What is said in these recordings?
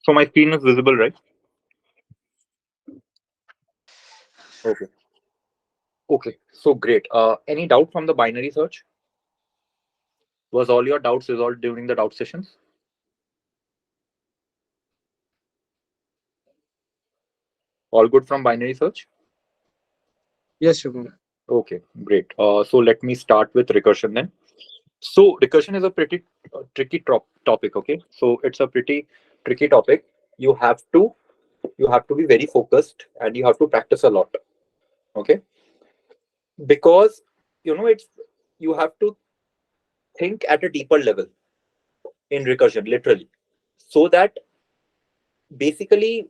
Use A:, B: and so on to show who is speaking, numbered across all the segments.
A: So my screen is visible, right? Okay. Okay. So great. Any doubt from the binary search? Was all your doubts resolved during the doubt sessions? All good from binary search?
B: Yes, Shubham.
A: Okay, great. So let me start with recursion then. So recursion is a pretty tricky topic. Okay, so it's a pretty tricky topic. You have to you have to be very focused and you have to practice a lot. Okay, because it's you have to think at a deeper level in recursion, literally, so that basically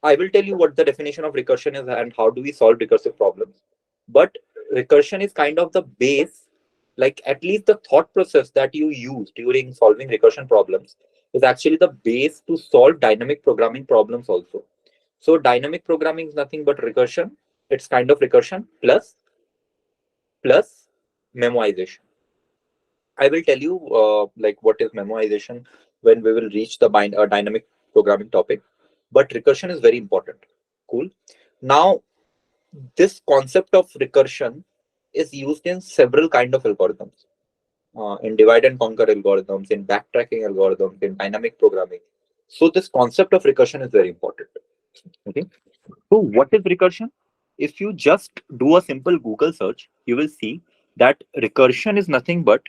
A: I will tell you what the definition of recursion is and how do we solve recursive problems. But recursion is kind of the base, like at least the thought process that you use during solving recursion problems is actually the base to solve dynamic programming problems also. So dynamic programming is nothing but recursion. It's kind of recursion plus memoization. I will tell you like what is memoization when we will reach the dynamic programming topic. But recursion is very important. Cool. Now, this concept of recursion is used in several kind of algorithms, in divide and conquer algorithms, in backtracking algorithms, in dynamic programming. So this concept of recursion is very important. Okay. So what is recursion? If you just do a simple Google search, you will see that recursion is nothing but,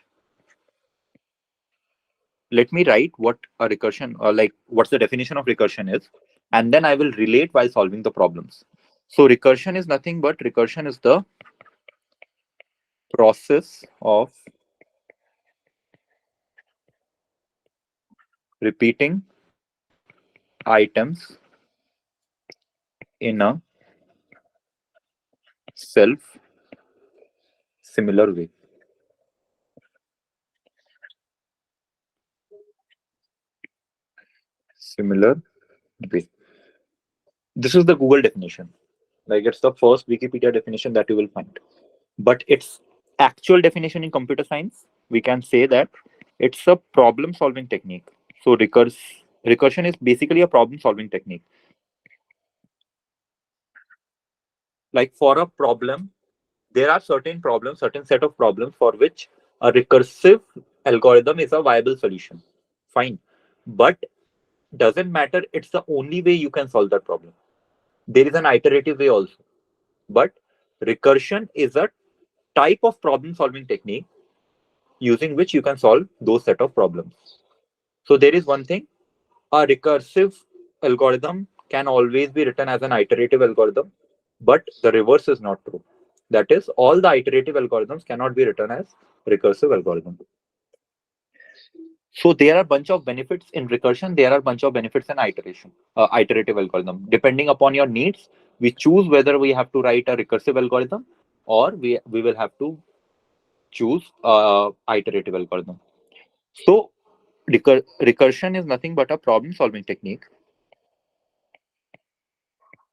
A: let me write what a recursion or like what's the definition of recursion is, and then I will relate while solving the problems. So recursion is nothing but recursion is the process of repeating items in a self similar way. Similar way. This is the Google definition. Like it's the first Wikipedia definition that you will find. But its actual definition in computer science, we can say that it's a problem solving technique. So recursion is basically a problem solving technique. Like for a problem, there are certain set of problems for which a recursive algorithm is a viable solution. Fine. But doesn't matter, it's the only way you can solve that problem. There is an iterative way also. But recursion is a type of problem solving technique using which you can solve those set of problems. So there is one thing, a recursive algorithm can always be written as an iterative algorithm, but the reverse is not true. That is, all the iterative algorithms cannot be written as recursive algorithm. So there are a bunch of benefits in recursion. There are a bunch of benefits in iterative algorithm. Depending upon your needs, we choose whether we have to write a recursive algorithm or we will have to choose iterative algorithm. So recursion is nothing but a problem solving technique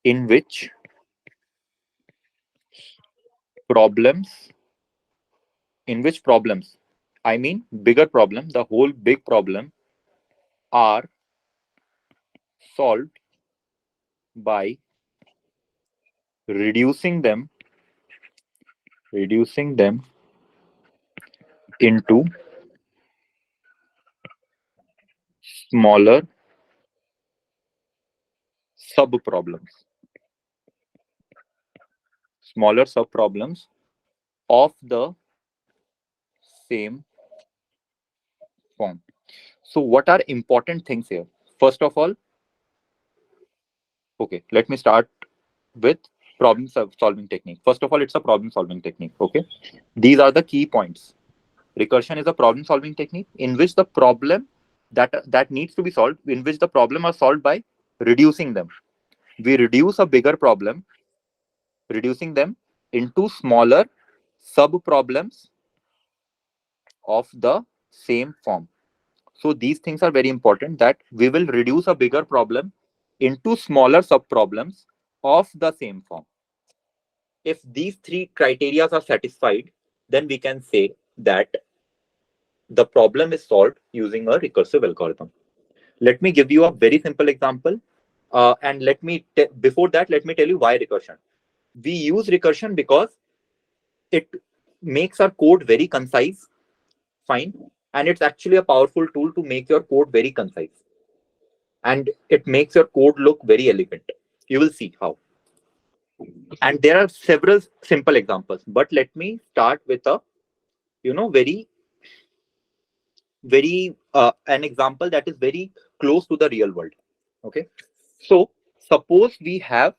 A: in which problems in which problems, I mean bigger problem, the whole big problem are solved by reducing them reducing them into smaller sub problems, of the same form. So what are important things here? First of all, okay, let me start with solving technique. First of all, it's a problem solving technique. Okay, these are the key points. Recursion is a problem solving technique in which the problem that needs to be solved, in which the problem are solved by reducing them. We reduce a bigger problem, reducing them into smaller sub problems of the same form. So these things are very important, that we will reduce a bigger problem into smaller sub problems of the same form. If these three criteria are satisfied, then we can say that the problem is solved using a recursive algorithm. Let me give you a very simple example. And before that, let me tell you why recursion. We use recursion because it makes our code very concise, fine, and it's actually a powerful tool to make your code very concise. And it makes your code look very elegant. You will see how. And there are several simple examples, but let me start with a, very, very, an example that is very close to the real world. Okay. So suppose we have,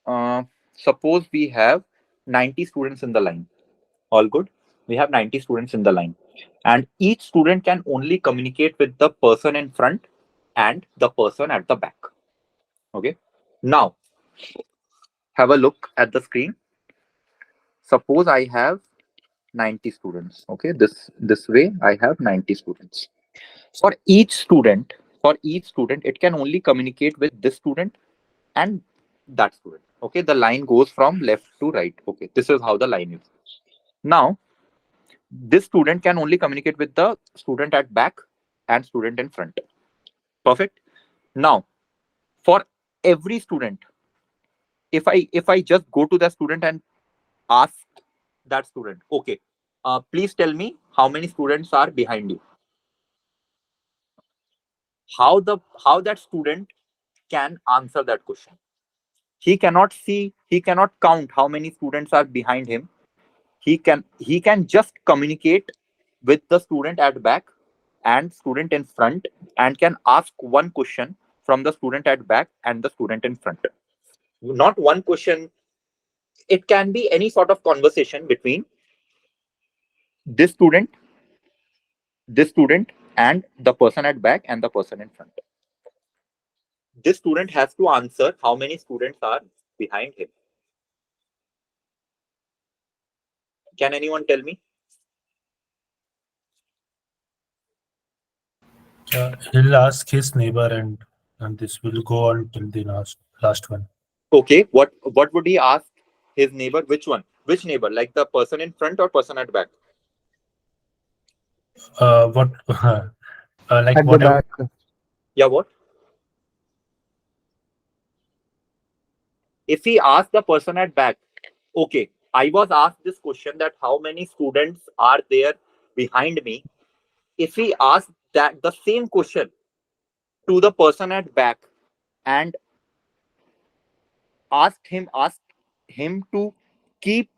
A: uh, suppose we have 90 students in the line. All good. We have 90 students in the line, and each student can only communicate with the person in front and the person at the back. Okay. Now have a look at the screen. Suppose I have 90 students. Okay, this way I have 90 students. For each student, it can only communicate with this student and that student. Okay, the line goes from left to right. Okay, this is how the line is. Now this student can only communicate with the student at back and student in front. Perfect. Now for every student, if I just go to the student and ask that student, okay, please tell me how many students are behind you. How that student can answer that question? He cannot count how many students are behind him. He can just communicate with the student at back and student in front, and can ask one question from the student at back and the student in front. Not one question, it can be any sort of conversation between this student and the person at back and the person in front. This student has to answer how many students are behind him. Can anyone tell me?
C: He'll ask his neighbor, and this will go on till the last one.
A: Okay, what would he ask his neighbor? Which one? Which neighbor? Like the person in front or person at back?
C: What like
B: At the
C: whatever.
B: back.
A: Yeah, what? If he asks the person at back, okay, I was asked this question that how many students are there behind me. If he asks that the same question to the person at back and asked him to keep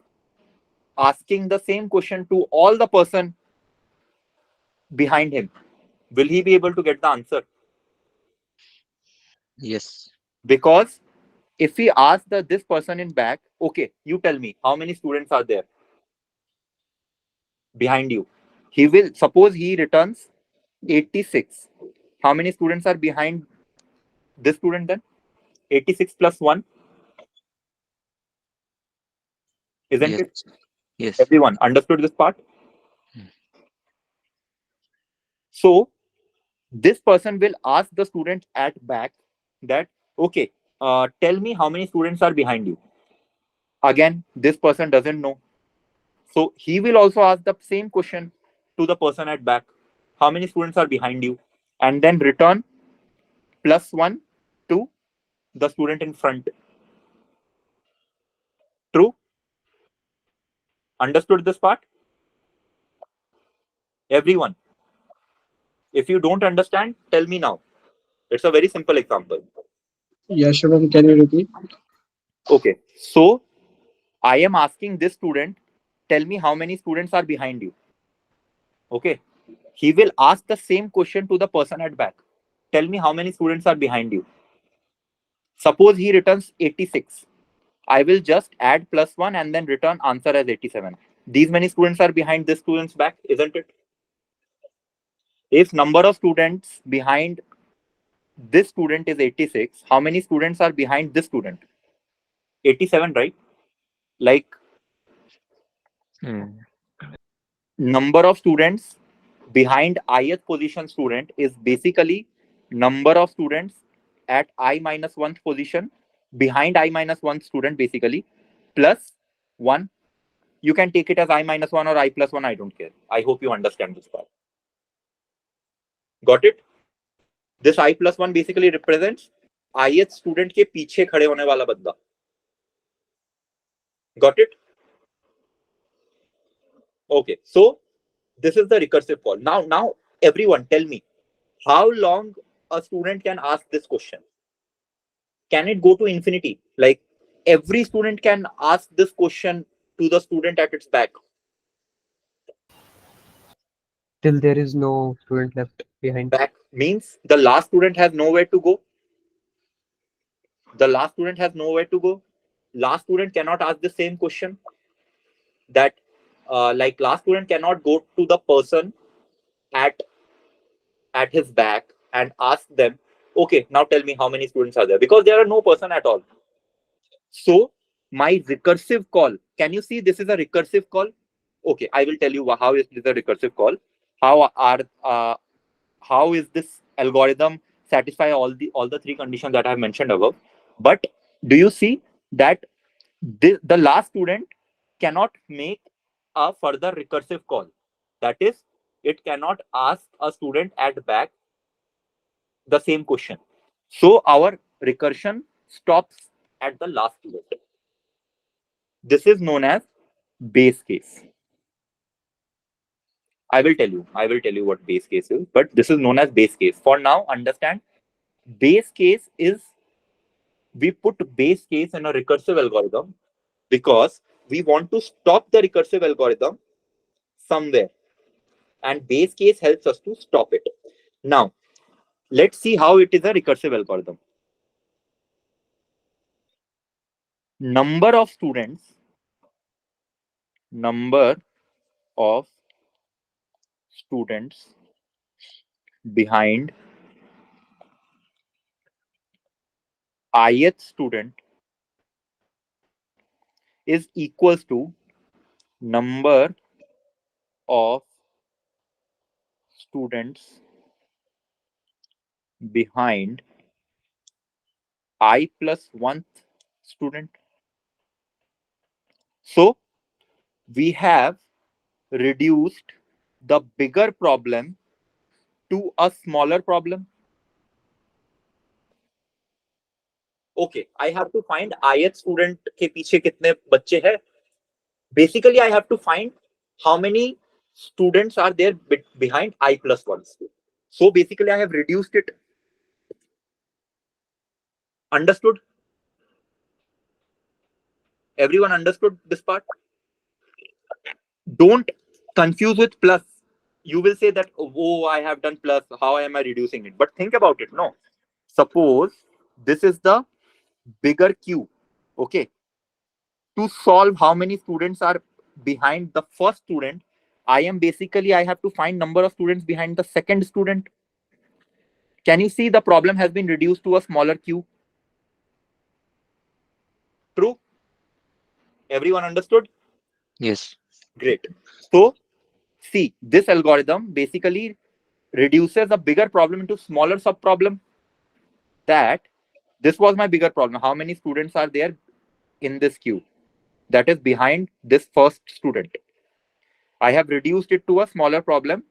A: asking the same question to all the person behind him, will he be able to get the answer?
D: Yes.
A: Because if he asks this person in back, okay, you tell me how many students are there behind you, he will, suppose he returns 86. How many students are behind this student then? 86 plus 1, isn't
D: Yes.
A: it?
D: Yes.
A: Everyone understood this part?
D: Mm.
A: So this person will ask the student at back that, okay, tell me how many students are behind you. Again, this person doesn't know. So he will also ask the same question to the person at back. How many students are behind you? And then return +1 to the student in front. True? Understood this part? Everyone. If you don't understand, tell me now. It's a very simple example.
B: Yes, Shubham, can you repeat?
A: Okay. So I am asking this student, tell me how many students are behind you. Okay. He will ask the same question to the person at back. Tell me how many students are behind you. Suppose he returns 86. I will just add +1 and then return answer as 87. These many students are behind this student's back, isn't it? If number of students behind this student is 86, how many students are behind this student? 87, right? Like
D: Hmm.
A: number of students behind ith position student is basically number of students at I minus 1th position behind I minus 1 student basically plus 1. You can take it as I minus 1 or I plus 1. I don't care. I hope you understand this part. Got it? This I plus 1 basically represents ith student के पीछे खड़े होने वाला बंदा. Got it? Okay. So this is the recursive call. Now everyone tell me how long a student can ask this question. Can it go to infinity? Like every student can ask this question to the student at its back.
E: Till there is no student left behind.
A: Back means the last student has nowhere to go. The last student has nowhere to go. Last student cannot ask the same question. That like last student cannot go to the person at his back and ask them, okay, now tell me how many students are there, because there are no person at all. So my recursive call, can you see this is a recursive call? Okay, I will tell you how is this a recursive call. How is this algorithm satisfy all the three conditions that I have mentioned above? But do you see that the last student cannot make a further recursive call? That is, it cannot ask a student at back the same question. So our recursion stops at the last student. This is known as base case. I will tell you what base case is, but this is known as base case. For now, understand, base case is, we put base case in a recursive algorithm because we want to stop the recursive algorithm somewhere, and base case helps us to stop it. Now, let's see how it is a recursive algorithm. Number of students behind ith student is equals to number of students behind I plus 1th student. So we have reduced the bigger problem to a smaller problem. Okay, I have to find ith student के पीछे कितने बच्चे हैं. Basically, I have to find how many students are there behind I plus 1. So basically, I have reduced it. Understood? Everyone understood this part? Don't confuse with plus. You will say that, oh, I have done plus. How am I reducing it? But think about it. No. Suppose this is the bigger Q. Okay. To solve how many students are behind the first student, I have to find number of students behind the second student. Can you see the problem has been reduced to a smaller Q? True? Everyone understood?
D: Yes.
A: Great. So, see, this algorithm basically reduces a bigger problem into smaller sub-problem. That this was my bigger problem. How many students are there in this queue? That is behind this first student. I have reduced it to a smaller problem.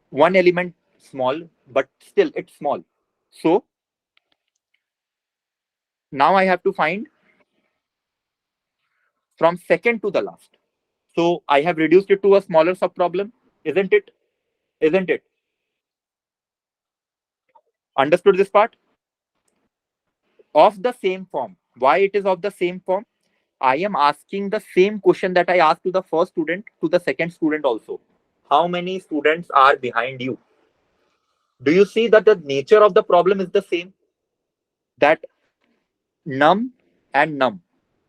A: One element small, but still it's small. So now I have to find from second to the last. So I have reduced it to a smaller subproblem, isn't it? Isn't it? Understood this part? Of the same form. Why it is of the same form? I am asking the same question that I asked to the first student to the second student also. How many students are behind you? Do you see that the nature of the problem is the same? That num and num.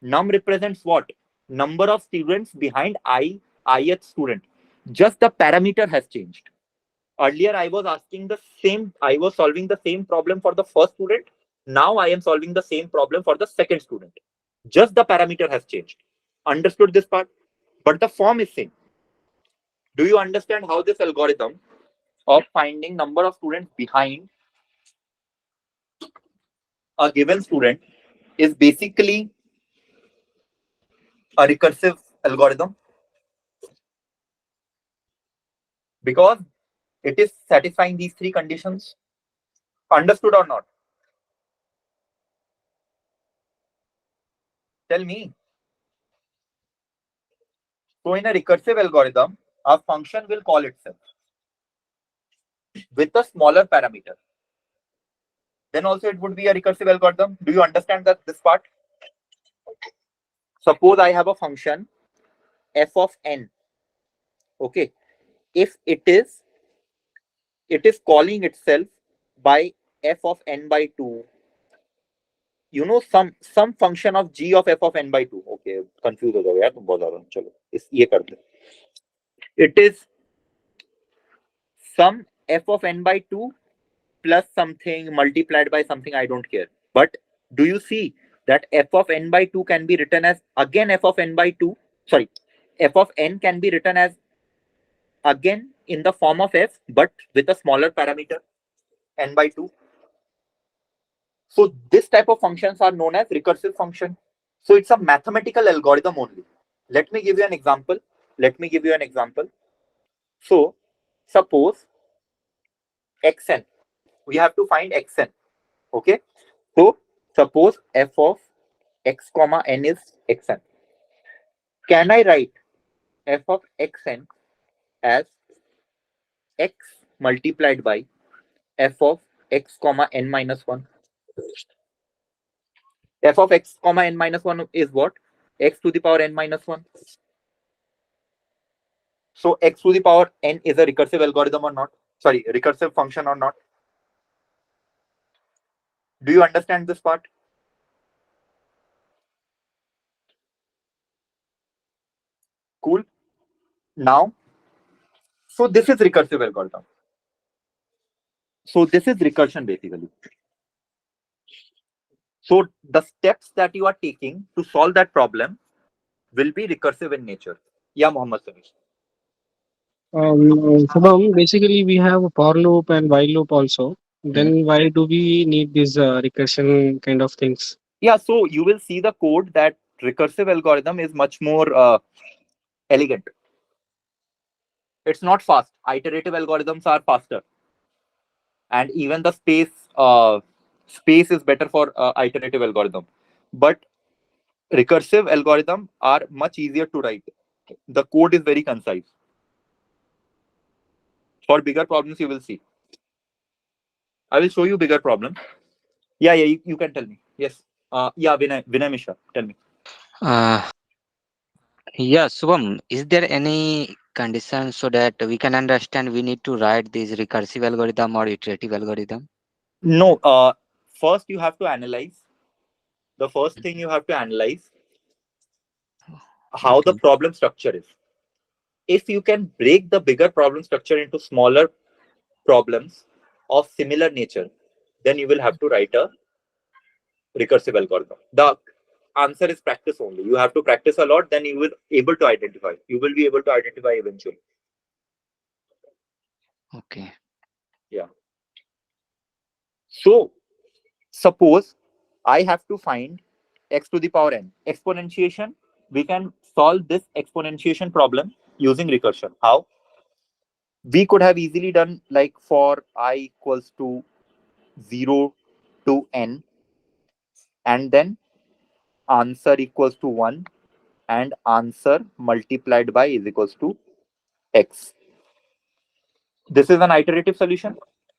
A: Num represents what? Number of students behind ith student. Just the parameter has changed. Earlier, I was solving the same problem for the first student. Now I am solving the same problem for the second student. Just the parameter has changed. Understood this part? But the form is same. Do you understand how this algorithm of finding number of students behind a given student is basically a recursive algorithm? Because it is satisfying these three conditions. Understood or not? Tell me. So in a recursive algorithm, a function will call itself with a smaller parameter. Then also it would be a recursive algorithm. Do you understand that this part? Suppose I have a function f of n. Okay. If it is calling itself by f of n by 2. You know some function of g of f of n by 2. Okay, confused हो जाओगे यार तुम बहुत ज़्यादा. चलो इस ये करते. It is some f of n by 2 plus something multiplied by something, I don't care. But do you see that f of n by 2 can be written as again f of n by 2? Sorry, f of n can be written as again in the form of f, but with a smaller parameter n by 2. So this type of functions are known as recursive function. So it's a mathematical algorithm only. Let me give you an example. So suppose xn. We have to find xn. Okay. So suppose f of x comma n is xn. Can I write f of xn as x multiplied by f of x comma n minus 1? F of x comma n minus 1 is what? X to the power n minus 1. So x to the power n is a recursive algorithm or not? Sorry, recursive function or not? Do you understand this part? Cool. Now, so this is recursive algorithm. So this is recursion basically. So the steps that you are taking to solve that problem will be recursive in nature. Yeah, Mohammed Samish.
B: Shubham, basically we have a for loop and while loop also. Then why do we need these recursion kind of things?
A: Yeah, so you will see the code that recursive algorithm is much more elegant. It's not fast. Iterative algorithms are faster, and even the space is better for iterative algorithm. But recursive algorithm are much easier to write. The code is very concise. For bigger problems, you will see. I will show you bigger problems. Yeah, you can tell me. Yes. Yeah, Vinay Mishra, tell me.
D: Uh, yeah, Subham, is there any condition so that we can understand we need to write this recursive algorithm or iterative algorithm?
A: No, first you have to analyze. The first thing you have to analyze how the
D: Okay.
A: problem structure is. If you can break the bigger problem structure into smaller problems of similar nature, then you will have to write a recursive algorithm. The answer is practice only. You have to practice a lot, then you will able to identify. You will be able to identify eventually.
D: Okay.
A: Yeah. So suppose I have to find x to the power n. Exponentiation, we can solve this exponentiation problem using recursion. How? We could have easily done like for I equals to 0 to n, and then answer equals to 1, and answer multiplied by is equals to x. This is an iterative solution,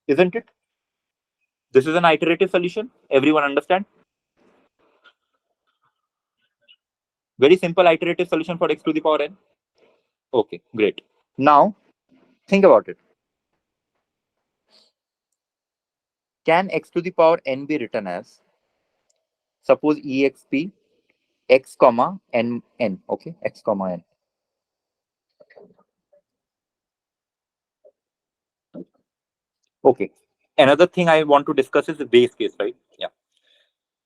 A: isn't it? This is an iterative solution. Everyone understand? Very simple iterative solution for x to the power n. Okay, great. Now, think about it. Can x to the power n be written as, suppose exp x comma n n, okay, x comma n. Okay. Another thing I want to discuss is the base case, right? Yeah.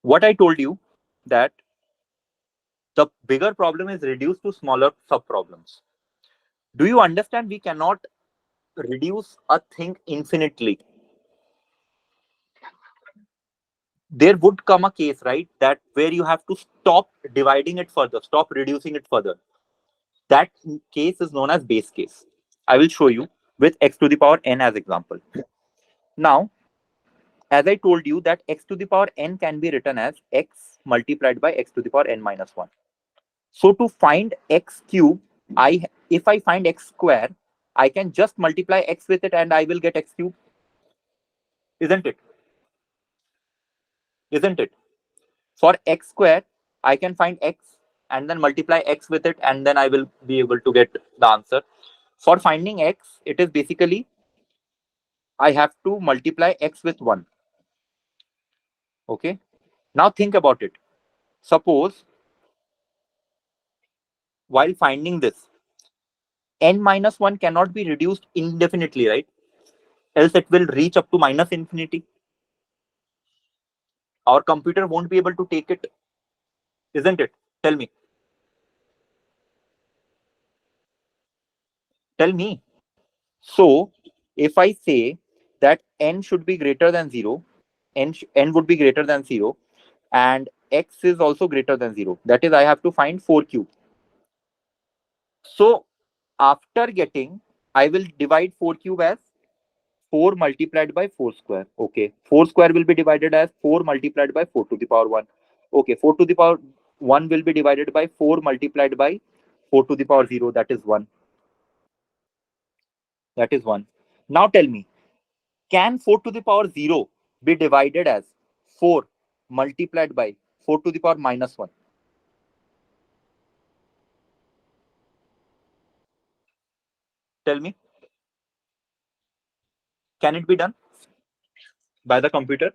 A: What I told you that the bigger problem is reduced to smaller sub problems. Do you understand we cannot reduce a thing infinitely? There would come a case, right, that where you have to stop dividing it further, stop reducing it further. That case is known as base case. I will show you with x to the power n as example. Now, as I told you that x to the power n can be written as x multiplied by x to the power n minus 1. So to find x cube, if I find x square, I can just multiply x with it and I will get x cube. Isn't it? Isn't it? For x square, I can find x and then multiply x with it, and then I will be able to get the answer. For finding x, it is basically I have to multiply x with 1. Okay. Now think about it. Suppose while finding this, n minus 1 cannot be reduced indefinitely, right? Else it will reach up to minus infinity. Our computer won't be able to take it, isn't it? Tell me. Tell me. So if I say that n should be greater than 0, n would be greater than 0, and x is also greater than 0. That is, I have to find 4 cube. So after getting, I will divide 4 cube as 4 multiplied by 4 square. Okay. 4 square will be divided as 4 multiplied by 4 to the power 1. Okay. 4 to the power 1 will be divided by 4 multiplied by 4 to the power 0. That is 1. That is 1. Now tell me, can 4 to the power 0 be divided as 4 multiplied by 4 to the power minus 1? Tell me. Can it be done by the computer?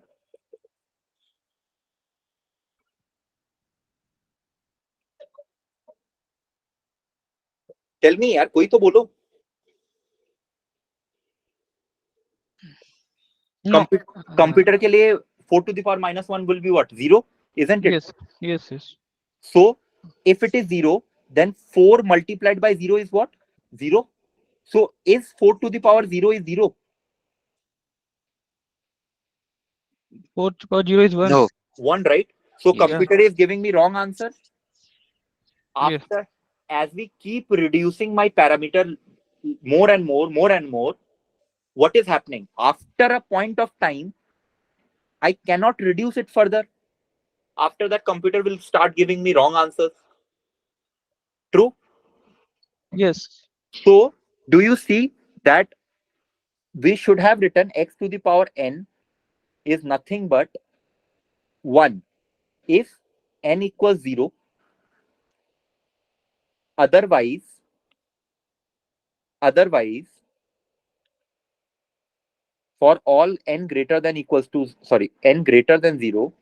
A: Tell me यार, कोई तो बोलो.
D: No.
A: Computer के लिए 4 to the power minus 1 will be what? 0, isn't it?
B: Yes, yes, yes.
A: So if it is 0, then 4 multiplied by 0 is what? 0. So is 4 to the power 0 is 0?
B: 4 to power 0 is 1.
D: No.
A: 1, right? So
B: Yeah.
A: computer is giving me wrong answer.
B: Yes.
A: After, as we keep reducing my parameter more and more, what is happening? After a point of time, I cannot reduce it further. After that, computer will start giving me wrong answers. True?
B: Yes.
A: So do you see that we should have written x to the power n is nothing but 1 if n equals 0. Otherwise, for all n greater than equals to, sorry, n greater than 0,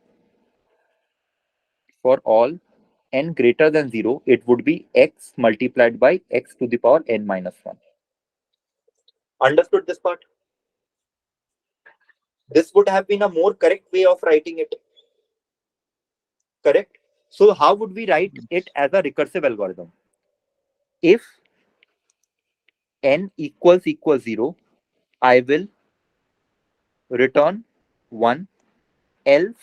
A: for all n greater than 0, it would be x multiplied by x to the power n minus 1. Understood this part? This would have been a more correct way of writing it. Correct? So how would we write it as a recursive algorithm? If n equals 0, I will return 1, else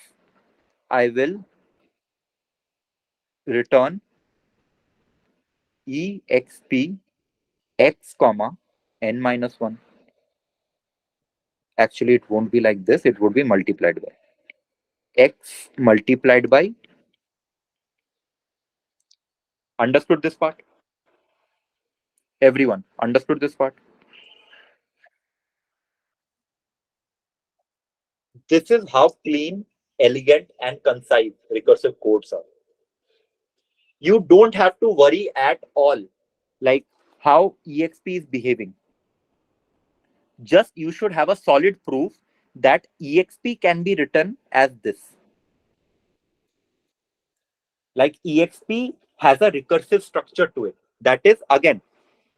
A: I will return exp x comma n minus 1. Actually, it won't be like this. It would be multiplied by x multiplied by. Understood this part? Everyone understood this part? This is how clean, elegant, and concise recursive codes are. You don't have to worry at all like how exp is behaving. Just you should have a solid proof that exp can be written as this. Like exp has a recursive structure to it. That is, again,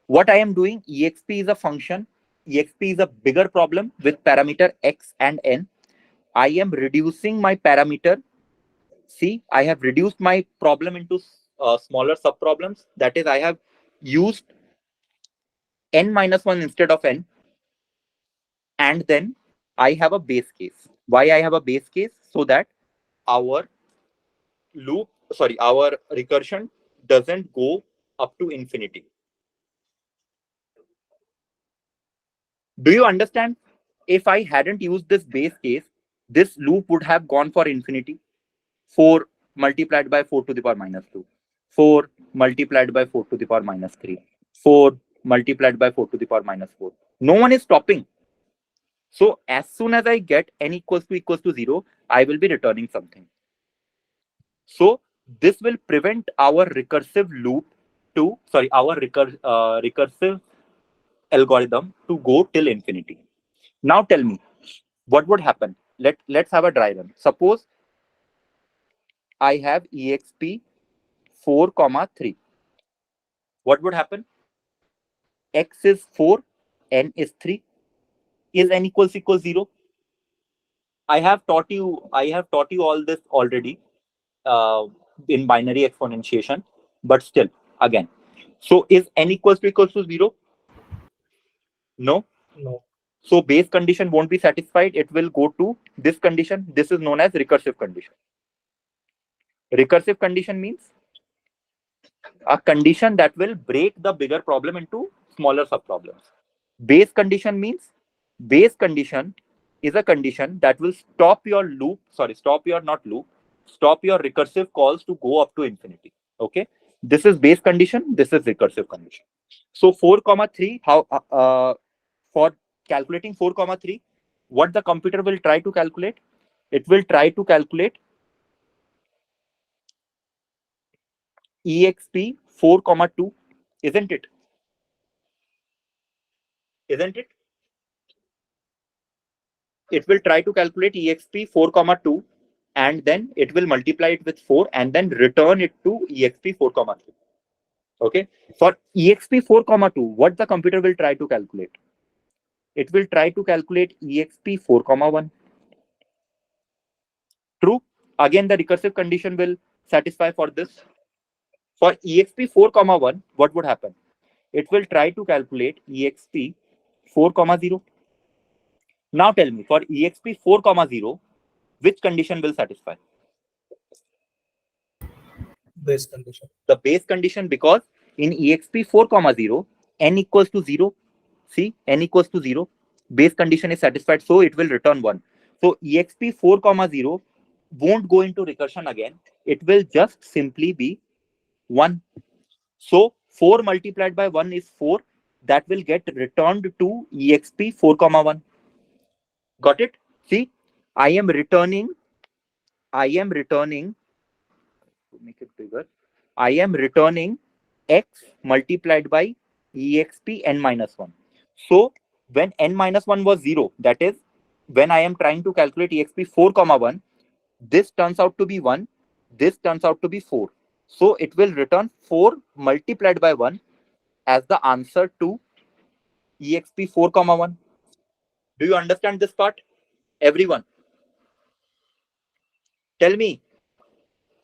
A: what I am doing, exp is a function. Exp is a bigger problem with parameter x and n. I am reducing my parameter. See, I have reduced my problem into smaller subproblems. That is, I have used n minus 1 instead of n. And then I have a base case. Why I have a base case? So that our our recursion doesn't go up to infinity. Do you understand? If I hadn't used this base case, this loop would have gone for infinity. 4 multiplied by 4 to the power minus 2. 4 multiplied by 4 to the power minus 3. 4 multiplied by 4 to the power minus 4. No one is stopping. So as soon as I get n equals to 0, I will be returning something. So this will prevent our recursive loop to, our recursive algorithm to go till infinity. Now tell me, what would happen? Let's have a dry run. Suppose I have exp 4, 3. What would happen? X is 4, n is 3. Is n equals 0? I have taught you all this already in binary exponentiation, but still, again. So is n equals to 0? No.
C: No.
A: So base condition won't be satisfied. It will go to this condition. This is known as recursive condition. Recursive condition means a condition that will break the bigger problem into smaller subproblems. Base condition means base condition is a condition that will stop your stop your recursive calls to go up to infinity. Okay, this is base condition. This is recursive condition. So 4, 3. How for calculating 4, 3? What the computer will try to calculate? It will try to calculate exp 4, 2, isn't it? Isn't it? It will try to calculate exp 4, 2, and then it will multiply it with 4 and then return it to exp 4, 3. Okay. For exp 4, 2, what the computer will try to calculate? It will try to calculate exp 4, 1. True. Again, the recursive condition will satisfy for this. For exp 4, 1, what would happen? It will try to calculate exp 4, 0. Now tell me, for exp 4, 0, which condition will satisfy?
C: Base condition.
A: The base condition, because in exp 4, 0, n equals to 0. See, n equals to 0. Base condition is satisfied, so it will return 1. So exp 4, 0 won't go into recursion again. It will just simply be 1. So 4 multiplied by 1 is 4. That will get returned to exp 4, 1. Got it? See, I am returning to make it bigger. I am returning x multiplied by exp n minus 1. So when n minus 1 was 0, that is when I am trying to calculate exp 4, 1, this turns out to be 1, this turns out to be 4. So it will return 4 multiplied by 1 as the answer to exp 4, 1. Do you understand this part? Everyone? Tell me.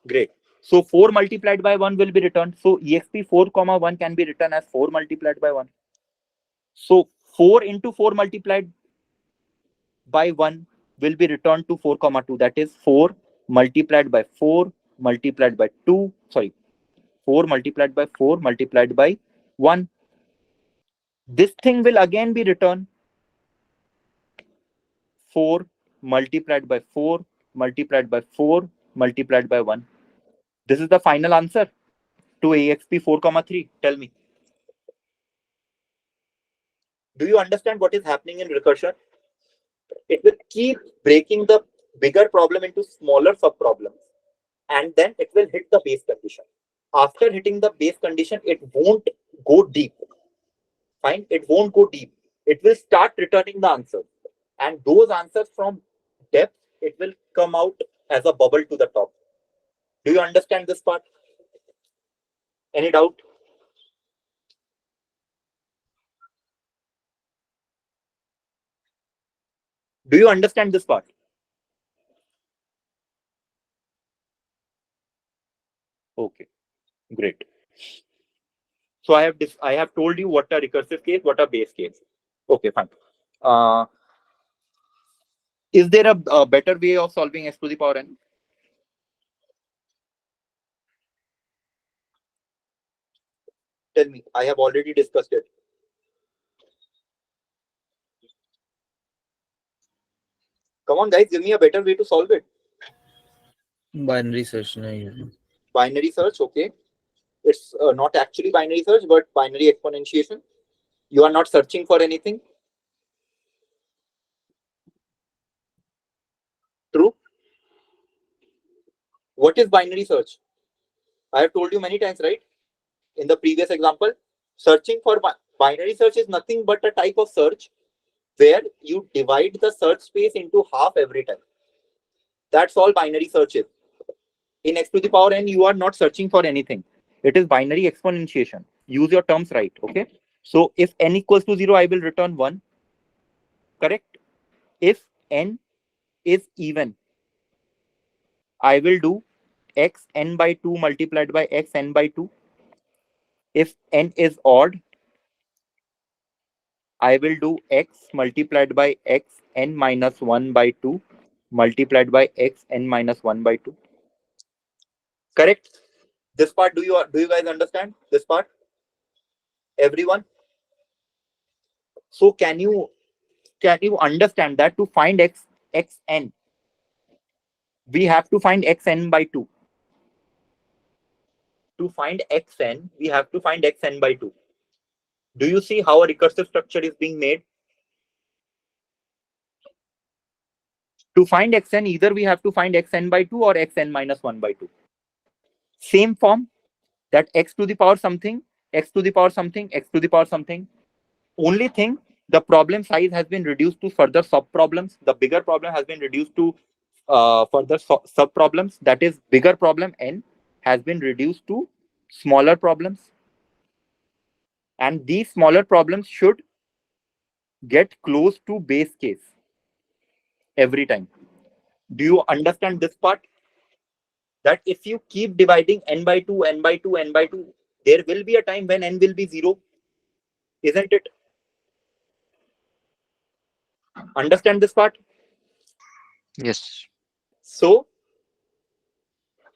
A: Great. So 4 multiplied by 1 will be returned. So exp 4, 1 can be written as 4 multiplied by 1. So 4 into 4 multiplied by 1 will be returned to 4, 2. That is 4 multiplied by 4 multiplied by 2. 4 multiplied by 4 multiplied by 1. This thing will again be returned 4 multiplied by 4 multiplied by 4 multiplied by 1. This is the final answer to AXP 4, 3. Tell me. Do you understand what is happening in recursion? It will keep breaking the bigger problem into smaller sub-problems, and then it will hit the base condition. After hitting the base condition, it won't go deep. Fine, it won't go deep. It will start returning the answers, and those answers from depth, it will come out as a bubble to the top. Do you understand this part? Any doubt? Do you understand this part? Okay, great. So I have told you what a recursive case, what a base case. Okay, fine. Is there a better way of solving x to the power n? Tell me. I have already discussed it. Come on, guys, give me a better way to solve it.
F: Binary search. No,
A: Binary search, okay. It's not actually binary search, but binary exponentiation. You are not searching for anything. True. What is binary search? I have told you many times, right? In the previous example, searching for binary search is nothing but a type of search where you divide the search space into half every time. That's all binary search is. In x to the power n, you are not searching for anything. It is binary exponentiation. Use your terms right, okay? So if n equals to 0, I will return 1. Correct? If n is even, I will do x n by 2 multiplied by x n by 2. If n is odd, I will do x multiplied by x n minus 1 by 2 multiplied by x n minus 1 by 2. Correct? This part, do you guys understand this part? Everyone? So can you understand that to find xn, we have to find xn by 2. To find xn, we have to find xn by 2. Do you see how a recursive structure is being made? To find xn, either we have to find xn by 2 or xn minus 1 by 2. Same form, that x to the power something, x to the power something, x to the power something. Only thing, the problem size has been reduced to further sub problems. The bigger problem has been reduced to further sub problems. That is, bigger problem n has been reduced to smaller problems. And these smaller problems should get close to base case every time. Do you understand this part? That if you keep dividing n by 2, n by 2, n by 2, there will be a time when n will be 0. Isn't it? Understand this part?
D: Yes.
A: So,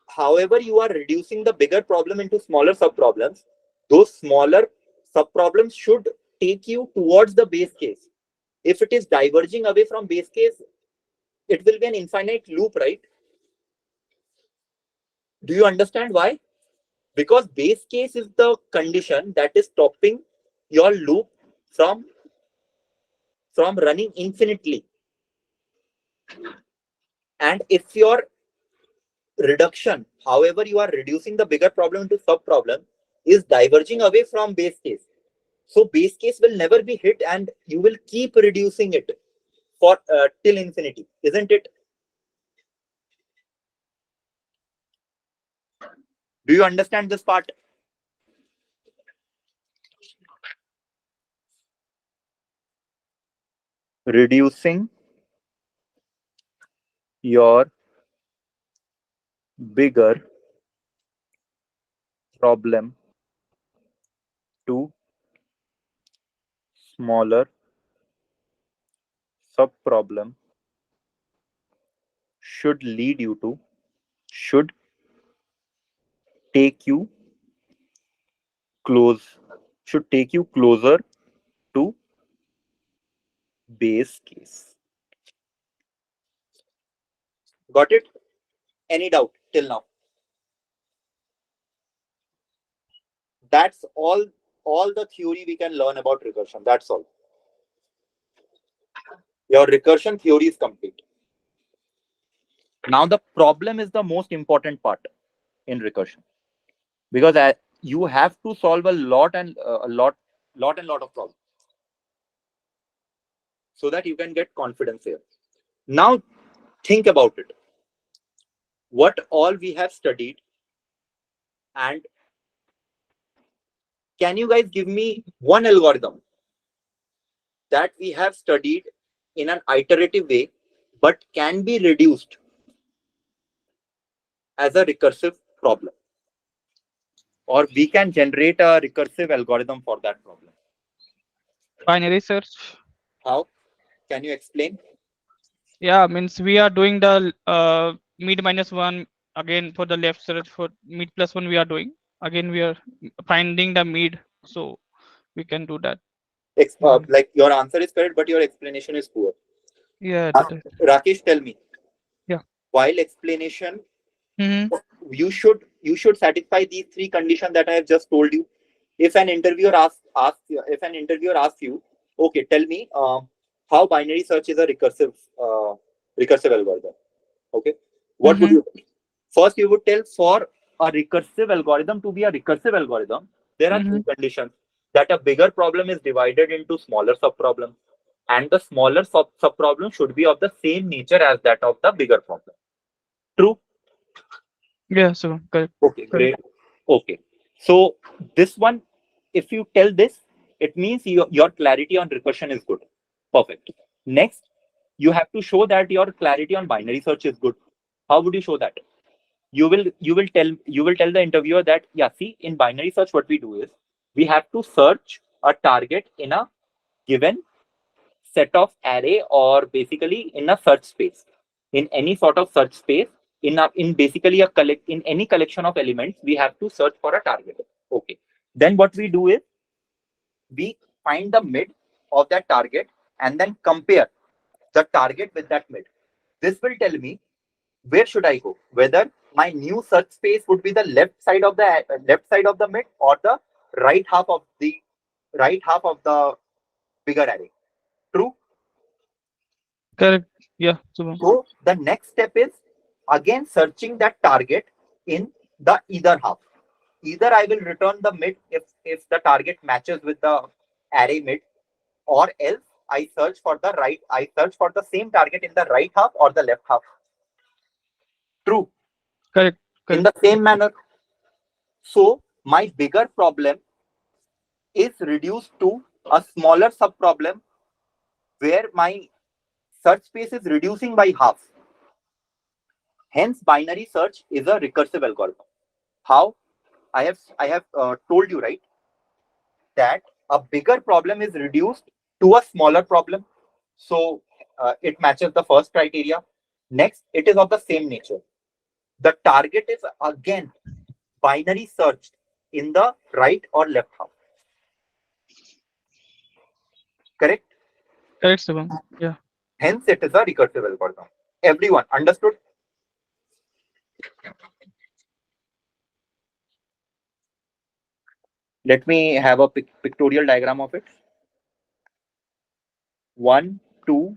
A: however you are reducing the bigger problem into smaller sub-problems, those smaller sub-problems should take you towards the base case. If it is diverging away from base case, it will be an infinite loop, right? Do you understand why? Because base case is the condition that is stopping your loop from running infinitely. And if your reduction, however you are reducing the bigger problem into sub-problem, is diverging away from base case, so base case will never be hit and you will keep reducing it for till infinity, isn't it? Do you understand this part? Reducing your bigger problem to smaller sub-problem should lead you to, should take you close, should take you closer base case. Got it? Any doubt till now? That's all the theory we can learn about recursion. That's all. Your recursion theory is complete. Now the problem is the most important part in recursion, because you have to solve a lot of problems so that you can get confidence here. Now think about it. What all we have studied, and can you guys give me one algorithm that we have studied in an iterative way but can be reduced as a recursive problem, or we can generate a recursive algorithm for that problem?
G: Binary search.
A: How? Can you explain?
G: Yeah, means we are doing the mid -1 again for the left search, for mid +1 we are doing. Again we are finding the mid, so we can do that.
A: Like your answer is correct, but your explanation is poor.
G: Yeah, that is.
A: Rakesh, tell me.
G: Yeah.
A: While explanation,
G: Mm-hmm.
A: you should satisfy these three conditions that I have just told you. If an interviewer asks you, okay, tell me how binary search is a recursive algorithm. Okay, what would you do? First, you would tell, for a recursive algorithm to be a recursive algorithm, there are three conditions: that a bigger problem is divided into smaller subproblems, and the smaller subproblem should be of the same nature as that of the bigger problem. True?
G: Yeah, so correct.
A: Okay, great. Okay, so this one, if you tell this, it means your clarity on recursion is good. Perfect. Next, you have to show that your clarity on binary search is good. How would you show that? You will tell the interviewer that, yeah, see, in binary search what we do is we have to search a target in a given set of array, or basically in a search space, in any sort of search space, in basically in any collection of elements, we have to search for a target. Okay, then what we do is we find the mid of that target and then compare the target with that mid. This will tell me where should I go, whether my new search space would be the left side of the mid, or the right half of the bigger array. True?
G: Correct. Yeah, Subham.
A: So the next step is again searching that target in the either half. Either I will return the mid if the target matches with the array mid, or else I search for the same target in the right half or the left half. True.
G: Correct.
A: In
G: Correct.
A: the same manner. So my bigger problem is reduced to a smaller subproblem where my search space is reducing by half. Hence, binary search is a recursive algorithm. How? I have told you, right, that a bigger problem is reduced to a smaller problem. So it matches the first criteria. Next, it is of the same nature. The target is again binary searched in the right or left half. Correct?
G: Correct, Subham. Yeah.
A: Hence, it is a recursive algorithm. Everyone understood? Let me have a pictorial diagram of it. 1, 2,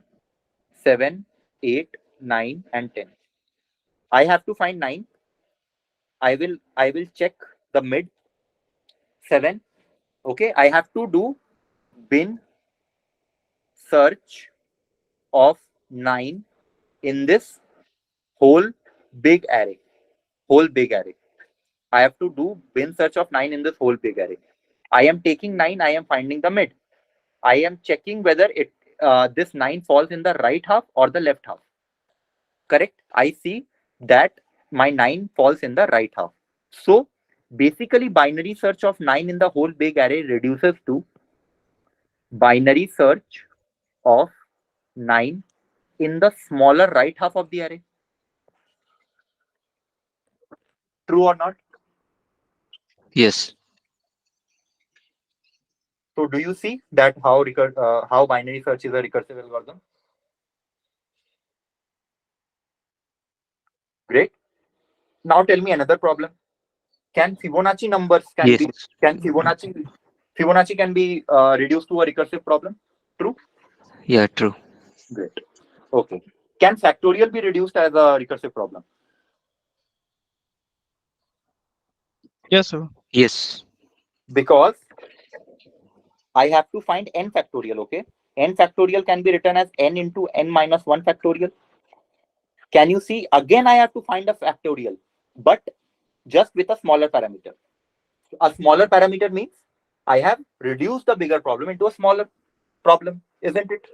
A: 7, 8, 9, and 10. I have to find 9. I will check the mid. 7. Okay, I have to do bin search of 9 in this whole big array. I have to do bin search of 9 in this whole big array. I am taking 9. I am finding the mid. I am checking whether this 9 falls in the right half or the left half. Correct? I see that my 9 falls in the right half. So basically, binary search of 9 in the whole big array reduces to binary search of 9 in the smaller right half of the array. True or not?
D: Yes.
A: So do you see that how binary search is a recursive algorithm? Great. Now tell me another problem. Can Fibonacci numbers
D: Yes.
A: Fibonacci can be reduced to a recursive problem? True.
D: Yeah, true.
A: Great. Okay. Can factorial be reduced as a recursive problem?
G: Yes, sir.
D: Yes.
A: Because I have to find n factorial. Okay. N factorial can be written as n into n minus 1 factorial. Can you see? Again, I have to find a factorial, but just with a smaller parameter. A smaller parameter means I have reduced the bigger problem into a smaller problem, isn't it?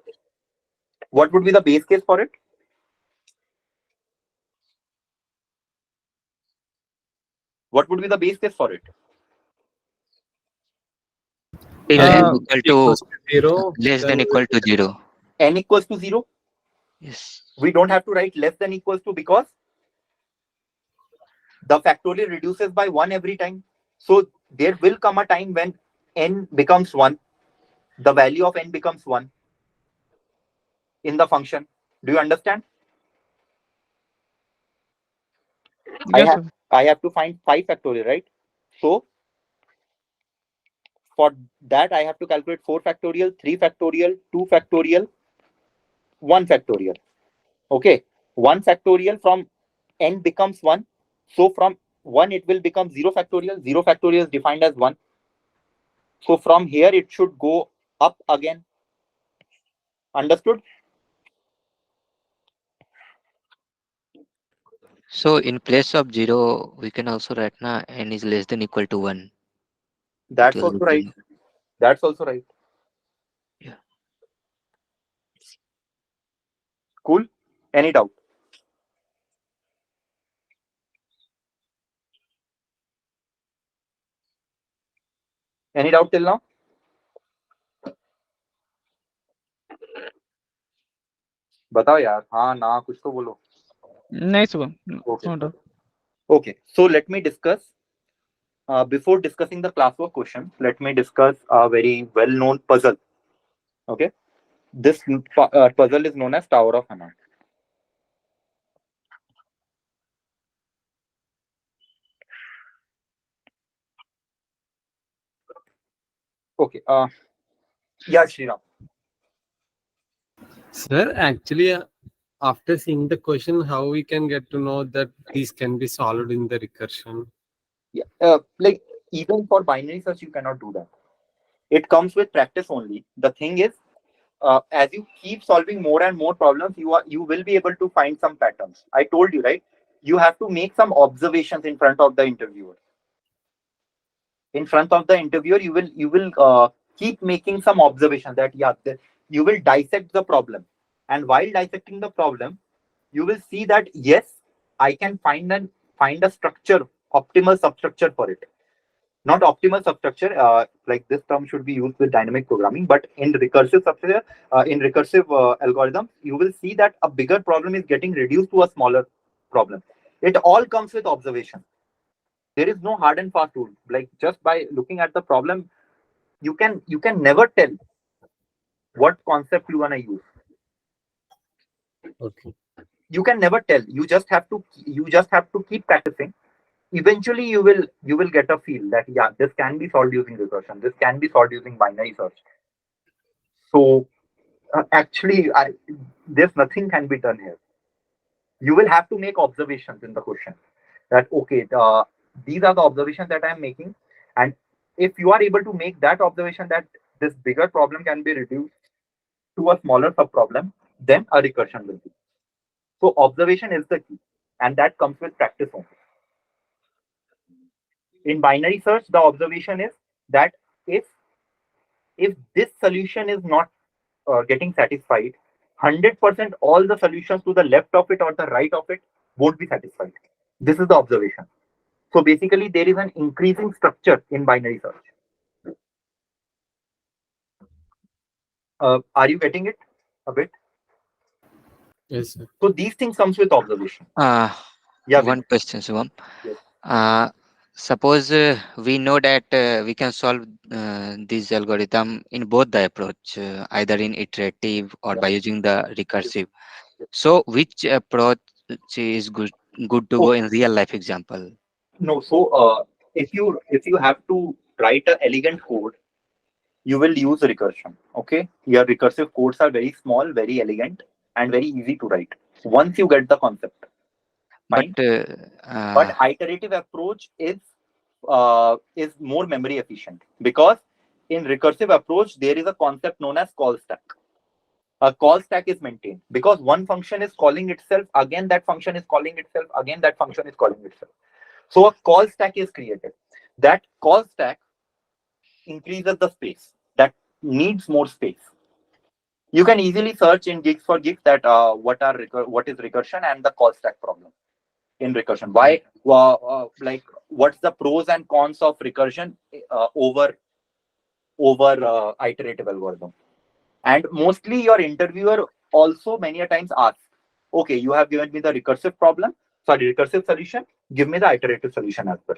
A: What would be the base case for it? What would be the base case for it?
D: Till
G: Uh,
D: n equal to
C: Equals to 0.
D: less than
C: then
D: equal to 0.
A: N equals to 0.
D: Yes.
A: We don't have to write less than equals to because the factorial reduces by 1 every time. So there will come a time when n becomes 1. The value of n becomes 1 in the function. Do you understand?
G: yes, sir.
A: I have to find 5 factorial, right? So for that, I have to calculate 4 factorial, 3 factorial, 2 factorial, 1 factorial. Okay. 1 factorial from n becomes 1. So from 1, it will become 0 factorial. 0 factorial is defined as 1. So from here, it should go up again. Understood?
D: So in place of 0, we can also write na n is less than equal to 1. It
A: That's
D: will
A: also right.
D: become,
A: That's also right.
D: yeah.
A: Cool. Any doubt? Any doubt till now? बताओ यार हाँ ना कुछ तो बोलो.
G: Nice one.
A: Okay.
G: No doubt.
A: Okay. So let me discuss. Before discussing the classwork question, let me discuss a very well-known puzzle. Okay. This puzzle is known as Tower of Hanan. Okay. Yeah, Shriram.
H: Sir, actually, after seeing the question, how we can get to know that these can be solved in the recursion?
A: Yeah. Like even for binary search, you cannot do that. It comes with practice only. The thing is, as you keep solving more and more problems, you will be able to find some patterns. I told you, right? You have to make some observations in front of the interviewer. In front of the interviewer, you will keep making some observations that you will dissect the problem, and while dissecting the problem, you will see that yes, I can find a structure, optimal substructure for it. Not optimal substructure, like this term should be used with dynamic programming, but in recursive substructure, in recursive algorithms, you will see that a bigger problem is getting reduced to a smaller problem. It all comes with observation. There is no hard and fast rule. Like just by looking at the problem, you can never tell what concept you wanna use.
H: Okay.
A: You can never tell. You just have to keep practicing. Eventually you will get a feel that this can be solved using recursion, this can be solved using binary search. So actually there's nothing can be done here. You will have to make observations in the question that okay, these are the observations that I'm making, and if you are able to make that observation that this bigger problem can be reduced to a smaller sub problem, then a recursion will be. So observation is the key, and that comes with practice only. In binary search, the observation is that if this solution is not getting satisfied, 100% all the solutions to the left of it or the right of it won't be satisfied. This is the observation. So basically, there is an increasing structure in binary search. Are you getting it a bit?
H: Yes, sir.
A: So these things comes with observation.
D: Uh,
A: Yeah.
D: One question, Shivam.
A: Yes.
D: Suppose we know that we can solve this algorithm in both the approach, either in iterative or by using the recursive. So which approach is good to go
A: Okay.
D: in real life example?
A: No, so if you have to write a elegant code, you will use recursion. Okay, your recursive codes are very small, very elegant, and very easy to write. Once you get the concept,
D: But
A: fine. But iterative approach is more memory efficient because in recursive approach there is a concept known as call stack. A call stack is maintained because one function is calling itself again, that function is calling itself again, that function is calling itself. So a call stack is created. That call stack increases the space. That needs more space. You can easily search in gigs for gigs that what is recursion and the call stack problem in recursion. Why? Like what's the pros and cons of recursion over iterative algorithm? And mostly your interviewer also many a times asks, okay, you have given me the recursive solution, give me the iterative solution as well.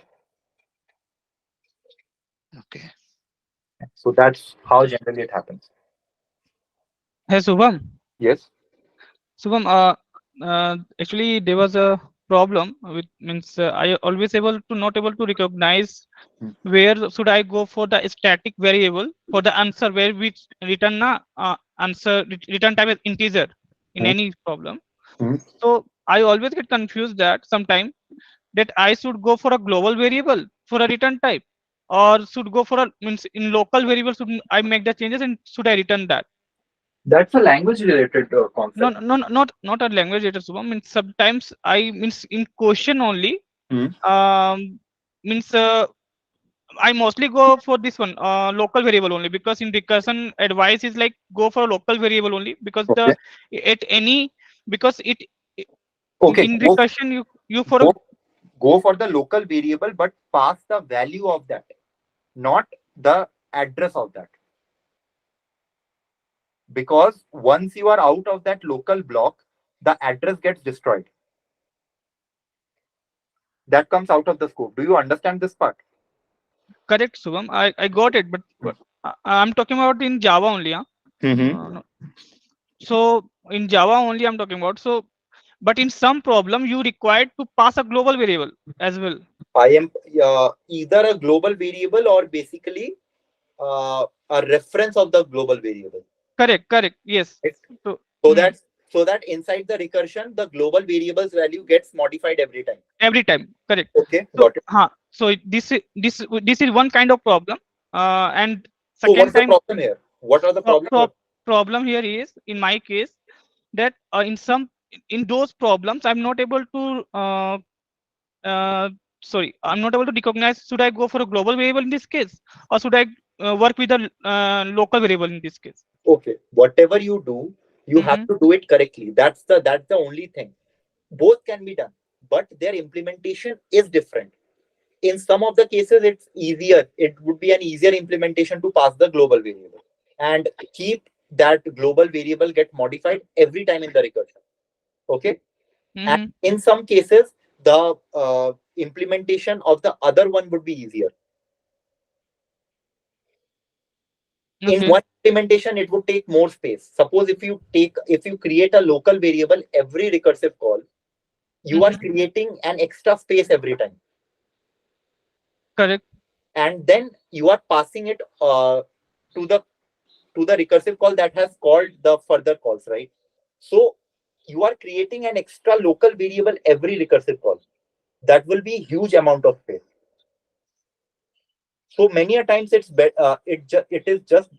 D: okay.
A: So that's how generally it happens.
G: Hey Subham.
A: Yes.
G: Subham, actually there was a problem with means I always able to not able to recognize
A: Hmm.
G: where should I go for the static variable for the answer where we return return type as integer in
A: Hmm.
G: any problem.
A: Hmm.
G: So I always get confused that sometime that I should go for a global variable for a return type, or should go for a means in local variable should I make the changes and should I return that?
A: That's a language related
G: No,
A: concept.
G: no, not a language data Subham. Means sometimes I means in question only.
A: Hmm.
G: Means I mostly go for this one local variable only because in recursion advice is like go for local variable only because
A: Okay.
G: the at any because it
A: Okay.
G: in recursion you for a
A: Go, go for the local variable, but pass the value of that, not the address of that. Because once you are out of that local block, the address gets destroyed. That comes out of the scope. Do you understand this part?
G: correct Subham. I got it, but I'm talking about in Java only. Huh?
A: Mm-hmm.
G: No. So in Java only I'm talking about. So but in some problem you required to pass a global variable as well.
A: I am either a global variable or basically a reference of the global variable.
G: Correct. Yes.
A: Right?
G: So
A: So that so that inside the recursion, the global variable's value gets modified every time.
G: every time, correct.
A: Okay,
G: So
A: got it.
G: so this is one kind of problem. And
A: So what's
G: second
A: the
G: time
A: problem here? What are the problems?
G: problem here is in my case that in those problems I'm not able to uh, sorry, I'm not able to recognize should I go for a global variable in this case or should I work with a local variable in this case.
A: Okay, whatever you do, you have
G: Mhm.
A: to do it correctly. That's the only thing. Both can be done, but their implementation is different. In some of the cases, it's easier. It would be an easier implementation to pass the global variable and keep that global variable get modified every time in the recursion. Okay, and
G: Mhm.
A: in some cases, the implementation of the other one would be easier. In
G: Okay.
A: one implementation it would take more space. Suppose if you create a local variable every recursive call, you are
G: Mhm.
A: creating an extra space every time,
G: Correct.
A: and then you are passing it to the recursive call that has called the further calls, right? So you are creating an extra local variable every recursive call. That will be huge amount of space. So many a times it is just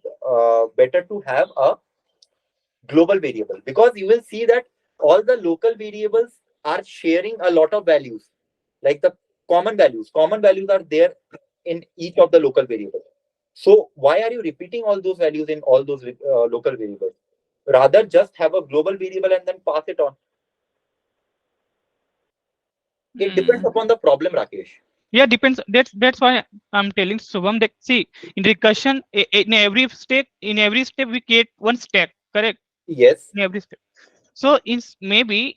A: better to have a global variable, because you will see that all the local variables are sharing a lot of values, like the common values are there in each of the local variables. So why are you repeating all those values in all those local variables? Rather just have a global variable and then pass it on. It depends
G: Mm.
A: upon the problem, Rakesh.
G: Yeah, depends. That's why I'm telling Subham that see in recursion in every step we create one stack, correct?
A: Yes.
G: In every step. So maybe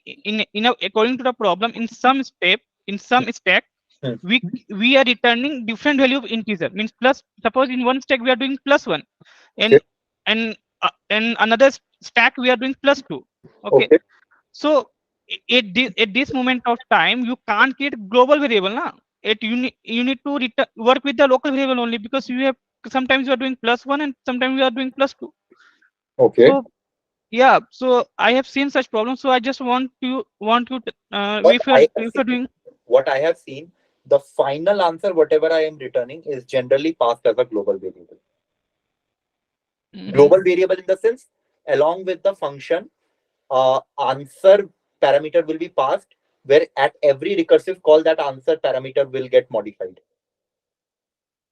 G: according to the problem in some step in some stack
A: Hmm.
G: we are returning different value of integer. Means plus, suppose in one stack we are doing +1, and
A: Okay.
G: and another stack we are doing +2. Okay.
A: Okay.
G: So at this moment of time, you can't create global variable now. You need to work with the local variable only, because you have sometimes you are doing +1 and sometimes you are doing +2.
A: Okay.
G: So yeah, so I have seen such problems. So I just want you to,
A: What I have
G: if you're
A: seen,
G: doing.
A: what I have seen, the final answer, whatever I am returning, is generally passed as a global variable.
G: Mhm.
A: Global variable in the sense, along with the function, answer parameter will be passed, where at every recursive call, that answer parameter will get modified.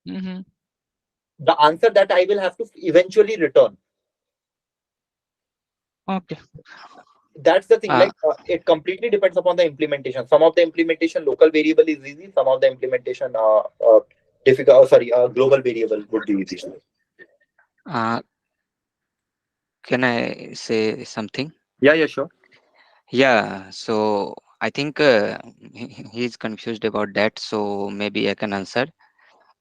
G: Mhm.
A: The answer that I will have to eventually return.
G: Okay.
A: That's the thing.
D: Uh,
A: It completely depends upon the implementation. Some of the implementation local variable is easy. Some of the implementation difficult. Sorry, global variable would be easy.
D: uh, can I say something?
A: Yeah, yeah, sure.
D: Yeah, so I think he's confused about that, so maybe I can answer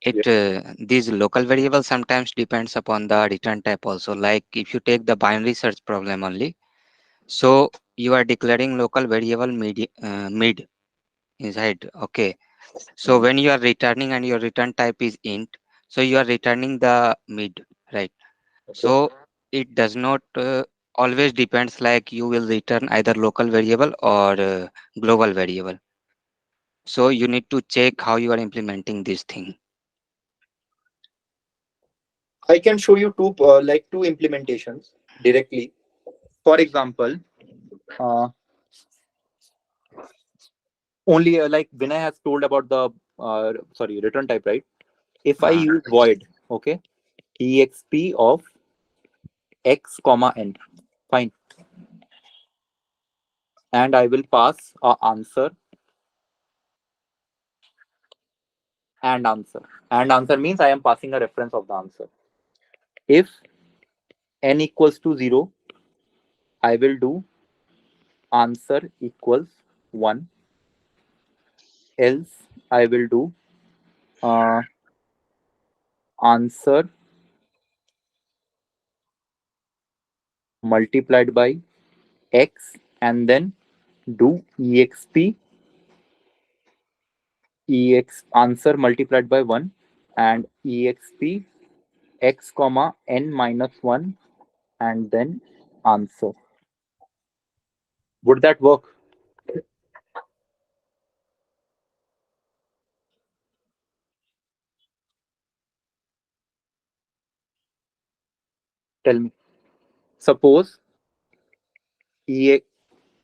D: it.
A: Yeah.
D: These local variables sometimes depends upon the return type also. Like if you take the binary search problem only, so you are declaring local variable mid inside. Okay, so when you are returning and your return type is int, so you are returning the mid, right?
A: Okay.
D: So it does not always depends, like you will return either local variable or global variable. So you need to check how you are implementing this thing.
A: I can show you two implementations directly. For example, uh, only like Vinay has told about the return type, right? If I
D: Uh,
A: use void, okay, exp of x comma n, fine, and I will pass a answer and answer. And answer means I am passing a reference of the answer. If n equals to 0, I will do answer equals 1. Else, I will do uh, answer multiplied by x, and then do ex answer multiplied by 1, and exp x comma n minus 1, and then answer. Would that work? Tell me. Suppose e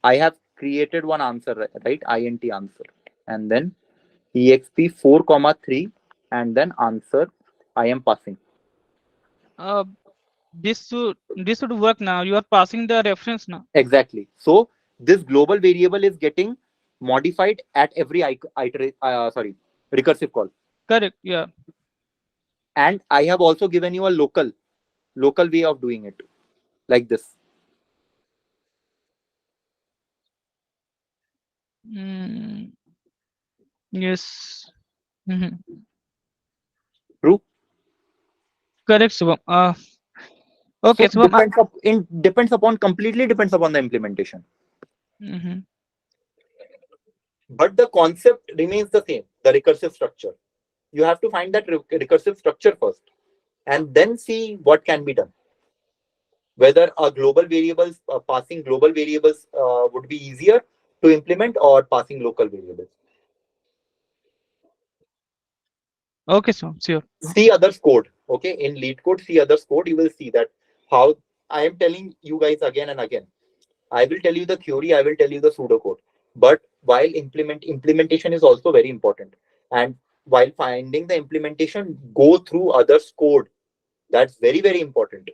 A: I have created one answer, right? Int answer, and then exp 4 comma 3, and then answer I am passing.
G: This should work now. You are passing the reference now.
A: Exactly. So this global variable is getting modified at every recursive call.
G: Correct. Yeah.
A: And I have also given you a local way of doing it, like this.
G: Mm, yes. Mhm.
A: True.
G: Correct, Subham.
A: So
G: Okay, Subham.
A: completely depends upon the implementation.
G: Mhm.
A: But the concept remains the same, the recursive structure. You have to find that recursive structure first, and then see what can be done. Whether a global variables passing global variables would be easier to implement, or passing local variables.
G: Okay, Subham. Sure.
A: See others code. Okay, in lead code, see others code. You will see that how I am telling you guys again and again. I will tell you the theory, I will tell you the pseudocode. But while implementation is also very important. And while finding the implementation, go through others' code. That's very, very important.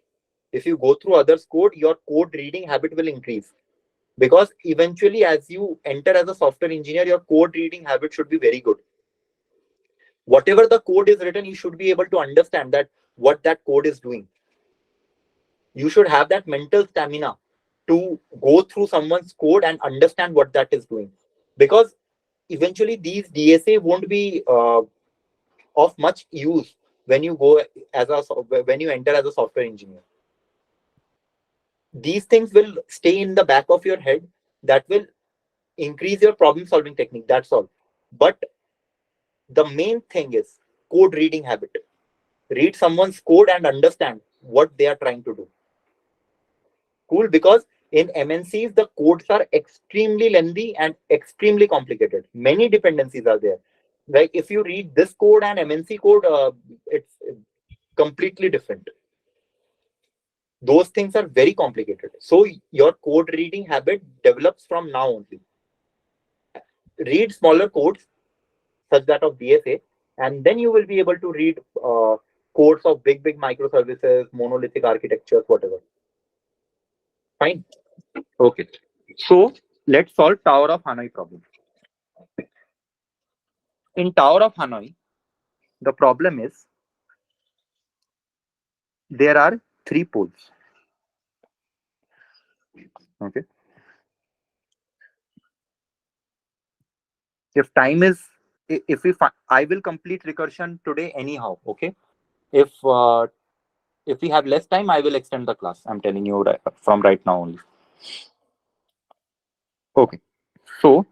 A: If you go through others' code, your code reading habit will increase. Because eventually, as you enter as a software engineer, your code reading habit should be very good. Whatever the code is written, you should be able to understand that what that code is doing. You should have that mental stamina to go through someone's code and understand what that is doing. Because eventually these DSA won't be of much use when you go as a when you enter as a software engineer. These things will stay in the back of your head. That will increase your problem solving technique. That's all. But the main thing is code reading habit. Read someone's code and understand what they are trying to do. Cool, because in MNCs the codes are extremely lengthy and extremely complicated. Many dependencies are there. Like if you read this code and MNC code, it's completely different. Those things are very complicated. So your code reading habit develops from now only. Read smaller codes such that of DSA, and then you will be able to read codes of big microservices, monolithic architectures, whatever. Fine. Okay. So let's solve Tower of Hanoi problem. In Tower of Hanoi, the problem is there are 3 poles. Okay. If time is, if we, I will complete recursion today anyhow. Okay. If if we have less time, I will extend the class. I'm telling you from right now only. Okay. So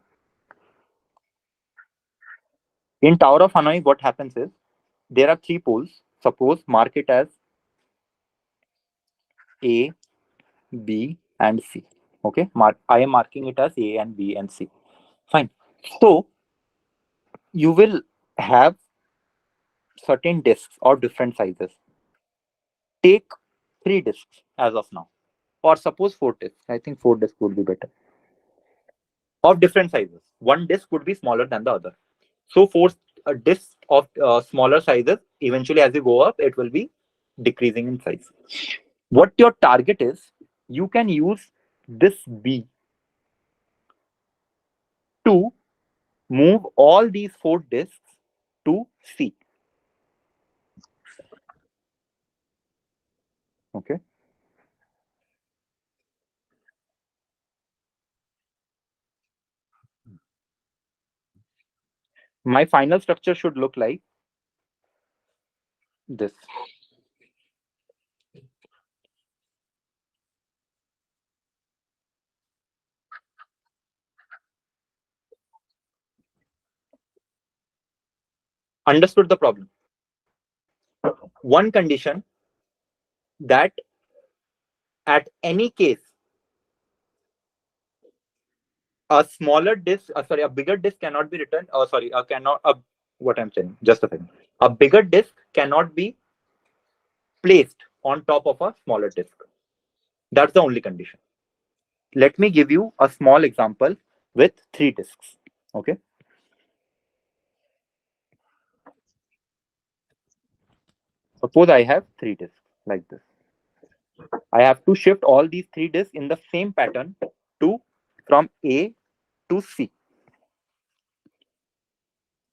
A: in Tower of Hanoi, what happens is there are 3 poles. Suppose mark it as A, B, and C. Okay. I am marking it as A and B and C. Fine. So you will have certain disks or different sizes. Take 3 disks as of now, or suppose 4 disks. I think 4 disks would be better. Of different sizes. One disk would be smaller than the other. So for a disk of smaller sizes, eventually as you go up, it will be decreasing in size. What your target is, you can use this B to move all these 4 disks to C. Okay. My final structure should look like this. Understood the problem? One condition that at any case, a smaller disk, sorry, a bigger disk cannot be written. Sorry, cannot. What I'm saying, just a second. A bigger disk cannot be placed on top of a smaller disk. That's the only condition. Let me give you a small example with 3 disks. Okay. Suppose I have 3 disks like this. I have to shift all these 3 disks in the same pattern to from A to C.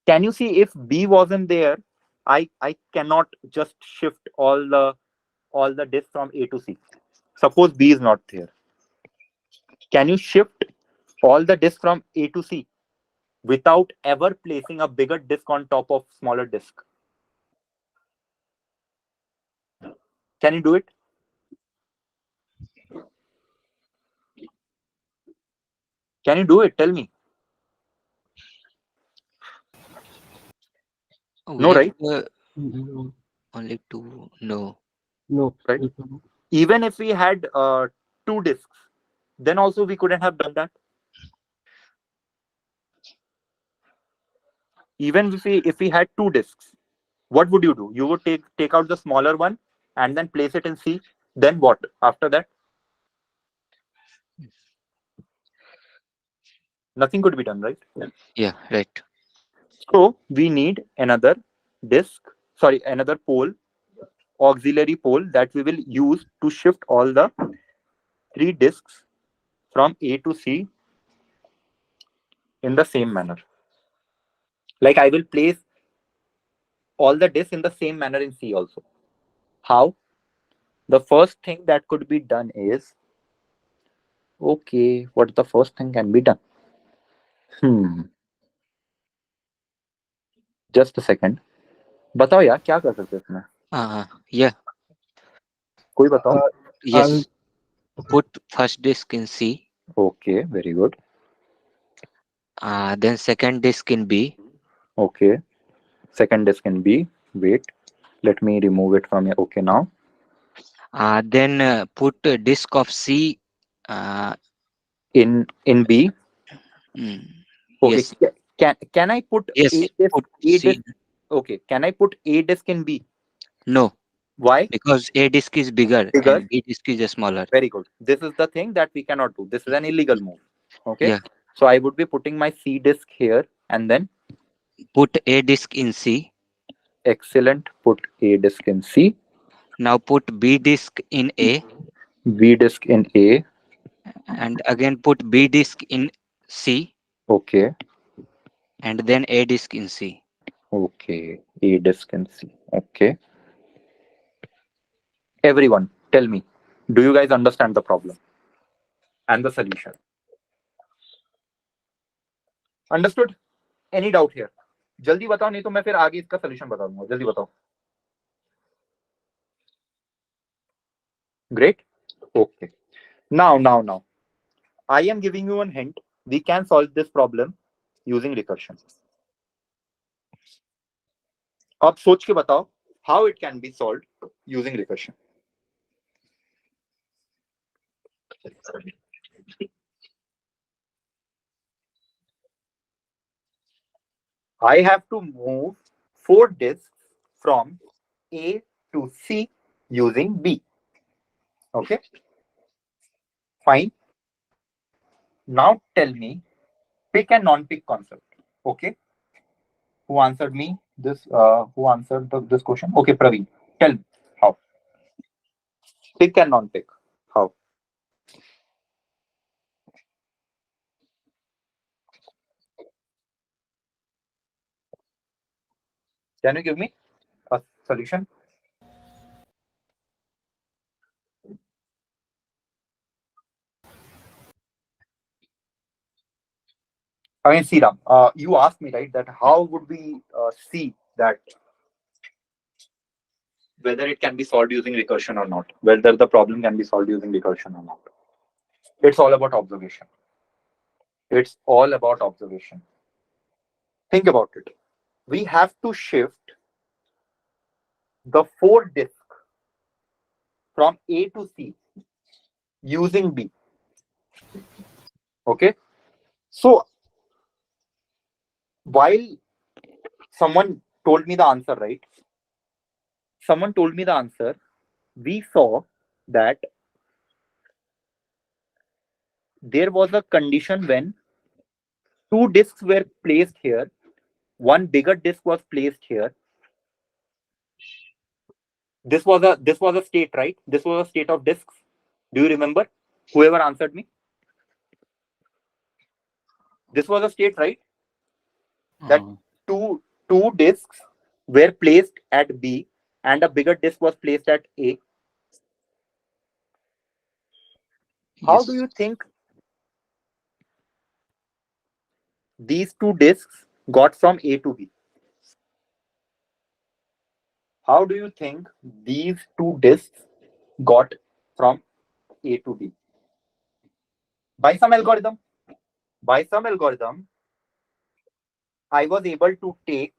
A: Can you see if B wasn't there, I cannot just shift all the disks from A to C. Suppose B is not there. Can you shift all the disks from A to C without ever placing a bigger disk on top of smaller disk? Can you do it? Can you do it? Tell me.
D: We
A: No,
D: have
A: right?
B: No,
D: only 2. No.
B: no.
A: Right. Even if we had 2 disks, then also we couldn't have done that. Even if we had 2 disks, what would you do? You would take out the smaller one and then place it in C. Then what after that? Nothing could be done, right?
D: Yeah, right.
A: So we need another disk, sorry, another pole, auxiliary pole that we will use to shift all the 3 disks from A to C in the same manner. Like I will place all the disks in the same manner in C also. How? The first thing that could be done is, okay, what the first thing can be done? Just a second. बताओ यार क्या कर सकते हैं इसमें?
D: Yeah.
A: कोई बताओ.
D: Yes. Put first disk in C.
A: Okay, very good.
D: Then second disk in B.
A: Okay. Second disk in B. Wait. Let me remove it from here. Okay, now.
D: Then put disk of C.
A: In B.
D: mm,
A: Okay.
D: Yes.
A: Can I put
D: Yes.
A: A disk?
D: Put
A: A
D: C.
A: disk. Okay. Can I put A disk in B?
D: No,
A: Why?
D: because A disk is bigger
A: Bigger.
D: and B disk is smaller.
A: Very good. This is the thing that we cannot do. This is an illegal move. Okay.
D: Yeah.
A: So I would be putting my C disk here and then
D: Put A disk in C.
A: excellent. Put A disk in C.
D: Now put B disk in A,
A: B disk in A.
D: and again put B disk in C,
A: Okay.
D: and then A disk in C.
A: Okay. A disk in C. Okay. Everyone, tell me, do you guys understand the problem and the solution? Understood? Any doubt here? जल्दी बताओ नहीं तो मैं फिर आगे इसका solution बता दूंगा. जल्दी बताओ. Great. Okay. Now. I am giving you a hint. We can solve this problem using recursion. अब सोच के बताओ how it can be solved using recursion. I have to move 4 disks from A to C using B. Okay. Fine. Now tell me pick and non-pick concept. Okay. Who answered me this? Who answered this question? Okay, Praveen. Tell me how. Pick and non-pick. How? Can you give me a solution? I mean, Sriram, you asked me, right, that how would we see that whether it can be solved using recursion or not, whether the problem can be solved using recursion or not. It's all about observation. It's all about observation. Think about it. We have to shift the 4 disks from A to C using B. Okay. So while someone told me the answer, right? Someone told me the answer. We saw that there was a condition when 2 disks were placed here, one bigger disk was placed here. This was a state, right? This was a state of disks. Do you remember? Whoever answered me? This was a state, right? That two disks were placed at B and a bigger disk was placed at A. How
D: Yes.
A: do you think these 2 disks got from A to B? How do you think these 2 disks got from A to B? By some algorithm. By some algorithm, I was able to take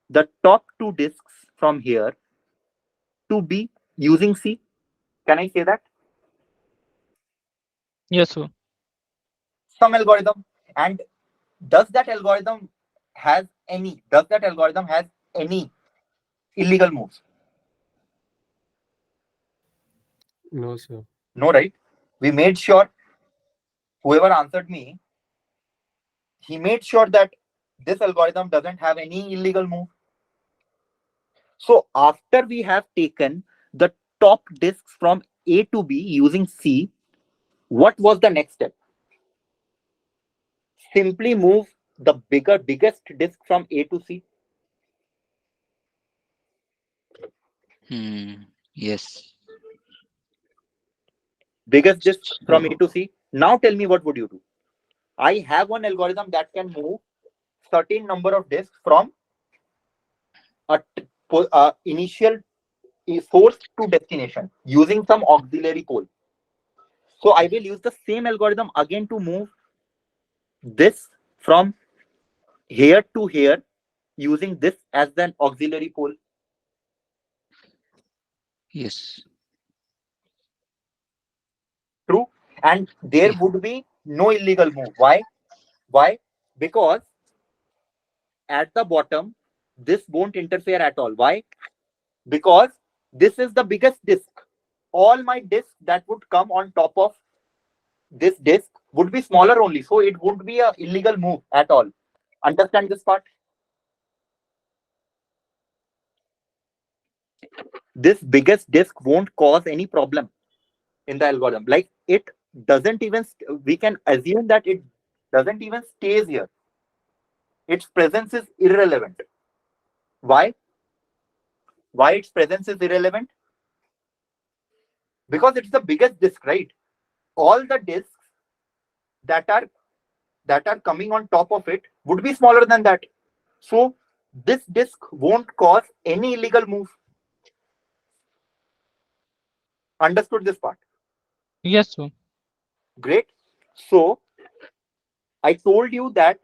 A: the top 2 disks from here to B using C. Can I say that?
G: Yes, sir.
A: Some algorithm. And does that algorithm has any illegal moves?
H: No, sir.
A: No, right? We made sure, whoever answered me, he made sure that this algorithm doesn't have any illegal move. So after we have taken the top disks from A to B using C, what was the next step? Simply move the biggest disk from A to C.
D: Yes.
A: Biggest disk from A to C. Now tell me, what would you do? I have one algorithm that can move certain number of disks from initial source to destination using some auxiliary pole. So I will use the same algorithm again to move this from here to here using this as an auxiliary pole.
D: Yes.
A: True. And there would be no illegal move. Why? Why? Because at the bottom, this won't interfere at all. Why? Because this is the biggest disk. All my disks that would come on top of this disk would be smaller only. So it won't be a illegal move at all. Understand this part? This biggest disk won't cause any problem in the algorithm. Like it doesn't even, we can assume that it doesn't even stays here. Its presence is irrelevant. Why? Why its presence is irrelevant? Because it's the biggest disk, right? All the disks that are coming on top of it would be smaller than that. So this disk won't cause any illegal move. Understood this part?
G: Yes, sir.
A: Great. So I told you that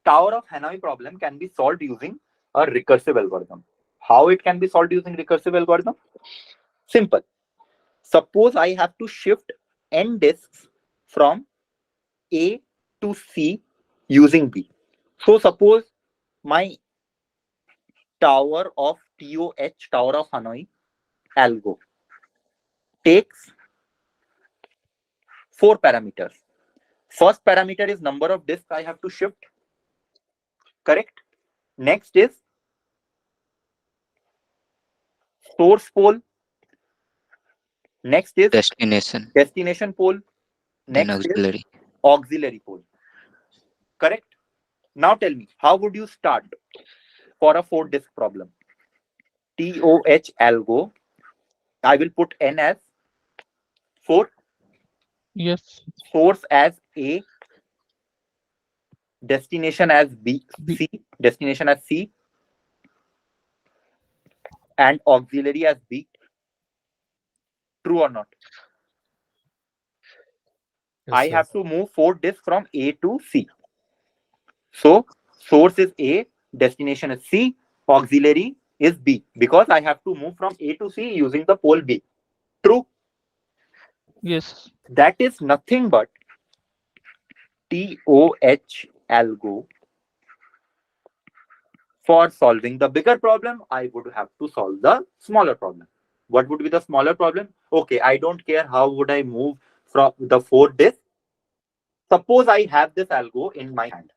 A: Tower of Hanoi problem can be solved using a recursive algorithm. How it can be solved using recursive algorithm? Simple. Suppose I have to shift n disks from A to C using B. So suppose my Tower of TOH, Tower of Hanoi algo takes 4 parameters. First parameter is number of disks I have to shift. Correct? Next is source pole. Next is destination pole.
D: Then
A: Next is
D: auxiliary.
A: auxiliary pole. Correct? Now tell me, how would you start for a 4 disk problem? TOH algo. I will put N as 4.
G: Yes.
A: Source as A. Destination as B. C. Destination as C. And auxiliary as B. True or not?
H: Yes,
A: I
H: sir.
A: have to move 4 disks from A to C. So source is A, destination is C, auxiliary is B, because I have to move from A to C using the pole B. True?
G: Yes.
A: That is nothing but TOH algo. For solving the bigger problem, I would have to solve the smaller problem. What would be the smaller problem? Okay, I don't care how would I move from the 4 disks. Suppose I have this algo in my hand.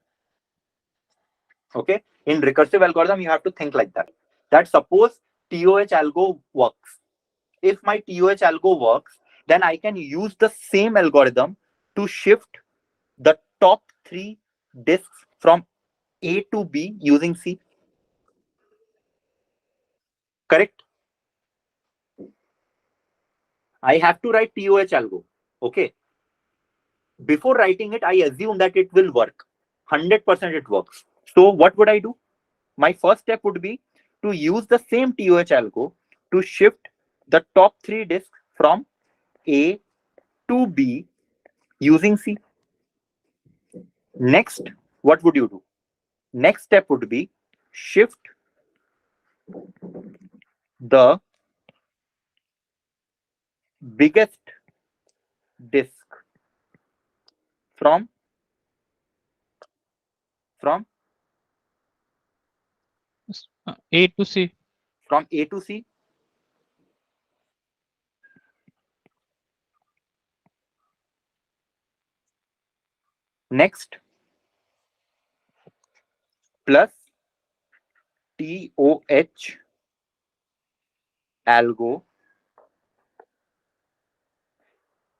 A: Okay, in recursive algorithm, you have to think like that. That suppose TOH algo works. If my TOH algo works, then I can use the same algorithm to shift the top 3 disks from A to B using C. Correct? I have to write TOH algo. Okay. Before writing it, I assume that it will work. 100% it works. So what would I do? My first step would be to use the same TOH algo to shift the top 3 disks from A to B using C. Next, what would you do? Next step would be shift the biggest disk from
G: A to C.
A: A to C. Next, plus TOH algo.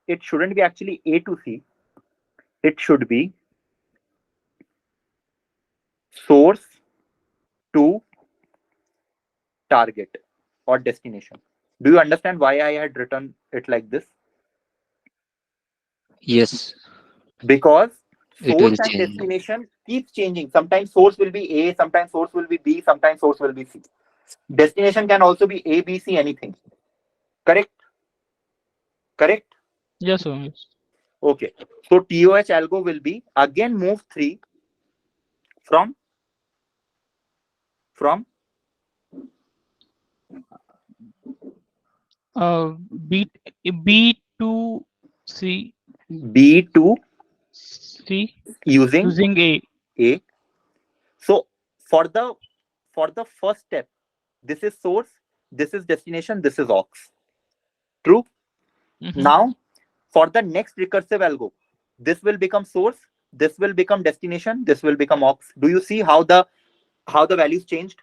A: It shouldn't be actually A to C. It should be source to target or destination. Do you understand why I had written it like this?
D: Yes.
A: Because
D: It will
A: source and
D: change.
A: destination keeps changing. Sometimes source will be A, sometimes source will be B, sometimes source will be C. Destination can also be A, B, C, anything. Correct? Correct?
G: Yes, sir. Yes.
A: Okay. So TOH algo will be again move 3 from
G: B B to C
A: B to
G: C
A: using
G: using A.
A: A. So for the first step, this is source, this is destination, this is aux. True?
G: Mhm.
A: Now for the next recursive algo, this will become source, this will become destination, this will become aux. Do you see how the values changed?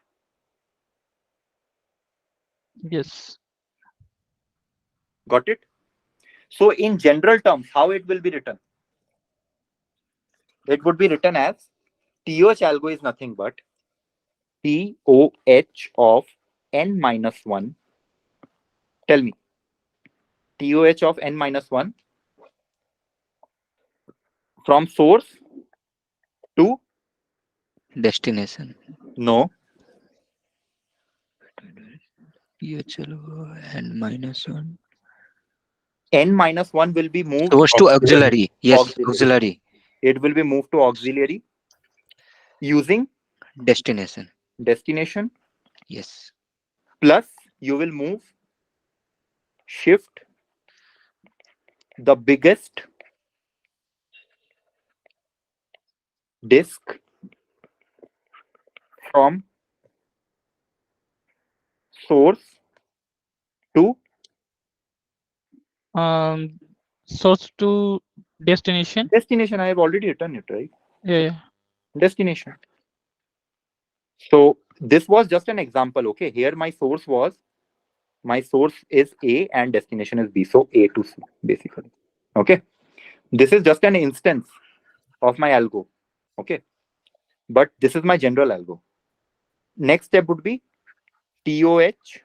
G: Yes.
A: Got it? So in general terms, how it will be written? It would be written as TOH algo is nothing but TOH of n minus 1. Tell me, TOH of n minus 1 from source to
D: Destination.
A: no,
D: PHLO and -1.
A: n minus 1 will be moved
D: Source to auxiliary. Yes,
A: auxiliary.
D: auxiliary.
A: It will be moved to auxiliary using
D: Destination.
A: destination,
D: Yes.
A: plus you will move shift the biggest disk from source to
G: Source to destination.
A: destination. I have already written it, right?
G: Yeah. Yeah.
A: Destination. So this was just an example. Okay, here my source is A and destination is B. So A to C basically. Okay, this is just an instance of my algo. Okay, but this is my general algo. Next step would be TOH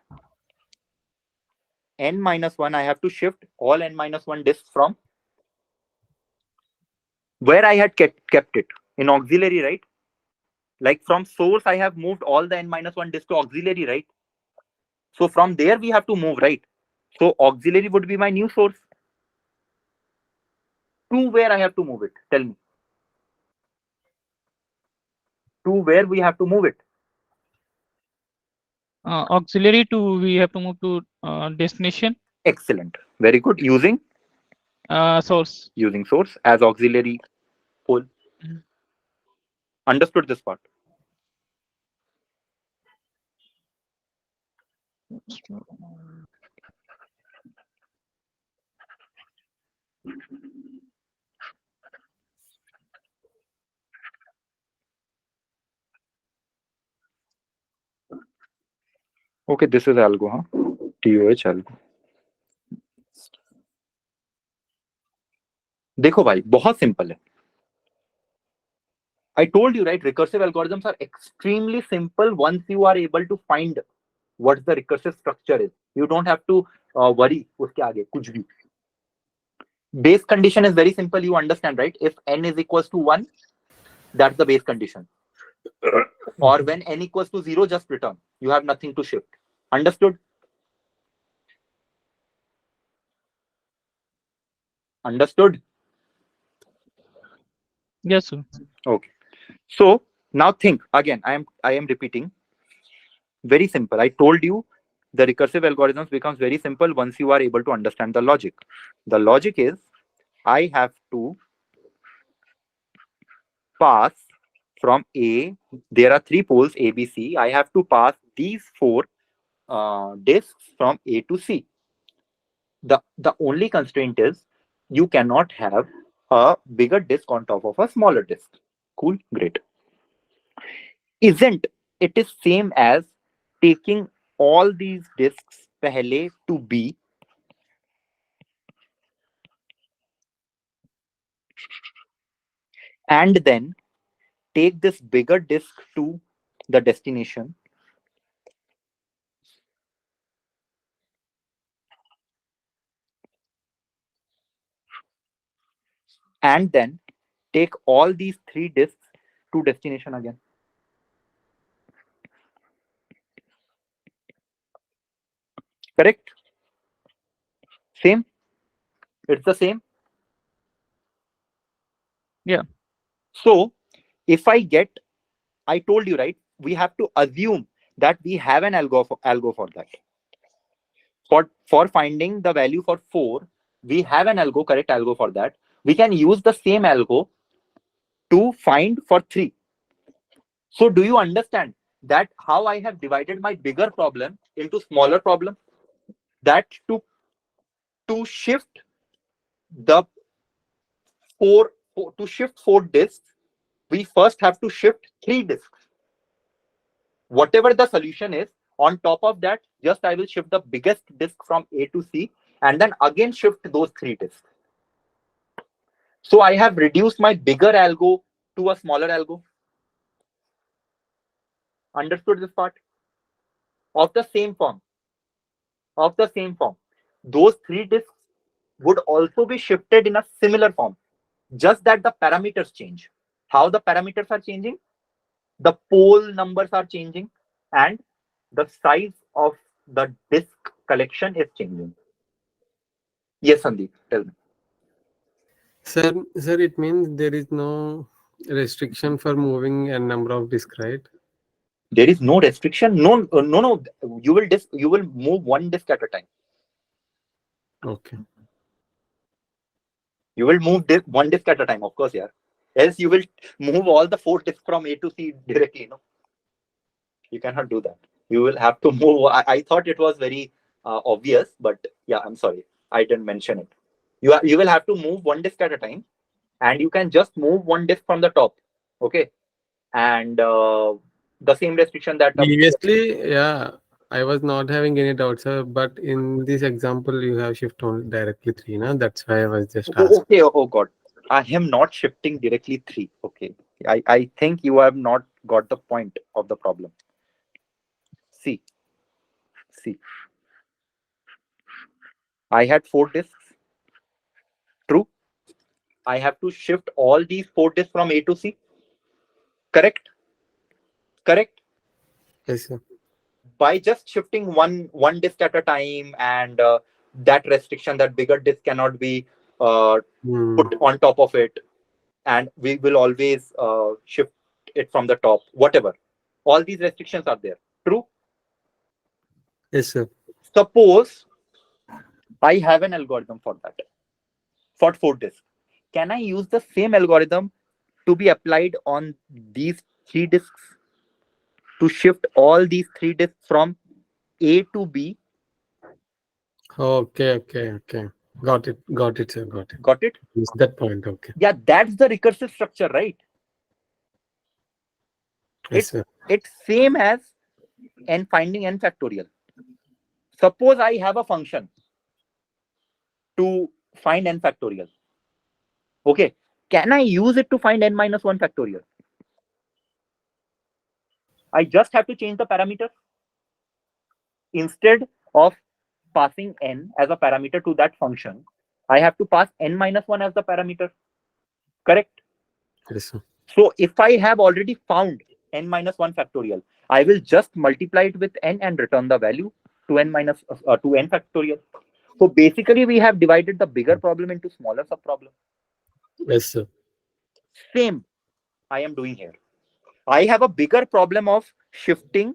A: n minus 1. I have to shift all n minus 1 disks from where I had kept it in auxiliary, right? Like from source, I have moved all the n minus 1 disk to auxiliary, right? So from there, we have to move, right? So auxiliary would be my new source. To where I have to move it? Tell me. To where we have to move it?
G: Auxiliary to we have to move to destination.
A: Excellent. Very good. Using
G: Source.
A: source as auxiliary pole.
G: Mhm.
A: Understood this part? Okay, this is algo, huh? TOH algo. देखो भाई बहुत simple है. I told you, right? Recursive algorithms are extremely simple once you are able to find what the recursive structure is. You don't have to worry उसके आगे कुछ भी. Base condition is very simple. You understand, right? If n is equals to 1, that's the base condition. Or when n equals to 0, just return. You have nothing to shift. Understood? Understood?
G: Yes, sir.
A: Okay. So now think again. I am repeating. Very simple. I told you the recursive algorithms becomes very simple once you are able to understand the logic. The logic is I have to pass from A. There are 3 poles A, B, C. I have to pass these 4 disks from A to C. The only constraint is you cannot have a bigger disk on top of a smaller disk. Cool, great. Isn't it is same as taking all these disks pehle to B and then take this bigger disk to the destination and then take all these 3 disks to destination again. Correct? Same? It's the same?
G: Yeah.
A: So if I told you, right, we have to assume that we have an algo for that. For finding the value for 4, we have an correct algo for that. We can use the same algo to find for 3. So do you understand that how I have divided my bigger problem into smaller problem? That to shift the 4 disks, we first have to shift 3 disks. Whatever the solution is, on top of that, just I will shift the biggest disk from A to C and then again shift those 3 disks. So I have reduced my bigger algo to a smaller algo. Understood this part? Of the same form. Those 3 disks would also be shifted in a similar form. Just that the parameters change. How the parameters are changing? The pole numbers are changing and the size of the disk collection is changing. Yes, Sandeep, tell me.
H: Sir, it means there is no restriction for moving a number of disks, right?
A: There is no restriction. No. You will move one disk at a time.
H: Okay.
A: You will move one disk at a time, of course, yeah. Else you will move all the 4 disks from A to C directly. No, you cannot do that. You will have to move. I thought it was very obvious, but yeah, I'm sorry, I didn't mention it. You will have to move one disk at a time, and you can just move one disk from the top. Okay, and the same restriction that
H: Previously, yeah, I was not having any doubts, sir. But in this example, you have shift on directly 3, na? That's why I was just asking.
A: Okay, oh God, I am not shifting directly 3. Okay, I think you have not got the point of the problem. See, I had 4 disks. True. I have to shift all these 4 disks from A to C. Correct?
H: Yes, sir.
A: By just shifting one disk at a time, and that restriction that bigger disk cannot be put on top of it, and we will always shift it from the top, whatever. All these restrictions are there. True?
H: Yes, sir.
A: Suppose I have an algorithm for that, for 4 disks. Can I use the same algorithm to be applied on these 3 disks, to shift all these 3 disks from A to B?
H: Okay. Got it, sir. Got it.
A: Got it?
H: Is that point? Okay.
A: Yeah, that's the recursive structure, right?
H: Yes, sir.
A: It's same as finding n factorial. Suppose I have a function to find n factorial. Okay, can I use it to find n minus 1 factorial? I just have to change the parameter. Instead of passing n as a parameter to that function, I have to pass n minus 1 as the parameter. Correct?
H: Yes, sir.
A: So if I have already found n minus 1 factorial, I will just multiply it with n and return the value to n factorial. So basically, we have divided the bigger problem into smaller subproblem.
H: Yes, sir.
A: Same I am doing here. I have a bigger problem of shifting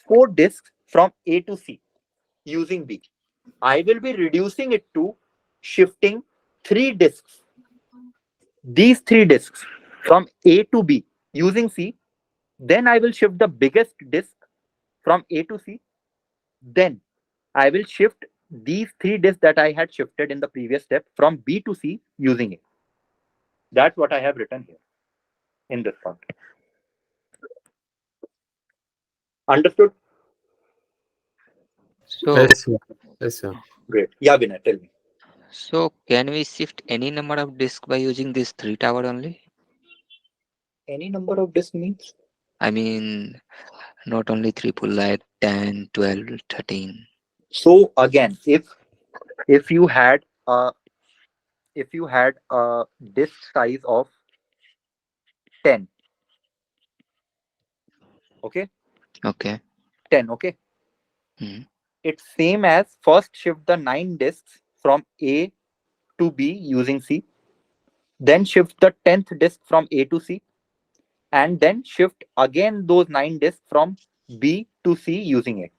A: 4 disks from A to C using B. I will be reducing it to shifting 3 disks. These 3 disks from A to B using C. Then I will shift the biggest disk from A to C. Then I will shift these 3 disks that I had shifted in the previous step from B to C using A. That's what I have written here in this part. Understood?
D: So,
H: Yes, sir.
A: Great. Yeah, Vinay, tell me.
D: so can we shift any number of disks by using this 3 tower only?
A: Any number of disks means?
D: I mean, not only 3 pull, like 10, 12, 13.
A: So again, if you had a disk size of 10, Okay,
D: Okay.
A: 10. Okay,
D: Hmm.
A: it's same as first shift the 9 disks from A to B using C, then shift the 10th disk from A to C, and then shift again those 9 disks from B to C using A.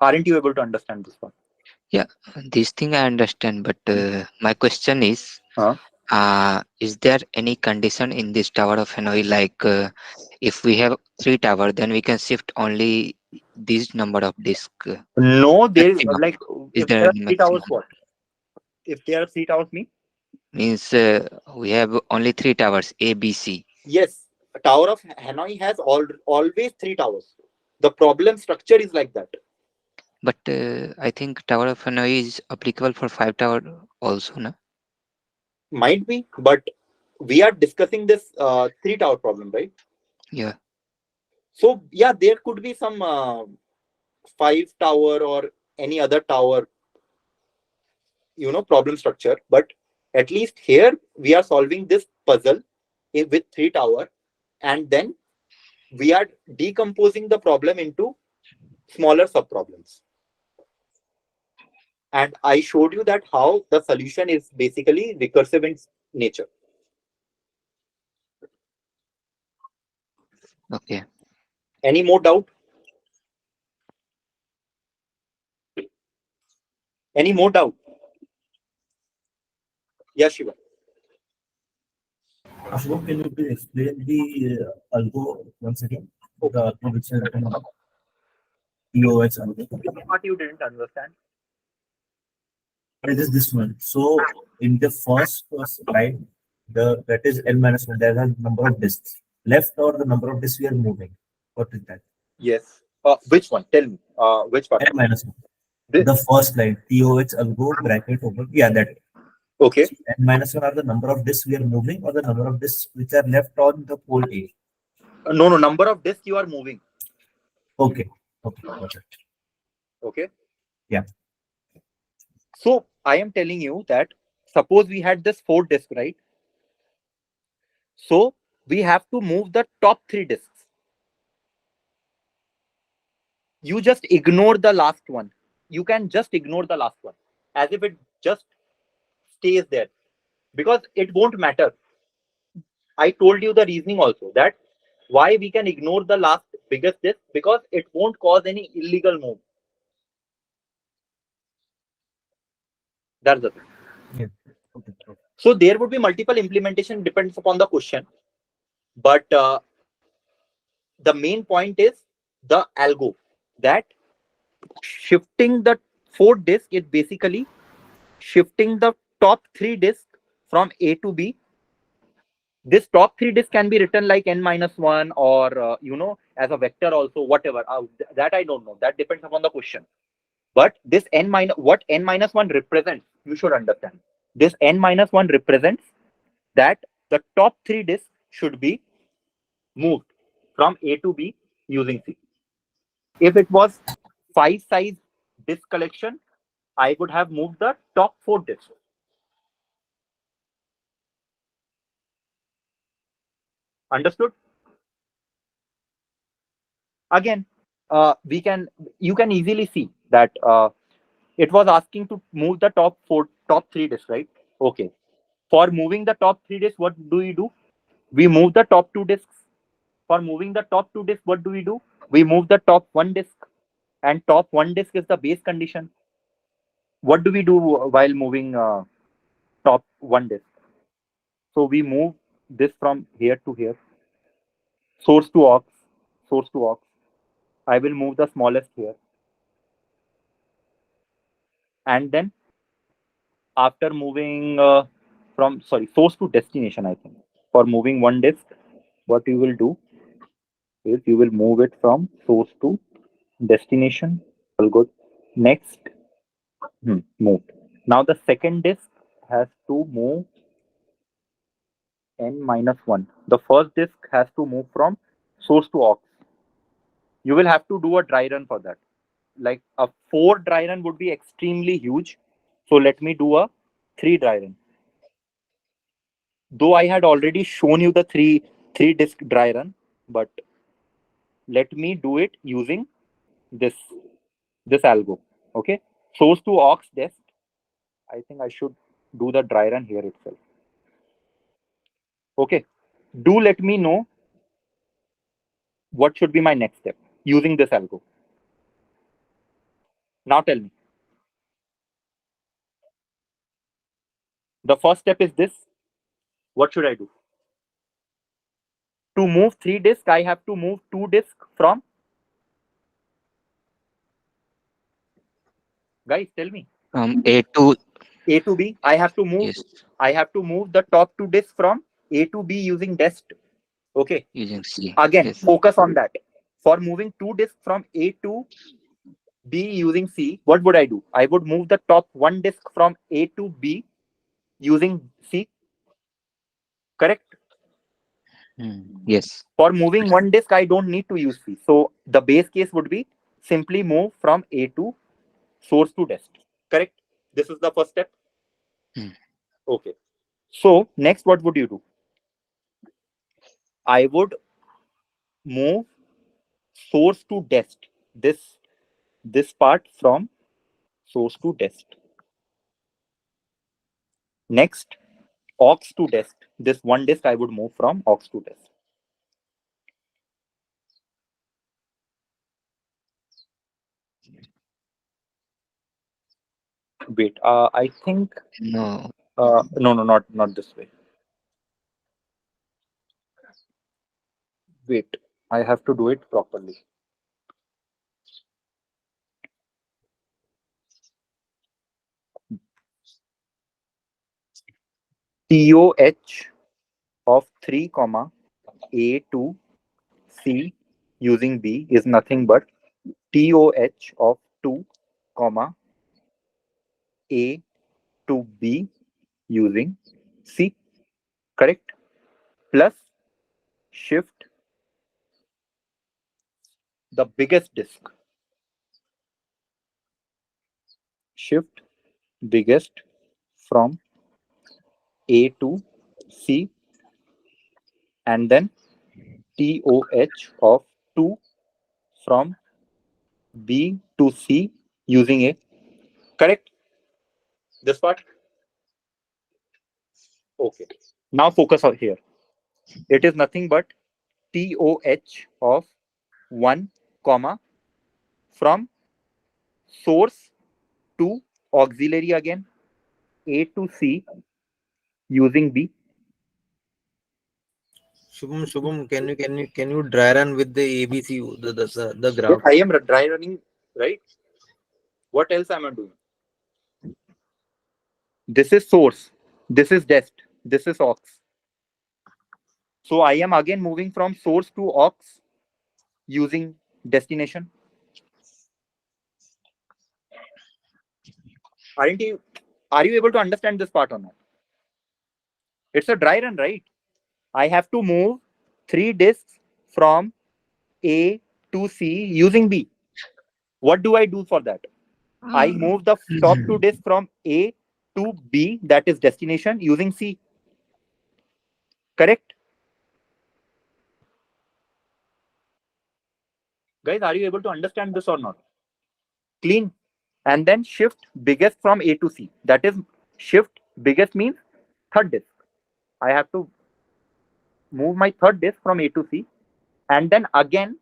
A: Aren't you able to understand this one?
D: Yeah, this thing I understand, but my question
A: Huh?
D: is there any condition in this tower of Hanoi, like if we have 3 tower, then we can shift only this number of disk
A: No, there is
D: maximum?
A: like
D: Is
A: if
D: there
A: there are
D: any
A: 3 towers,
D: maximum?
A: what? If there are 3 towers, mean?
D: Means we have only 3 towers, A, B, C.
A: Yes, a tower of Hanoi has always 3 towers. The problem structure is like that.
D: But I think tower of Hanoi is applicable for 5 tower also, no?
A: Might be, but we are discussing this 3 tower problem, right?
D: Yeah.
A: So yeah, there could be some 5 tower or any other tower, problem structure. But at least here we are solving this puzzle with 3 tower, and then we are decomposing the problem into smaller sub problems. And I showed you that how the solution is basically recursive in nature.
D: Okay.
A: Any more doubt? Any more doubt? Yeah, Shiva.
C: Ashok, can you please explain the algo once again? The algo which is written on EOH algo.
A: What you didn't understand?
C: It is this one. So in the first slide, that is n minus one. There are number of disks left, or the number of disks we are moving. What is that?
A: Yes. Which one? Tell me. Which part?
C: N minus one.
A: This?
C: The first slide, TOH algo bracket over. Yeah, that.
A: Okay.
C: So n minus one are the number of disks we are moving, or the number of disks which are left on the pole A.
A: No, number of disks you are moving.
C: Okay. Okay. Got it.
A: Okay.
C: Yeah.
A: So I am telling you that suppose we had this 4 disk, right? So we have to move the top 3 disks. You just ignore the last one. You can just ignore the last one as if it just stays there, because it won't matter. I told you the reasoning also, that why we can ignore the last biggest disk, because it won't cause any illegal move. That's the thing.
C: Yeah. Okay.
A: So there would be multiple implementation, depends upon the question, but the main point is the algo, that shifting the 4 disk is basically shifting the top 3 disk from A to B. This top 3 disk can be written like n minus 1, or as a vector also, whatever. That I don't know. That depends upon the question. But this what n minus 1 represents, you should understand. This n minus 1 represents that the top 3 disks should be moved from A to B using C. If it was 5 size disk collection, I would have moved the top 4 disks. Understood? Again, you can easily see that it was asking to move the top 3 disks, right? Okay. For moving the top 3 disks, what do we do? We move the top 2 disks. For moving the top 2 disks, what do? We move the top 1 disk, and top 1 disk is the base condition. What do we do while moving top 1 disk? So we move this from here to here, source to aux, source to aux. I will move the smallest here, and then after moving from source to destination, I think for moving 1 disk, what you will do is you will move it from source to destination. All good. Next, moved. Now the second disk has to move n minus 1. The first disk has to move from source to aux. You will have to do a dry run for that. Like a 4 dry run would be extremely huge. So let me do a 3 dry run. Though I had already shown you the three disk dry run, but let me do it using this algo. Okay, source to aux desk. I think I should do the dry run here itself. Okay, do let me know what should be my next step using this algo. Now tell me. The first step is this. What should I do? To move 3 disks, I have to move 2 disks from. Guys, tell me.
D: A to
A: A to B. I have to move.
D: yes,
A: I have to move the top 2 disks from A to B using dest. Okay.
D: using C.
A: Again,
D: Yes.
A: focus on that. For moving 2 disks from A to B using C, what would I do? I would move the top 1 disk from A to B using C. Correct?
D: Yes.
A: For moving 1 disk, I don't need to use C. So the base case would be simply move from A to source to dest. Correct? This is the first step. Okay. So next, what would you do? I would move source to dest. This part from source to dest. Next, aux to dest. This 1 disk I would move from aux to dest. Wait, I think
D: No.
A: no, not this way. Wait, I have to do it properly. TOH of 3 comma A to C using B is nothing but TOH of 2 comma A to B using C. Correct? Plus shift the biggest disk. Shift biggest from A to C and then TOH of 2 from B to C using A. Correct? This part? Okay. Now focus on here. It is nothing but TOH of 1 comma from source to auxiliary again A to C using B.
F: Shubham, can you dry run with the ABC the
A: Yes,
F: graph?
A: I am dry running, right? What else am I doing? This is source. This is dest. This is aux. So I am again moving from source to aux using destination. Are you able to understand this part or not? It's a dry run, right? I have to move 3 disks from A to C using B. What do I do for that? I move the top 2 disks from A to B, that is destination, using C. Correct? Guys, are you able to understand this or not? Clean. And then shift biggest from A to C. That is shift biggest means third disk. I have to move my third disk from A to C. And then again,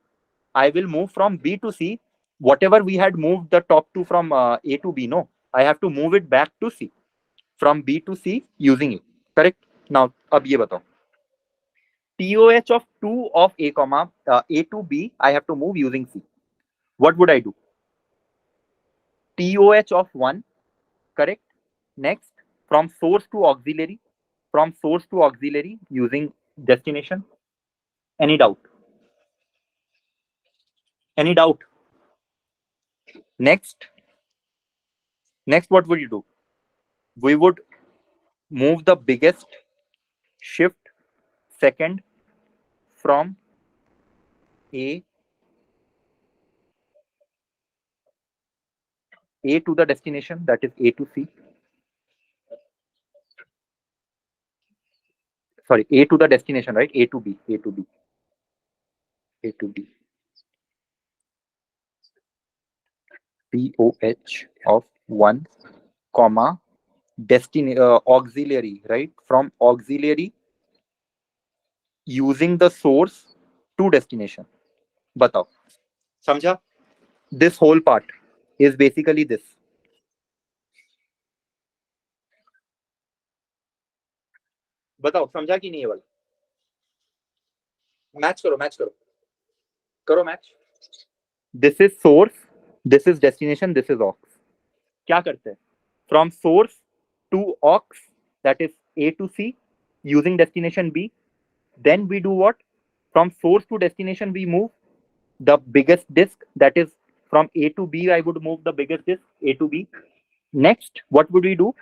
A: I will move from B to C. Whatever we had moved the top 2 from A to B, no. I have to move it back to C. From B to C using A. Correct? Now, अब ये बताओ. TOH of 2 of A comma A to B, I have to move using C. What would I do? TOH of 1, correct? Next, from source to auxiliary. From source to auxiliary using destination. Any doubt? Any doubt? Next, what would you do? We would move the biggest, shift second from A to the destination, that is A to C. sorry, A to the destination, right? A to B, A to B, A to B. POH of 1, comma, auxiliary, right? From auxiliary using the source to destination. बताओ, समझा? This whole part is basically this. बताओ समझा कि नहीं ये वाला? Match करो, match करो, करो match. This is source, this is destination, this is aux. क्या करते हैं? From source to aux, that is A to C, using destination B. Then we do what? From source to destination, we move the biggest disk, that is from A to B. I would move the biggest disk, A to B. Next, what would we do?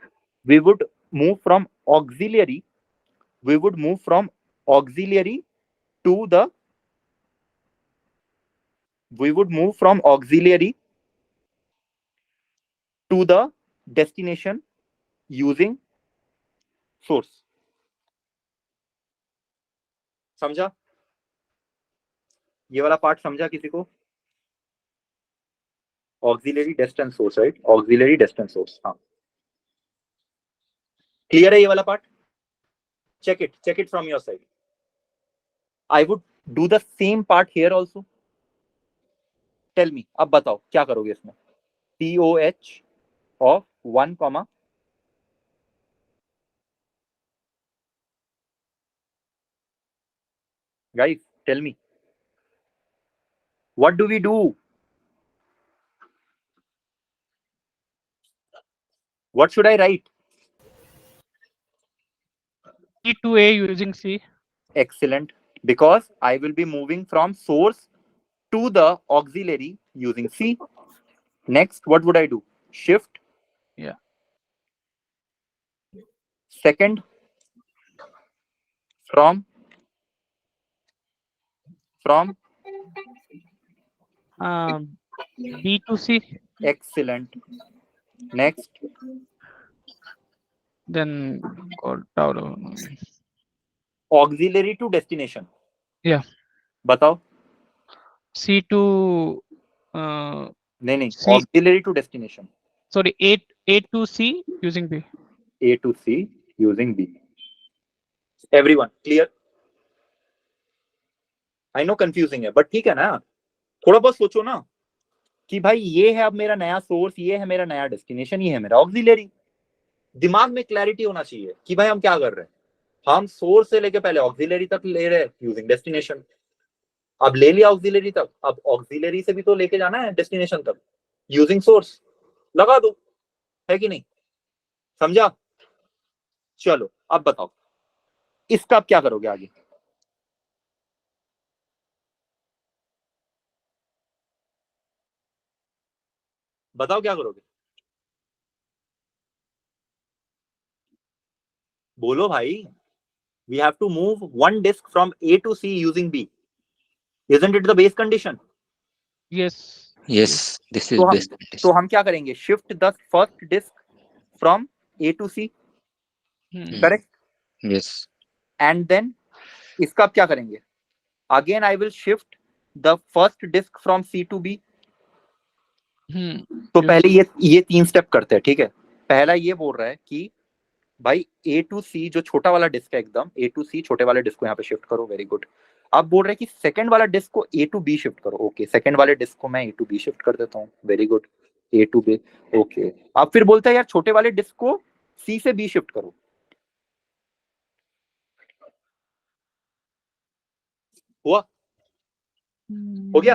A: We would move from auxiliary. We would move from auxiliary to the. We would move from auxiliary to the destination using source. समझा? ये वाला part समझा किसी को? Auxiliary destination source, right? Auxiliary destination source. हाँ. Clear है ये वाला part? Check it from your side. I would do the same part here also. Tell me, अब बताओ क्या करोगे इसमें? POH of 1, comma. Guys, tell me. What do we do? What should I write?
G: C to A using C.
A: Excellent. Because I will be moving from source to the auxiliary using C. Next, what would I do? Shift.
G: Yeah.
A: Second, from
G: B to C.
A: excellent. Next,
G: Then go down.
A: auxiliary to destination.
G: Yeah.
A: बताओ.
G: C to
A: नहीं
G: C.
A: auxiliary to destination.
G: sorry, A to C using B.
A: A to C using B. Everyone clear? I know confusing है, but ठीक है ना? थोड़ा बहुत सोचो ना कि भाई ये है अब मेरा नया सोर्स, ये है मेरा नया डेस्टिनेशन, ये है मेरा ऑक्सिलरी. दिमाग में क्लैरिटी होना चाहिए कि भाई हम क्या कर रहे हैं. हम सोर्स से लेके पहले ऑक्सिलरी तक ले रहे हैं यूजिंग डेस्टिनेशन. अब ले लिया ऑक्सिलरी तक, अब ऑक्सिलरी से भी तो लेके जाना है डेस्टिनेशन तक यूजिंग सोर्स. लगा दो, है कि नहीं? समझा? चलो अब बताओ इसका आप क्या करोगे आगे? बताओ क्या करोगे? बोलो भाई. We have to move one disk from A to C using B. Isn't it the base condition?
G: Yes.
D: Yes, this is
A: तो हम,
D: best condition.
A: तो हम क्या करेंगे? Shift the first disk from A to C. Correct?
D: Yes.
A: And then इसका आप क्या करेंगे? Again I will shift the first disk from C to B. तो पहले ये 3 स्टेप करते हैं, ठीक है? पहला ये बोल रहा है कि भाई A to C जो छोटा वाला डिस्क है, एकदम A to C छोटे वाले डिस्क को यहाँ पे शिफ्ट करो. Very good. अब बोल रहे हैं कि सेकंड वाला डिस्क को A to B शिफ्ट करो. ओके, सेकंड वाले डिस्क को मैं A to B शिफ्ट कर देता हूँ. Very good. A to B. Okay. अब फिर बोलता है यार छोटे वाले डिस्क को C से B शिफ्ट करो. हुआ? हो गया?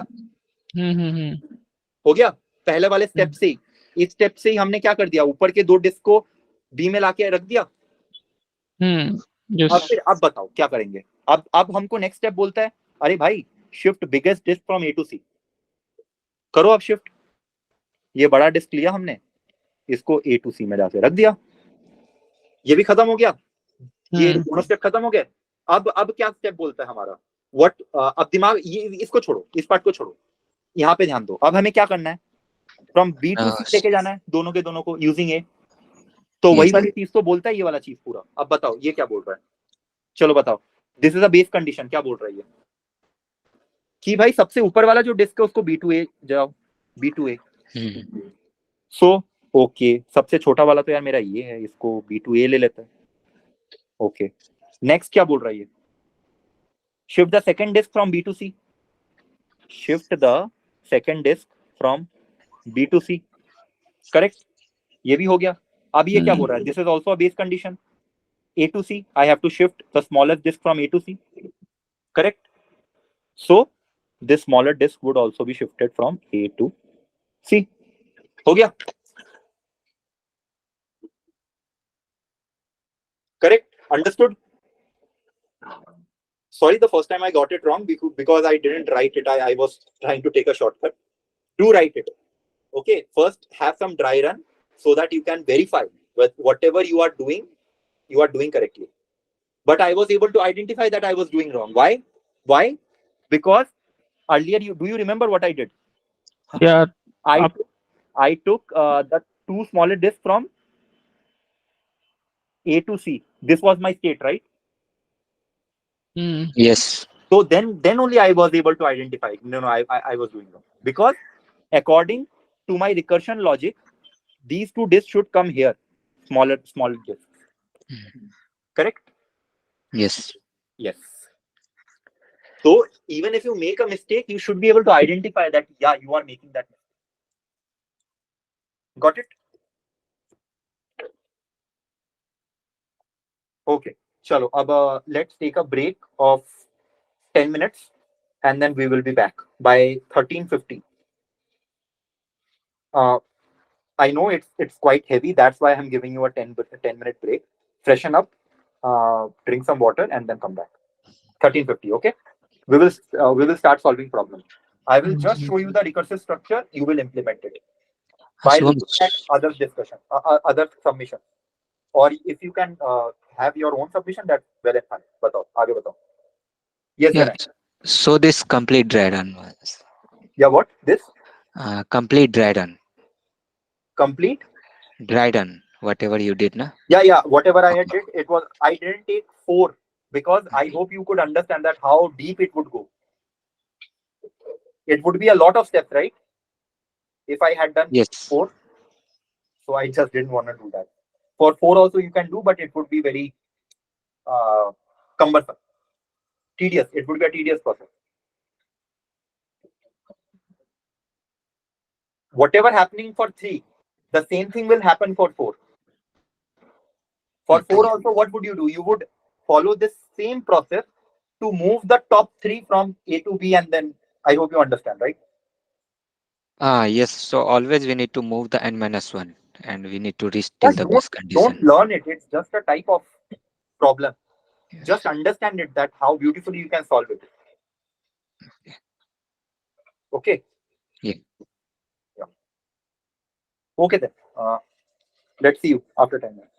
A: हो गया. पहले वाले स्टेप से ही, इस स्टेप से ही हमने क्या कर दिया? ऊपर के 2 डिस्क को B में लाके रख दिया.
G: Yes.
A: अब फिर अब बताओ क्या करेंगे? अब हमको नेक्स्ट स्टेप बोलता है अरे भाई shift biggest disc from A to C. करो अब शिफ्ट. ये बड़ा डिस्क लिया हमने, इसको A to C में जाके रख दिया. ये भी खत्म हो गया. ये दोनों स्टेप खत्म हो गए. अब क्या स्टेप बोलता है हमारा? व्हाट? अब दिमाग ये इसको छोड़ो, इस पार्ट को छोड़ो, यहाँ पे ध्यान दो. अब हमें क्या करना है? फ्रॉम B to C लेके जाना है दोनों के दोनों को यूजिंग A. तो वही वाली चीज तो बोलता है ये वाला चीज पूरा. अब बताओ ये क्या बोल रहा है? चलो बताओ, this is a base condition, क्या बोल रही है कि भाई सबसे ऊपर वाला जो डिस्क है उसको B2A जाओ, B2A। सो ओके, सबसे छोटा वाला तो यार मेरा ये है, इसको B2A ले लेते हैं। ओके, नेक्स्ट क्या बोल रही है, shift the second disc from B2C, shift the second disc from B2C, correct, ये भी हो गया। अब ये क्या बोल रहा है, this is also a base condition, A2C, I have to shift the smallest disk from A2C, correct? So this smaller disk would also be shifted from A to C. हो गया, correct? Understood? Sorry, the first time I got it wrong because I didn't write it. I was trying to take a shortcut. Do write it. Okay, first have some dry run so that you can verify with whatever you are doing correctly. But I was able to identify that I was doing wrong. Why? Why? Because earlier, do you remember what I did?
G: Yeah.
A: I took the two smaller disks from A to C. This was my state, right?
D: Yes.
A: So then only I was able to identify. No, I was doing wrong because according to my recursion logic, these two disks should come here, smaller disks. Correct?
D: Yes.
A: Yes. So even if you make a mistake, you should be able to identify that, yeah, you are making that mistake. Got it? Okay. Chalo, let's take a break of 10 minutes and then we will be back by 13:50. I know it's quite heavy. That's why I'm giving you a 10-minute break. Freshen up, drink some water, and then come back. 13:50. Okay. We will start solving problems. I will just show you the recursive structure. You will implement it by
D: Shivam,
A: looking at other discussion, other submission, or if you can have your own submission, that's well and fine. बताओ, आगे बताओ. Yes,
D: yeah.
A: Vinay.
D: So this complete dry run was
A: Yeah, what? This
D: complete dry run.
A: complete?
D: Dry run. Whatever you did, na?
A: Yeah. Whatever I had did, I didn't take 4 because I hope you could understand that how deep it would go. It would be a lot of steps, right? If I had done
D: Yes.
A: 4, so I just didn't want to do that. For 4 also you can do, but it would be very cumbersome, tedious. It would be a tedious process. Whatever happening for 3, the same thing will happen for 4. For 4 also, what would you do? You would follow this same process to move the top 3 from A to B, and then I hope you understand, right?
D: Yes. So always we need to move the n-1 and we need to reach
A: Yeah,
D: till the base
A: don't
D: condition.
A: learn it. It's just a type of problem.
D: Yes.
A: Just understand it, that how beautifully you can solve it. Okay.
D: Yeah.
A: Okay then. Let's see you after 10 minutes.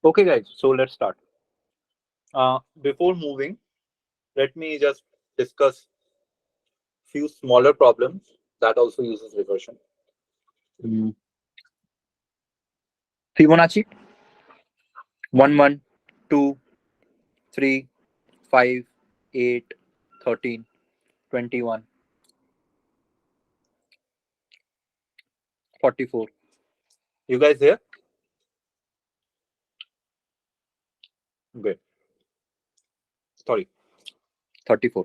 A: Okay, guys. So let's start. Before moving, let me just discuss few smaller problems that also uses recursion. Fibonacci 1, 1, 2, 3, 5, 8, 13, 21, 44. You guys here? Good. Sorry, 34.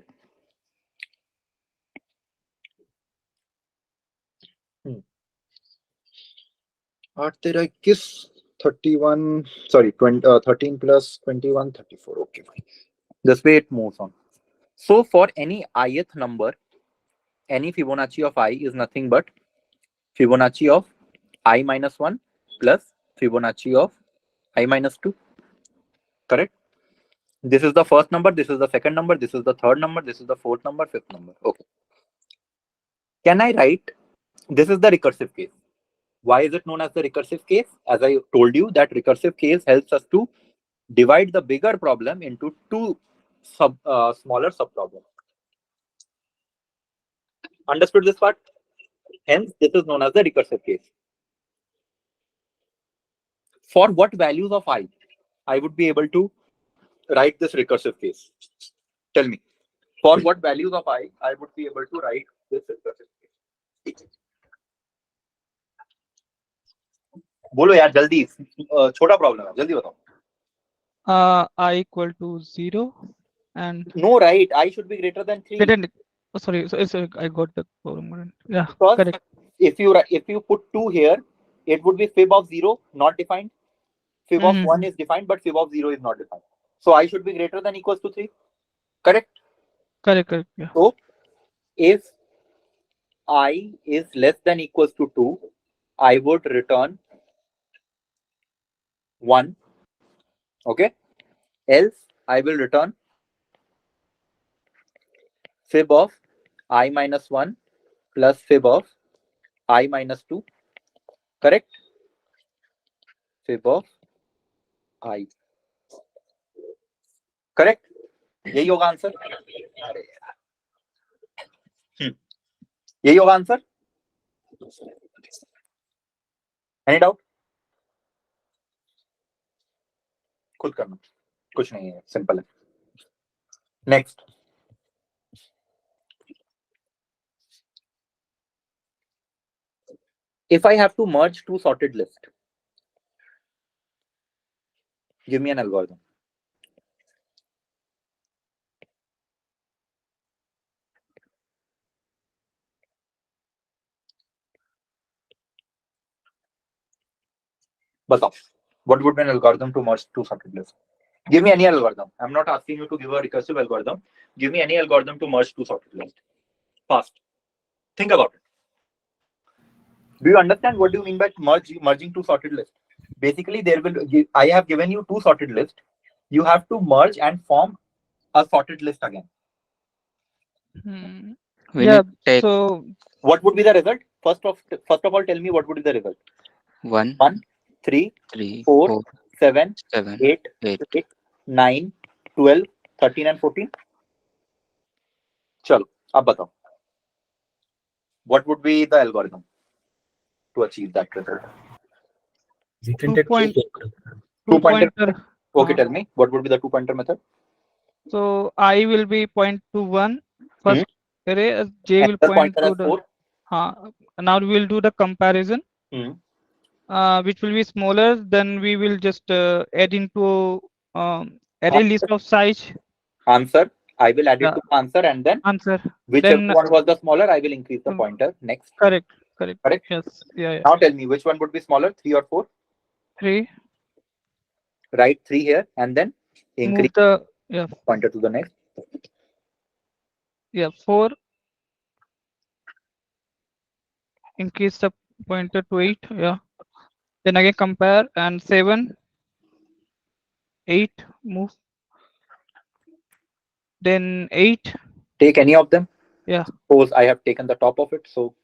A: आठ तेरा 21, 31, sorry, 20, 13 plus 21, 34. Okay, fine. This way it moves on. So for any ith number, any Fibonacci of I is nothing but Fibonacci of I minus 1 plus Fibonacci of I minus 2. Correct? This is the first number, this is the second number, this is the third number, this is the fourth number, fifth number. Okay. Can I write, this is the recursive case. Why is it known as the recursive case? As I told you, that recursive case helps us to divide the bigger problem into two smaller subproblems. Understood this part? Hence, this is known as the recursive case. For what values of I would be able to write this recursive case? Tell me. For what values of I would be able to write this recursive case? बोलो यार जल्दी, छोटा problem है, जल्दी बताओ.
G: I equal to 0 and
A: No, right? I should be greater than 3.
G: oh, sorry, so I got the problem. Yeah,
A: Because
G: correct.
A: if you put 2 here, it would be fib of 0 not defined. Fib of 1 is defined, but fib of 0 is not defined. So I should be greater than equals to 3. Correct?
G: Correct. Yeah.
A: So if I is less than equals to 2, I would return 1. Okay? Else I will return fib of I minus 1 plus fib of I minus 2. Correct? Fib of I. Correct? यही होगा answer. यही होगा answer. Any doubt? खुद करना, कुछ नहीं है, simple है. Next. If I have to merge two sorted lists, give me an algorithm. बताओ, what would be an algorithm to merge two sorted lists? Give me any algorithm. I'm not asking you to give a recursive algorithm. Give me any algorithm to merge two sorted lists. Fast. Think about it. Do you understand what do you mean by merging two sorted lists? Basically, I have given you two sorted lists. You have to merge and form a sorted list again.
D: We
G: Yeah.
D: need to take
G: So
A: What would be the result? First of all, tell me what would be the result.
D: 1,
A: 1, 3,
D: 3,
A: 4,
D: 4,
A: 7,
D: 7,
A: 8,
D: 8.
A: 8, 9, 12, 13 and 14. चलो, अब बताओ. What would be the algorithm to achieve that result?
C: You can
G: Two
C: take
G: point-
A: Two pointer.
G: pointer.
A: Okay, tell me what would be the two pointer method?
G: So I will be point to 1 first array. J will
A: Another
G: point
A: pointer
G: to
A: as
G: the.
A: 4.
G: Now we will do the comparison. Which will be smaller. Then we will just add into array list of size.
A: Answer. I will add it
G: Yeah.
A: to answer and then
G: Answer.
A: whichever
G: Then
A: one was the smaller, I will increase the pointer next.
G: correct.
A: Correct?
G: Yes. Yeah.
A: Now tell me which one would be smaller, 3 or 4?
G: 3.
A: Write 3 here and then increase
G: Move the
A: pointer to the next.
G: 4. Increase the pointer to 8. Yeah. Then again compare and 7, 8. Move. Then 8.
A: Take any of them.
G: Yeah.
A: Suppose I have taken the top of it. So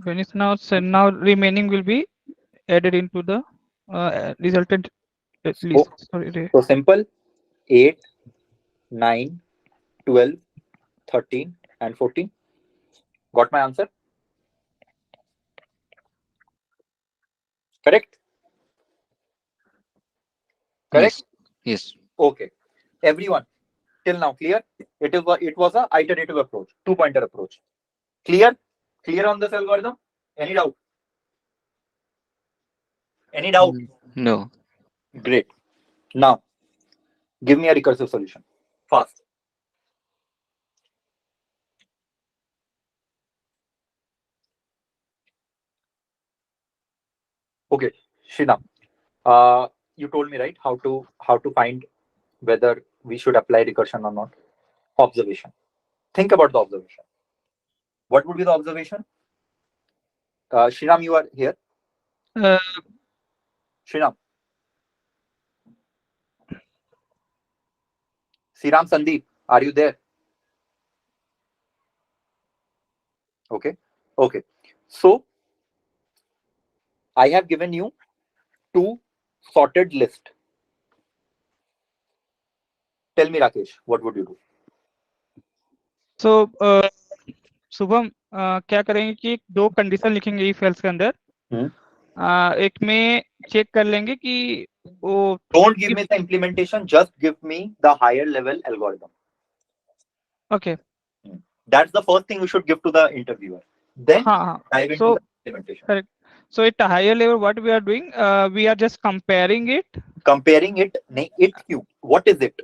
G: Finish now. So now remaining will be added into the resultant at
A: So,
G: least. Sorry, array.
A: so simple 8, 9, 12, 13, and 14. Got my answer? Correct? Correct?
D: Yes.
A: Okay. Everyone, till now clear? It was a iterative approach, two-pointer approach. Clear? Clear on this algorithm? Any doubt? Any doubt?
D: No.
A: Great. Now, give me a recursive solution. Fast. Okay, Shina. You told me, right, how to find whether we should apply recursion or not. Observation. Think about the observation. What would be the observation? Shriram, you are here.
G: Uh,
A: Shriram. Sriram Sandeep, are you there? Okay. Okay. So I have given you two sorted list. Tell me, Rakesh, what would you do?
G: so Shubham क्या करेंगे कि एक दो condition लिखेंगे if else के अंदर
A: हम्म।
G: एक में चेक कर लेंगे कि वो
A: Don't give me the implementation, just give me the higher level algorithm.
G: okay
A: That's the first thing we should give to the interviewer. Then
G: हाँ
A: dive into
G: so
A: the implementation.
G: correct. So at a higher level what we are doing, we are just comparing it.
A: Comparing it, what is it?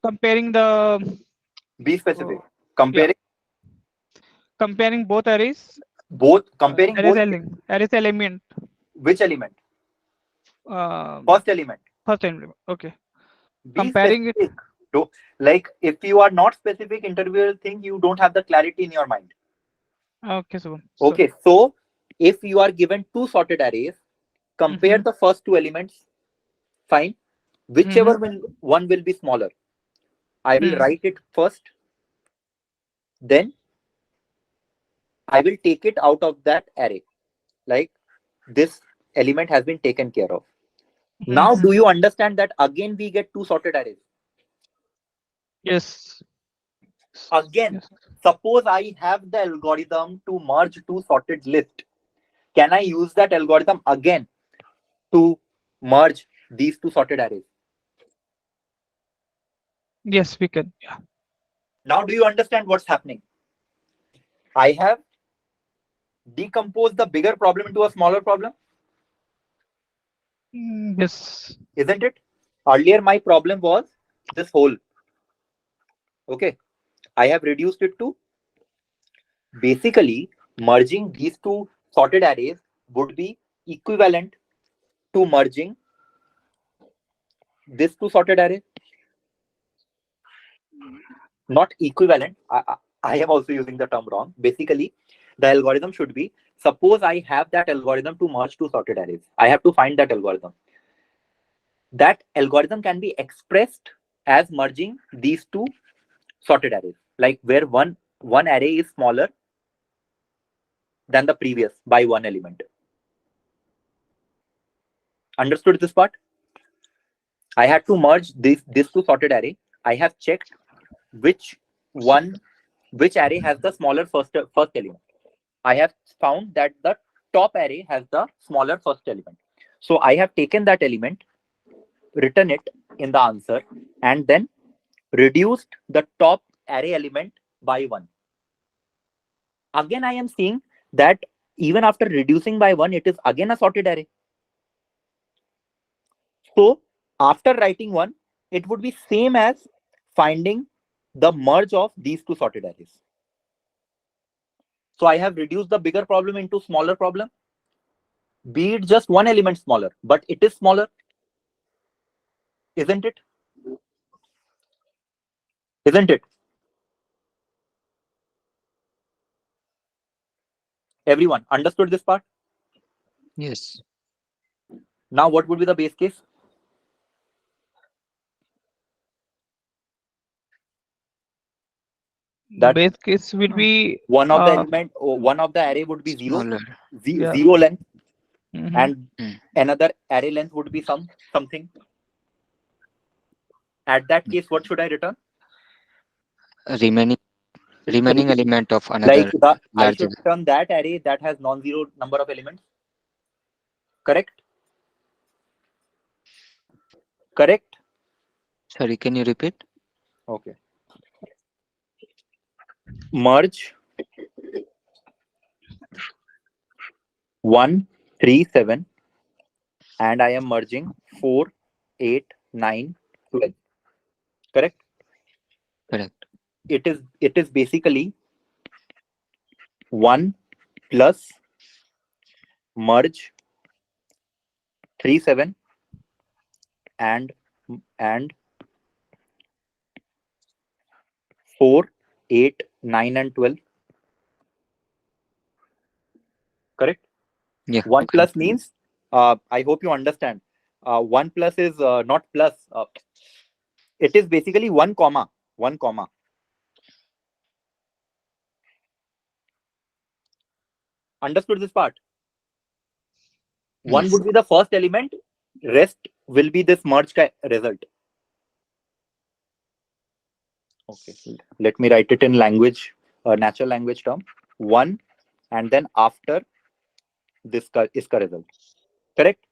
G: Comparing the
A: Be specific. Comparing
G: comparing both arrays,
A: comparing
G: arrays
A: both.
G: arrays element,
A: Which element? First element.
G: first element. Okay.
A: Be
G: Comparing
A: specific. Like if you are not specific, interviewer will think you don't have the clarity in your mind.
G: Okay, so
A: Okay, so if you are given two sorted arrays, compare the first two elements. Fine. Whichever one will be smaller. I will write it first. Then I will take it out of that array. Like this element has been taken care of. Now, do you understand that again we get two sorted arrays?
G: Yes.
A: Again,
G: Yes.
A: suppose I have the algorithm to merge two sorted list. Can I use that algorithm again to merge these two sorted arrays?
G: Yes, we can. Yeah.
A: Now, do you understand what's happening? I have decomposed the bigger problem into a smaller problem.
G: Yes.
A: Isn't it? Earlier, my problem was this whole. Okay. I have reduced it to basically merging these two sorted arrays would be equivalent to merging this two sorted array. Not equivalent. I am also using the term wrong. Basically, the algorithm should be, suppose I have that algorithm to merge two sorted arrays. I have to find that algorithm. That algorithm can be expressed as merging these two sorted arrays, like where one array is smaller than the previous by one element. Understood this part? I had to merge this two sorted array. I have checked which array has the smaller first element. I have found that the top array has the smaller first element. So I have taken that element, written it in the answer, and then reduced the top array element by one. Again, I am seeing that even after reducing by one, it is again a sorted array. So after writing one, it would be same as finding the merge of these two sorted arrays. So I have reduced the bigger problem into smaller problem. Be it just one element smaller, but it is smaller. Isn't it? Isn't it? Everyone understood this part?
D: Yes.
A: Now, what would be the base case? That
G: base case will be
A: one of the element or one of the array would be zero,
D: Smaller.
A: zero length.
G: Mhm.
A: and
D: Mm.
A: another array length would be something. At that case, what should I return?
D: Remaining element of
A: Like
D: another
A: I
D: large.
A: should return that array that has non-zero number of elements. Correct? Correct?
D: Sorry, can you repeat?
A: Okay. Merge 1, 3, 7, and I am merging 4, 8, 9, 12. Correct?
D: Correct.
A: It is basically 1 plus merge 3, 7 and 4, 8, 9, and 12. Correct?
D: Yeah.
A: 1
D: Correct.
A: plus means, I hope you understand. 1 plus is not plus. It is basically 1 comma. 1 comma. Understood this part? 1
D: Yes.
A: would be the first element. Rest will be this merge result. Okay. Let me write it in language, natural language term. 1 and then after this is ka result. Correct?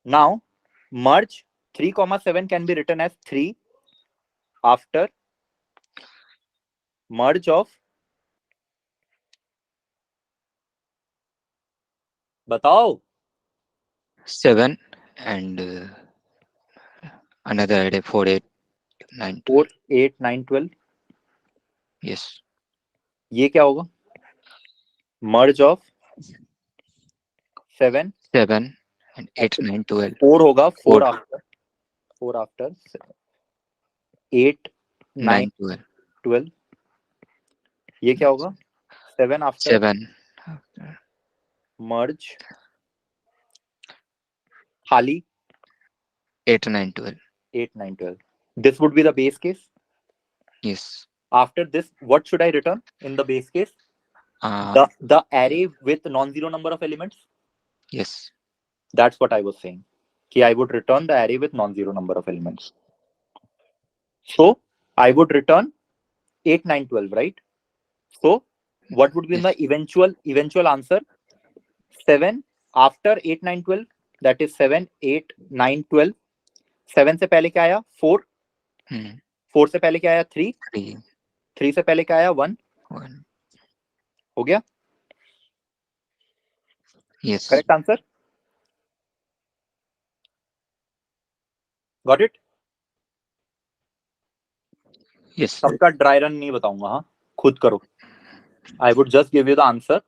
A: Now, merge 3 comma 7 can be written as 3 after merge of, बताओ,
D: 7 and another array 4, 8, 9, 12.
A: 4, 8, 9, 12.
D: Yes.
A: ये क्या होगा? Merge of 7,
D: 7 and 8, 9, 12.
A: 4 होगा, 4
D: 4,
A: after 8, 9,
D: 9, 12.
A: 12. ये क्या होगा? 7 after
D: 7
A: merge खाली
D: 8, 9, 12.
A: 8, 9, 12. This would be the base case.
D: Yes.
A: After this, what should I return in the base case?
D: Uh,
A: The array with non-zero number of elements.
D: yes.
A: That's what I was saying. I would return the array with non-zero number of elements. So I would return 8, 9, 12, right? So what would be
D: Yes.
A: the eventual answer? 7 after 8, 9, 12. That is 7, 8, 9, 12. 7 से पहले क्या आया? 4. 4 से पहले क्या आया? 3.
D: 3,
A: 3 से पहले क्या आया? 1.
D: 1.
A: हो गया?
D: Yes.
A: Correct answer? Got it?
D: Yes.
A: सबका ड्राई रन नहीं बताऊंगा, हाँ, खुद करो. I would just give you the answer.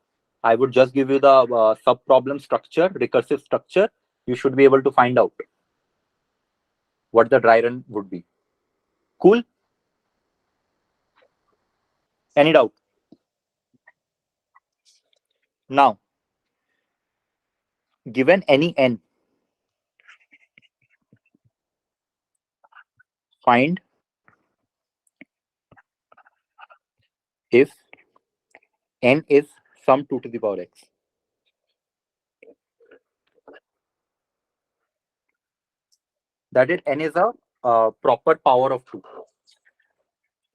A: I would just give you the sub-problem structure, recursive structure. You should be able to find out what the dry run would be. Cool? Any doubt? Now, given any n, find if n is some 2 to the power x. That is, n is a proper power of 2.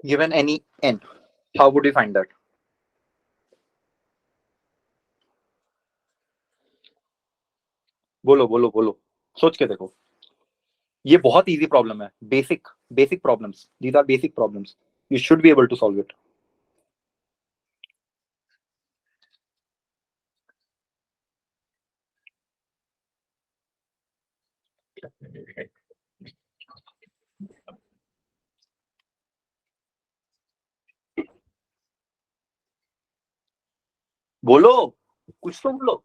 A: Given any n, how would you find that? बोलो बोलो बोलो, सोच के देखो. ये बहुत easy problem है. Basic problems. These are basic problems. You should be able to solve it. बोलो, कुछ तो बोलो.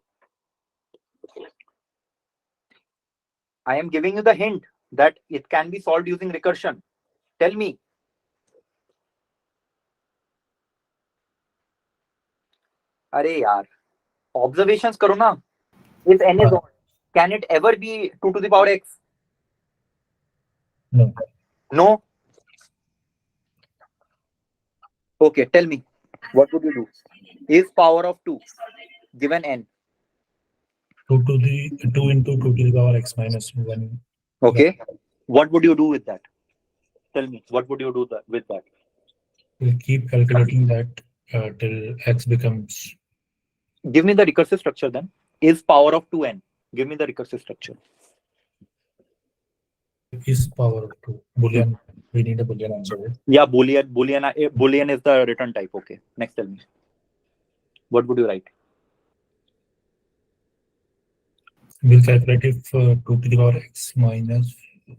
A: I am giving you the hint that it can be solved using recursion. Tell me. अरे यार, observations करो ना. If n is odd, can it ever be 2 to the power x?
C: No.
A: No. Okay, tell me. What would you do? Is power of 2 given n?
I: 2 into 2 to the power x minus 1.
A: Okay. What would you do with that? Tell me, what would you do with that?
I: We'll keep calculating that till x becomes.
A: Give me the recursive structure then. Is power of 2n. Give me the recursive structure.
I: Is power of 2. Boolean. We need a Boolean answer. Right?
A: Yeah, Boolean is the return type. Okay. Next, tell me. What would you write?
I: We'll calculate if 2 to the power x minus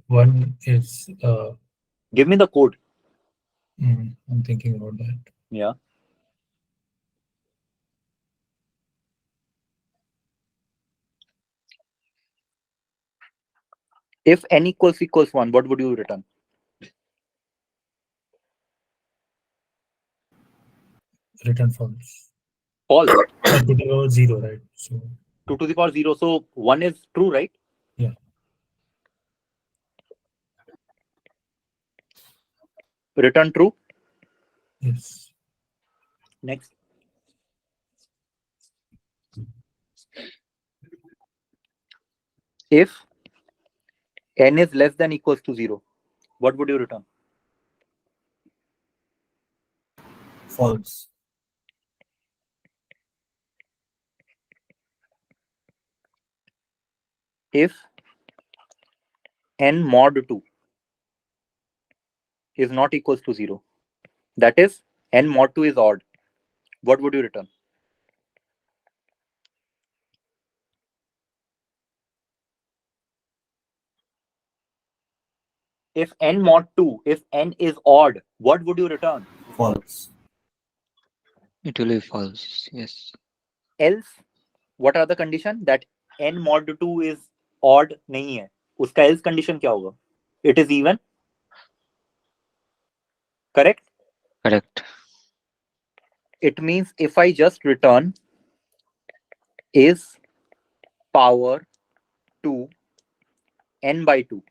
I: 1 is.
A: Give me the code.
I: I'm thinking about that.
A: Yeah. If n equals 1, what would you return?
I: Return false.
A: False.
I: 2 to the power 0, right? So
A: 2 to the power 0. So 1 is true, right?
I: Yeah.
A: Return true.
I: Yes.
A: Next. If n is less than equals to 0, what would you return?
C: False.
A: If n mod 2 is not equals to 0, that is n mod 2 is odd, what would you return? If n mod 2, if n is odd, what would you return?
C: False.
D: It will be false. Yes.
A: Else, what are the condition that n mod 2 is odd नहीं है, उसका else condition क्या होगा? It is even. Correct?
D: Correct.
A: It means if I just return is power 2 n by 2,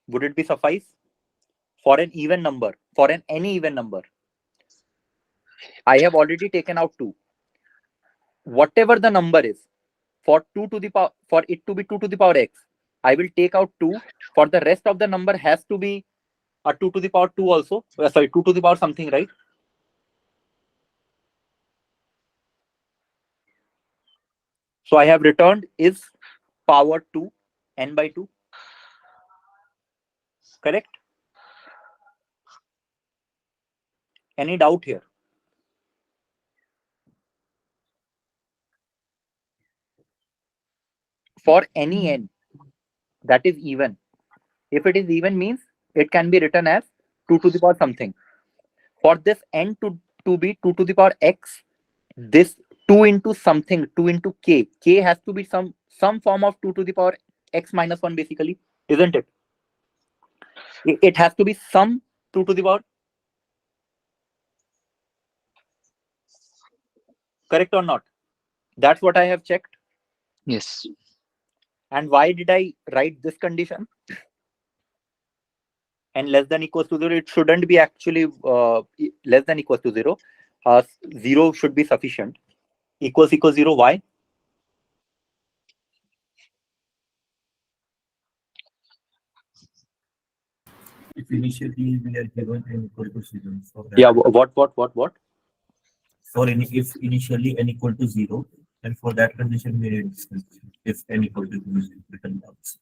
A: would it be suffice for an even number, for any even number? I have already taken out 2. Whatever the number is, for 2 to the power, for it to be 2 to the power x, I will take out 2. For the rest of the number has to be a 2 to the power 2 also. Sorry, 2 to the power something, right? So I have returned is power 2 n by 2. Correct? Any doubt here? For any n that is even, if it is even means it can be written as 2 to the power something. For this n to be 2 to the power x, this 2 into something, 2 into k has to be some form of 2 to the power x minus 1 basically, isn't it? It has to be some 2 to the power. Correct or not? That's what I have checked.
D: Yes.
A: And why did I write this condition? And less than equals to 0, it shouldn't be actually less than equals to 0. 0 should be sufficient. Equals 0. Why?
C: If initially we are given n equal to 0.
A: Yeah, what?
C: For if initially n equal to 0, and for that condition we need this condition. If n equal to 0 is written false.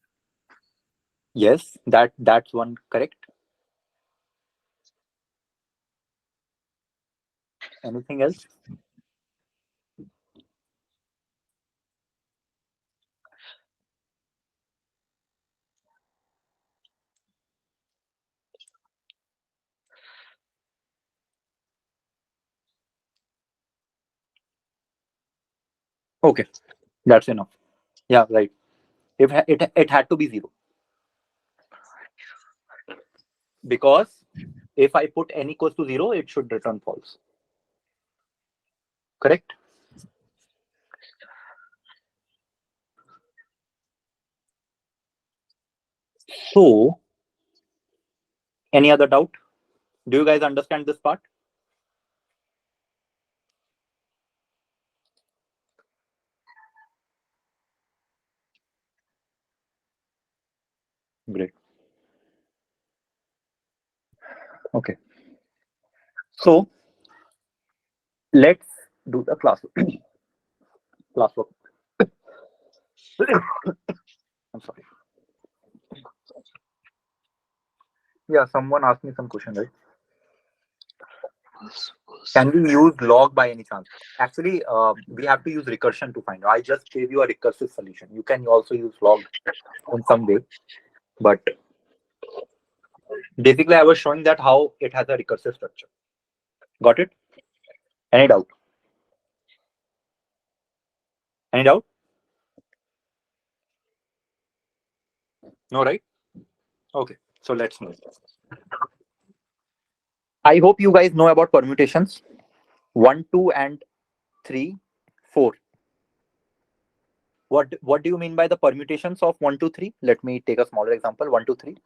A: Yes, that's one correct. Anything else? Okay, that's enough. Yeah, right. If it had to be 0, because if I put n equals to 0, it should return false. Correct? So, any other doubt? Do you guys understand this part? Great. Okay. So let's do the classwork. I'm sorry. Yeah, someone asked me some question, right? Can we use log by any chance? Actually, we have to use recursion to find. I just gave you a recursive solution. You can also use log in some way, but basically I was showing that how it has a recursive structure. Got it? Any doubt? Any doubt? No, right? Okay, so let's move. I hope you guys know about permutations 1, 2, and 3, 4. What do you mean by the permutations of 1, 2, 3? Let me take a smaller example. 1, 2, 3.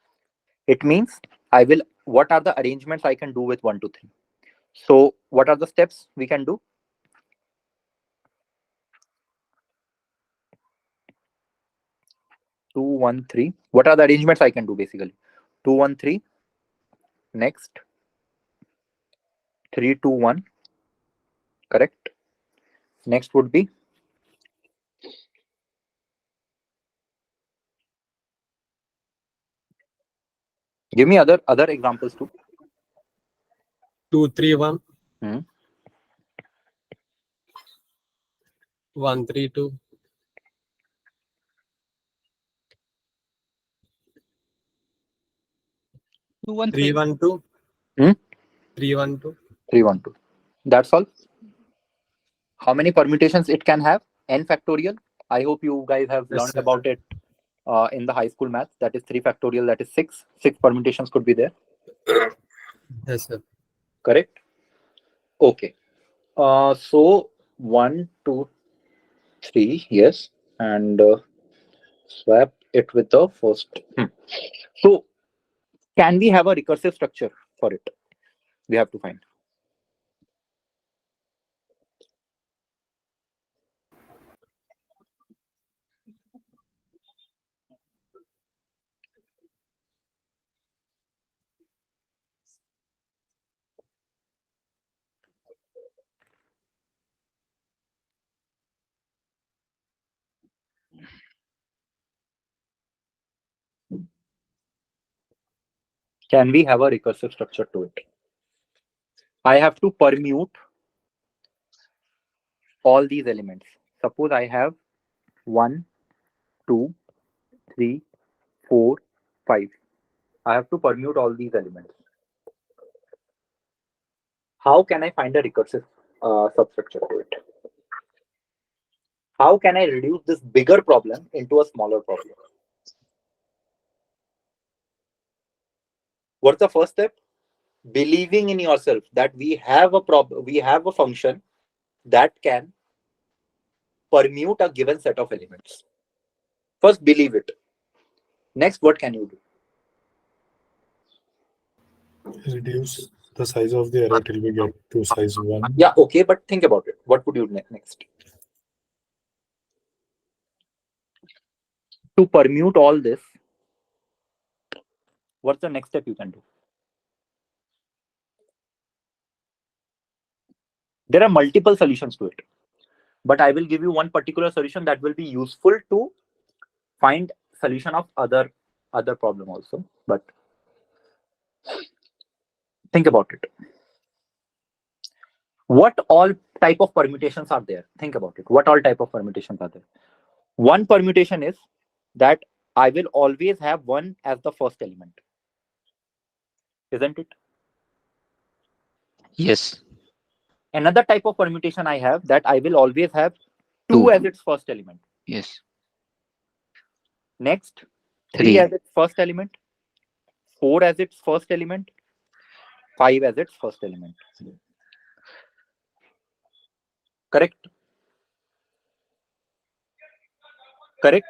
A: It means what are the arrangements I can do with 1, 2, 3? So what are the steps we can do? 2, 1, 3. What are the arrangements I can do basically? 2, 1, 3. Next. 3, 2, 1. Correct. Next would be give me other examples too.
H: 2, 3, 1.
A: Hmm.
H: 1, 3, 2.
G: 2, 1,
H: 3,
G: 3.
H: 1, 2.
A: Hmm?
H: 3, 1, 2.
A: 3, 1, 2. That's all. How many permutations it can have? N factorial. I hope you guys have
H: Yes,
A: learned
H: sir.
A: about it in the high school math. That is 3 factorial. That is 6. 6 permutations could be there.
H: Yes, sir.
A: Correct? Okay. So 1, 2, 3. Yes. And swap it with the first. So can we have a recursive structure for it? We have to find. Can we have a recursive structure to it? I have to permute all these elements. Suppose I have 1, 2, 3, 4, 5. I have to permute all these elements. How can I find a recursive substructure to it? How can I reduce this bigger problem into a smaller problem? What's the first step? Believing in yourself that we have a function that can permute a given set of elements. First, believe it. Next, what can you do?
I: Reduce the size of the array till we get to size 1.
A: Yeah, okay, but think about it. What would you do next? To permute all this, what's the next step you can do? There are multiple solutions to it, but I will give you one particular solution that will be useful to find solution of other problem also. But think about it. What all type of permutations are there? Think about it. What all type of permutations are there? One permutation is that I will always have 1 as the first element. Isn't it?
D: Yes.
A: Another type of permutation I have that I will always have 2
D: 2.
A: as its first element.
D: Yes.
A: Next, 3
D: 3.
A: as its first element, 4 as its first element, 5 as its first element. Correct? Correct?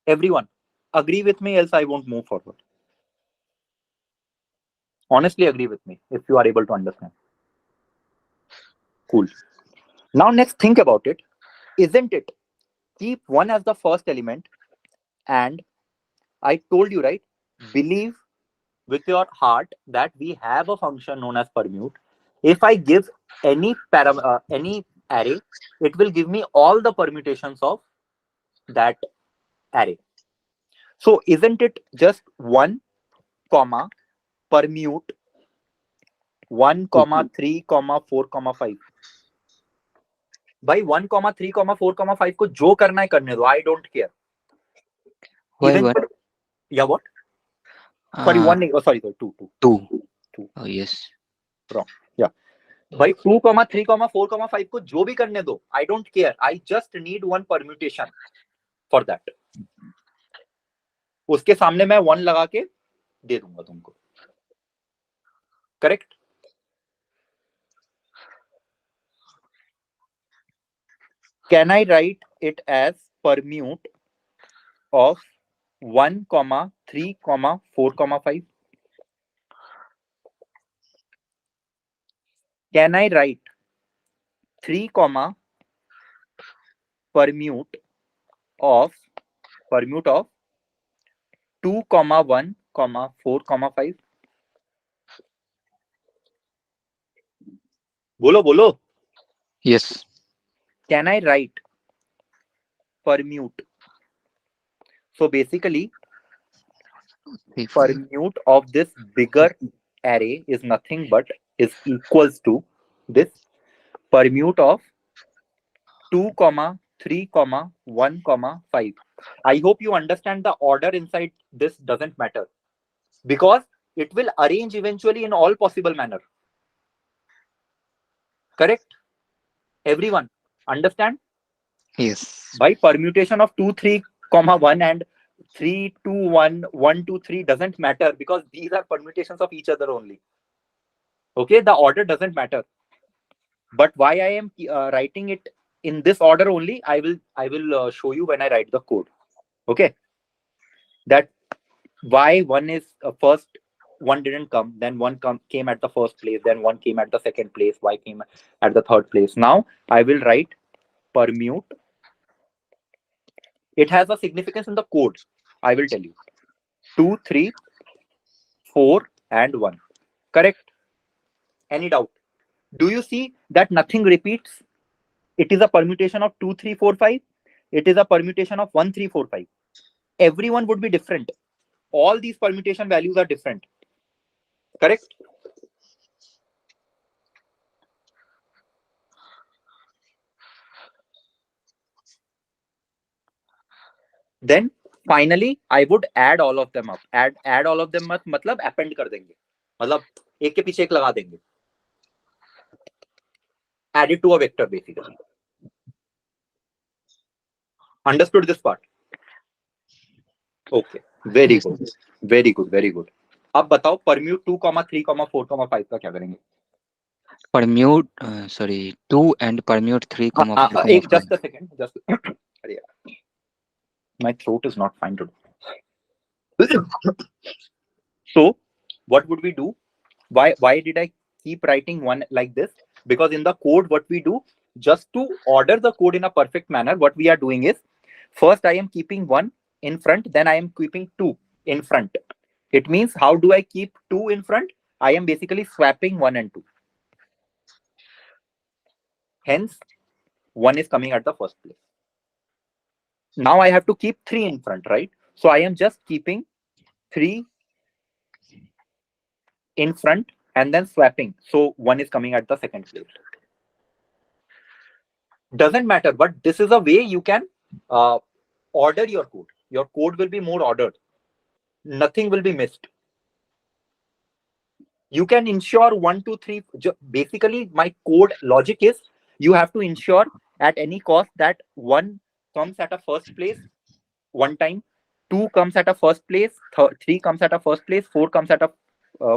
A: Everyone, agree with me, else I won't move forward. Honestly, agree with me if you are able to understand. Cool. Now, next, think about it. Isn't it? Keep 1 as the first element And I told you, right? Believe with your heart that we have a function known as permute. If I give any any array, it will give me all the permutations of that array. So isn't it just 1 comma permute 1 comma 3 comma 4 comma 5? भाई 1 comma 3 comma 4 comma 5 को जो करना है करने दो. I don't care.
D: Why
A: Even
D: one?
A: yeah, what? Sorry,
D: Uh,
A: 1. Oh, sorry, 2.
D: two. Oh, yes.
A: Wrong. Yeah. भाई 2 comma 3 comma 4 comma 5 को जो भी करने दो. I don't care. I just need one permutation for that. उसके सामने मैं 1 लगा के दे दूंगा तुमको. Correct? Can I write it as permute of 1 comma 3 comma 4 comma 5? Can I write 3 comma permute of 2 comma 1 comma 4 comma 5? बोलो.
D: Yes.
A: Can I write permute? So basically, permute of this bigger array is nothing but is equals to this permute of 2 comma 3 comma 1 comma 5. I hope you understand the order inside this doesn't matter, because it will arrange eventually in all possible manner. Correct? Everyone understand?
D: Yes.
A: By permutation of 2 3 comma 1 and 3 2 1 1 2 3 doesn't matter, because these are permutations of each other only. Okay, the order doesn't matter. But why I am writing it in this order only, I will show you when I write the code. Okay, that why one is first, one didn't come, then one came at the first place, then one came at the second place, why came at the third place. Now I will write permute. It has a significance in the code. I will tell you. 2 3 4 and 1. Correct? Any doubt? Do you see that nothing repeats? It is a permutation of 2 3 4 5. It is a permutation of 1 3 4 5. Everyone would be different. All these permutation values are different. Correct? Then finally I would add all of them up. Add all of them up मतलब append कर देंगे. मतलब एक के पीछे एक लगा देंगे. Add it to a vector basically. Understood this part? Okay. Very good. Very good. Very good. अब बताओ permute 2, 3, 4, 5 का क्या करेंगे?
D: Permute, sorry, 2 and permute 3, 4, 5.
A: Just a second. Just my throat is not fine today. So what would we do? Why did I keep writing one like this? Because in the code, what we do, just to order the code in a perfect manner, what we are doing is, first I am keeping 1 in front, then I am keeping 2 in front. It means, how do I keep 2 in front? I am basically swapping 1 and 2. Hence, 1 is coming at the first place. Now I have to keep 3 in front, right? So I am just keeping 3 in front and then swapping. So 1 is coming at the second place. Doesn't matter, but this is a way you can order your code. Your code will be more ordered. Nothing will be missed. You can ensure 1 2 3. Basically, my code logic is, you have to ensure at any cost that 1 comes at a first place one time, 2 comes at a first place, 3 comes at a first place, 4 comes at a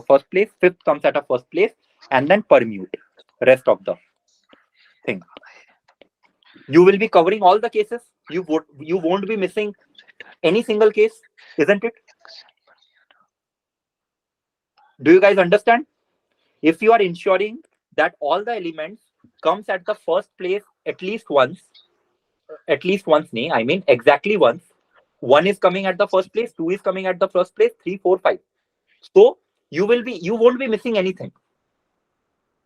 A: first place, 5th comes at a first place, and then permute rest of the thing. You will be covering all the cases. You won't be missing any single case, isn't it? Do you guys understand? If you are ensuring that all the elements comes at the first place at least once, I mean exactly once, 1 is coming at the first place, 2 is coming at the first place, 3, 4, 5. So you won't be missing anything.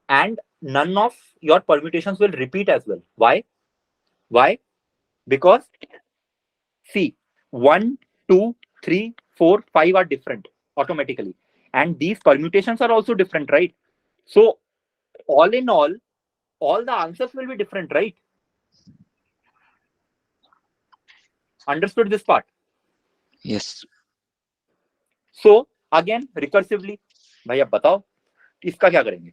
A: And none of your permutations will repeat as well. Why? Because see, 1, 2, 3, 4, 5 are different automatically. And these permutations are also different, right? So all in all the answers will be different, right? Understood this part?
D: Yes.
A: So again, recursively, भैया बताओ इसका क्या करेंगे?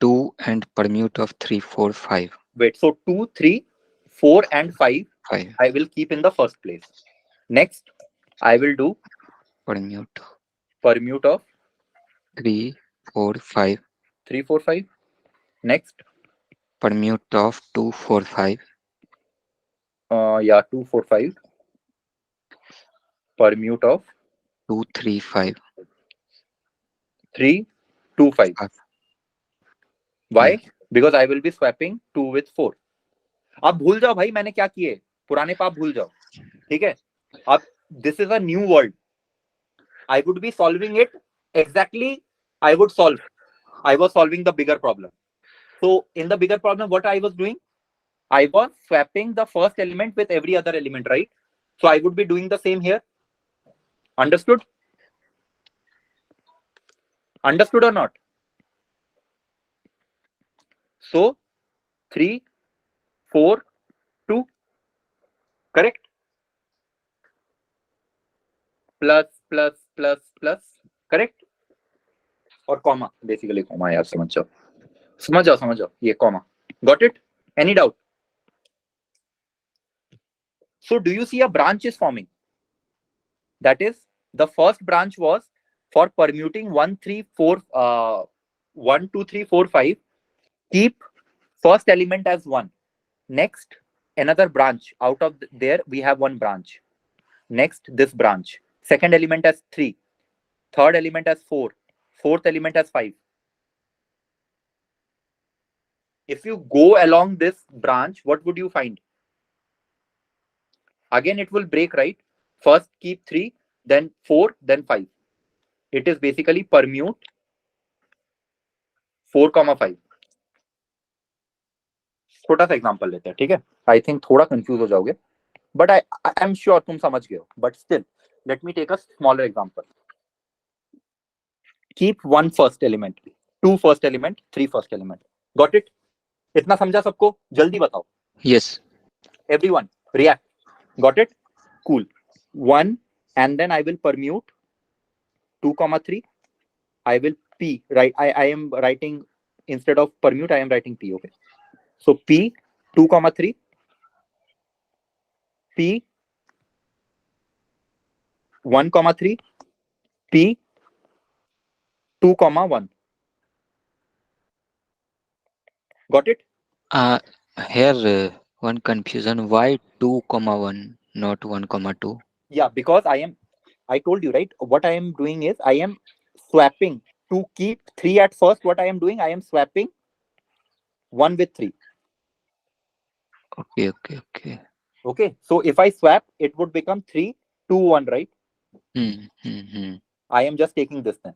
D: 2 and permute of 3, 4, 5.
A: Wait, so 2, 3, 4 and 5,
D: 5.
A: I will keep in the first place. Next, I will do
D: Permute
A: of
D: 3, 4, 5.
A: 3, 4, 5. Next,
D: Permute of 2, 4, 5.
A: 2, 4, 5. Permute of
D: 2, 3, 5.
A: 3, 2, 5. Why?
D: Yeah.
A: Because I will be swapping 2 with 4. अब भूल जाओ भाई मैंने क्या किए, पुराने पाप भूल जाओ, ठीक है? अब this is a new world. I would be solving it exactly. I was solving the bigger problem. So in the bigger problem, what I was doing, I was swapping the first element with every other element, right? So I would be doing the same here. Understood? Understood or not? So 3, 4, 2, correct? Plus, correct? Or comma, basically comma, यार समझ जाओ ये comma. Got it? Any doubt? So do you see a branch is forming? That is, the first branch was for permuting 1, 2, 3, 4, 5. Keep first element as 1. Next, another branch. Out of there, we have one branch. Next, this branch. Second element as 3. Third element as 4. Fourth element as 5. If you go along this branch, what would you find? Again, it will break, right? First keep 3, then 4, then 5. It is basically permute 4, 5. छोटा सा example लेते हैं, ठीक है? I think थोड़ा confuse हो जाओगे, but I am sure तुम समझ गए हो. But still let me take a smaller example. Keep 1 first element, 2 first element, 3 first element. Got it? इतना समझा सबको? जल्दी बताओ.
D: Yes.
A: Everyone react. Got it? Cool. 1 and then I will permute 2, 3. I will p, right? I am writing, instead of permute I am writing p. Okay, so p 2, 3, p 1, 3, p 2, 1. Got it?
D: Here one confusion. Why 2, 1, not 1, 2?
A: Yeah, because I told you, right? What I am doing is I am swapping to keep 3 at first. What I am doing, I am swapping 1 with 3.
D: Okay.
A: Okay, so if I swap, it would become 3, 2, 1, right? I am just taking this then.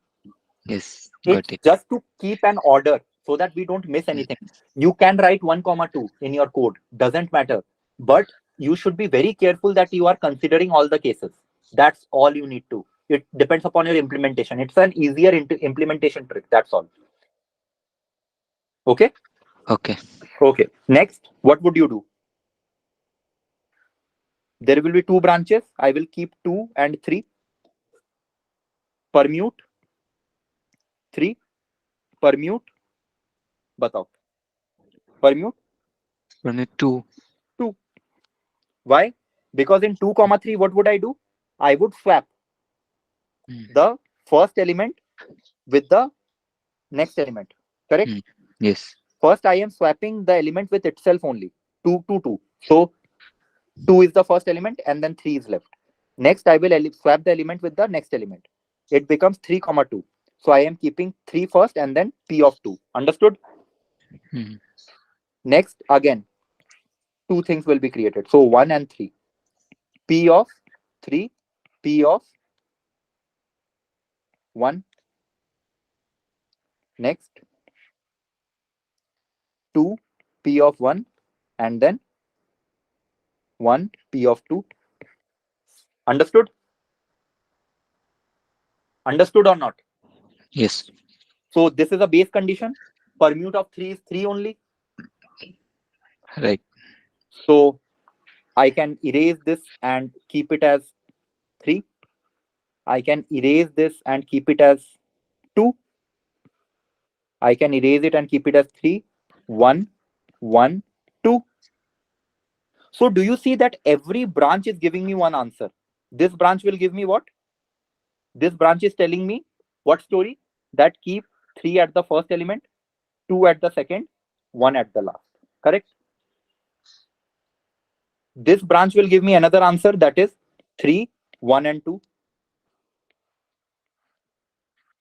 D: Yes, got
A: It's
D: it.
A: just to keep an order so that we don't miss anything. You can write 1, 2 in your code, doesn't matter. But you should be very careful that you are considering all the cases. That's all you need to. It depends upon your implementation. It's an easier implementation trick, that's all. Okay?
D: Okay.
A: Okay. Next, what would you do? There will be 2 branches. I will keep 2 and 3. Permute 3. Permute. Batao. Permute.
D: Permute 2.
A: Why? Because in 2, 3, what would I do? I would swap the first element with the next element. Correct?
D: Yes.
A: First, I am swapping the element with itself only. 2, 2, 2. So 2 is the first element and then 3 is left. Next, I will swap the element with the next element. It becomes 3, 2. So I am keeping 3 first and then p of 2. Understood? Next, again, 2 things will be created. So 1 and 3. P of 3, P of 1. Next, 2, P of 1, and then 1, P of 2. Understood? Understood or not?
D: Yes.
A: So this is a base condition. Permute of 3 is 3 only.
D: Right.
A: So I can erase this and keep it as 3. I can erase this and keep it as 2. I can erase it and keep it as 3, 1, 1, 2. So do you see that every branch is giving me one answer? This branch will give me what? This branch is telling me what story? That keep 3 at the first element, 2 at the second, 1 at the last. Correct? This branch will give me another answer, that is 3, 1 and 2.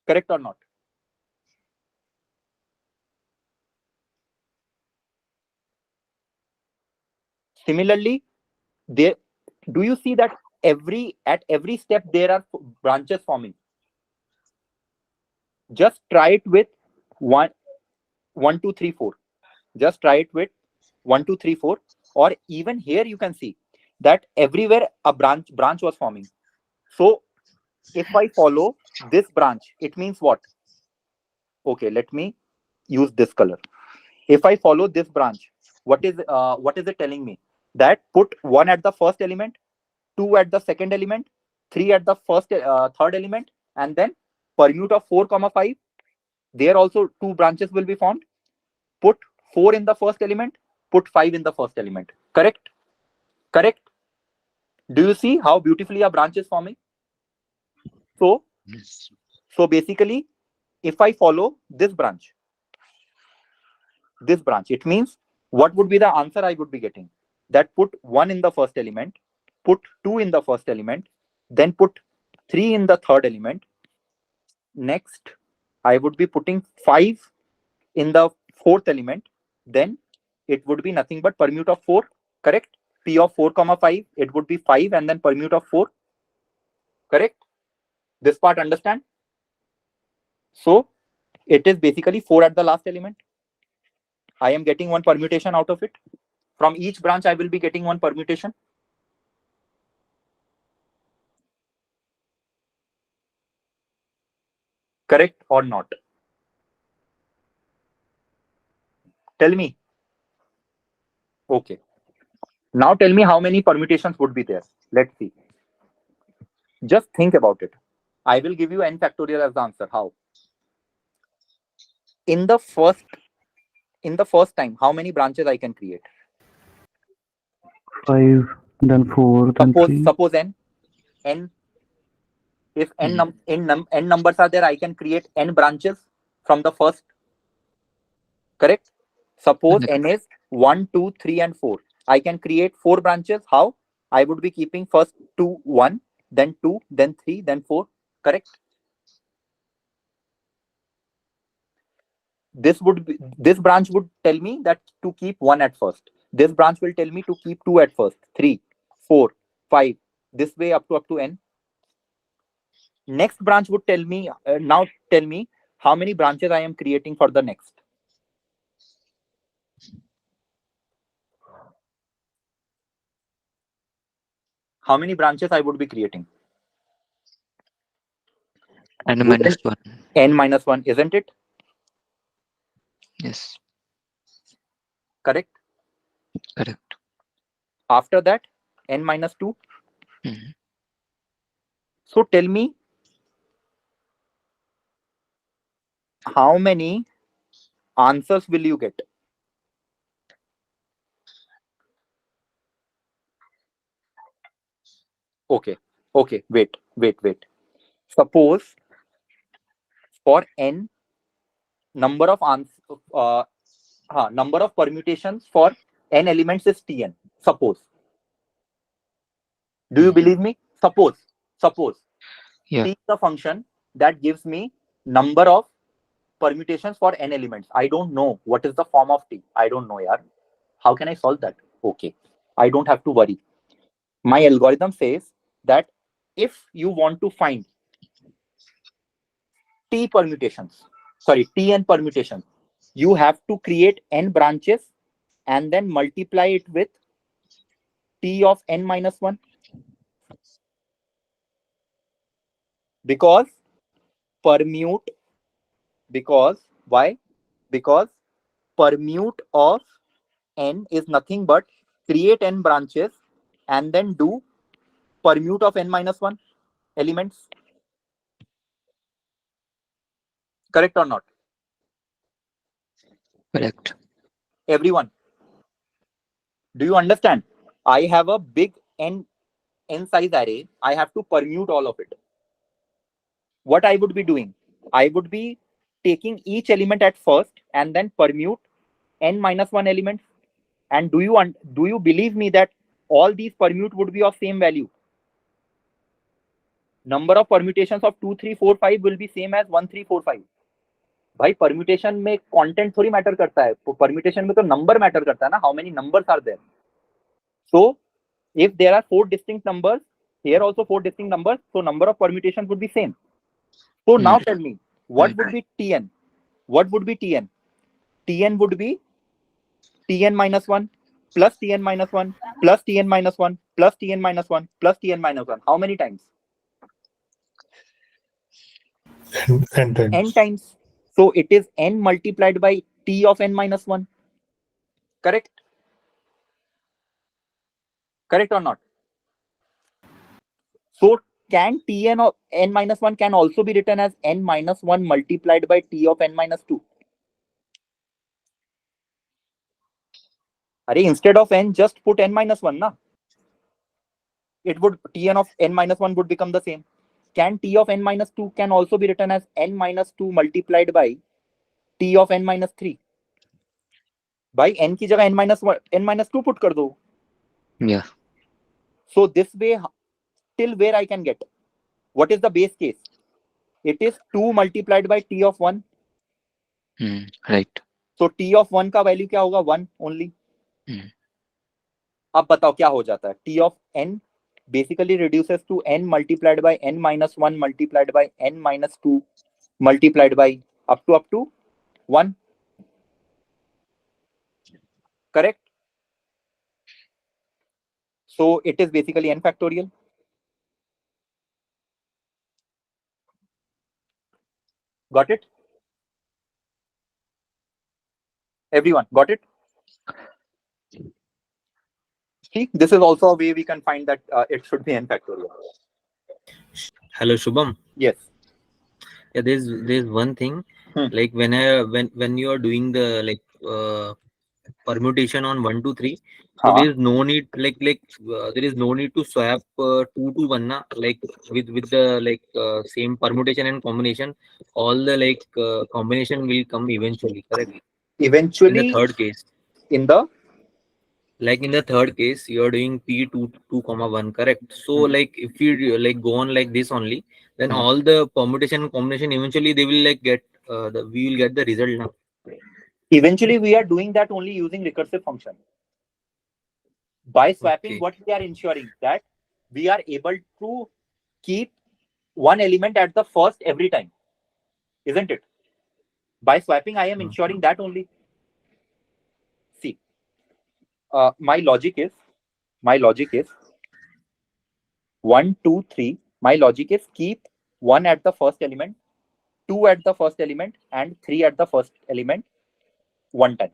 A: Correct or not? Similarly, there, do you see that at every step there are branches forming? Just try it with 1, 1, 2, 3, 4. Just try it with 1, 2, 3, 4. Or even here you can see that everywhere a branch was forming. So if I follow this branch, it means what? Okay, let me use this color. If I follow this branch, what is it telling me? That put 1 at the first element, 2 at the second element, 3 at the third element, and then permute of 4, 5. There also 2 branches will be formed. Put 4 in the first element, put 5 in the first element. Correct? Correct? Do you see how beautifully a branch is forming? So basically, if I follow this branch, it means what would be the answer I would be getting? That put 1 in the first element, put 2 in the first element, then put 3 in the third element. Next, I would be putting 5 in the fourth element. Then it would be nothing but permute of 4. Correct? P of 4, 5, it would be 5 and then permute of 4. Correct? This part understand? So it is basically 4 at the last element. I am getting one permutation out of it. From each branch, I will be getting one permutation. Correct or not? Tell me. Okay. Now tell me how many permutations would be there. Let's see. Just think about it. I will give you n factorial as the answer. How? In the first time, how many branches I can create?
J: 5, then 4, then 3.
A: Suppose n. If n numbers are there, I can create n branches from the first. Correct? Suppose n is 1, 2, 3, and 4. I can create 4 branches. How? I would be keeping first 2, 1, then 2, then 3, then 4. Correct? This branch would tell me that to keep 1 at first. This branch will tell me to keep 2 at first, 3, 4, 5. This way up to n. Next branch would tell me, now tell me how many branches I am creating for the next. How many branches I would be creating?
D: N minus 1.
A: N minus 1, isn't it?
D: Yes.
A: Correct?
D: Correct.
A: After that, n minus 2.
D: Mhm.
A: So tell me, how many answers will you get? Okay, wait. Suppose for n number of number of permutations for n elements is Tn. Suppose. Do you believe me? Suppose.
D: Yeah.
A: T is the function that gives me number of permutations for n elements. I don't know what is the form of T. I don't know, yaar. How can I solve that? Okay. I don't have to worry. My algorithm says that if you want to find T permutations, sorry, Tn permutations, you have to create n branches and then multiply it with T of n minus 1. Because permute, because why? Because permute of n is nothing but create n branches and then do permute of n minus 1 elements. Correct or not?
D: Correct.
A: Everyone, do you understand? I have a big n size array. I have to permute all of it. What I would be doing? I would be taking each element at first and then permute n minus 1 elements. And do you believe me that all these permute would be of same value? Number of permutations of 2, 3, 4, 5 will be same as 1, 3, 4, 5. भाई permutation में content थोड़ी matter करता है, permutation में तो number matter करता है ना, how many numbers are there. So if there are 4 distinct numbers, here also 4 distinct numbers, so number of permutations would be same. So now tell me, what would be Tn? What would be Tn? Tn would be Tn minus 1 plus Tn minus 1 plus Tn minus 1 plus Tn minus 1 plus Tn minus 1. How many times?
I: N times.
A: N times. So it is n multiplied by T of n minus 1. Correct? Correct or not? So can Tn of n minus 1 can also be written as n minus 1 multiplied by T of n minus 2. Instead of n, just put n minus 1, na? It would, Tn of n minus 1 would become the same. Can T of n minus 2 can also be written as n minus 2 multiplied by T of n minus 3. By n की जगह n minus 2 put कर दो.
D: Yeah.
A: So this way, till where I can get? What is the base case? It is 2 multiplied by T of 1.
D: Right.
A: So T of 1 का value क्या होगा? 1 only. अब बताओ क्या हो जाता है? T of n basically reduces to n multiplied by n minus 1 multiplied by n minus 2 multiplied by up to 1. Correct? So it is basically n factorial. Got it? Everyone, got it? See, this is also a way we can find that it should be n factorial.
F: Hello, Shubham.
A: Yes.
F: Yeah, there's one thing. Like when you are doing the permutation on 1 to 3, so there is no need there is no need to swap 2 to 1 na, like with the same permutation and combination. All the combination will come eventually, correct?
A: Eventually,
F: in the third case,
A: in the
F: third case, you are doing P2 2,1, correct? So if you go on like this only, then all the permutation and combination eventually they will get we will get the result now.
A: Eventually we are doing that only using recursive function. By swapping,
F: Okay.
A: what we are ensuring that we are able to keep one element at the first every time, isn't it? By swapping, I am ensuring that only. See, my logic is 1, 2, 3. My logic is keep 1 at the first element, 2 at the first element, and 3 at the first element one time.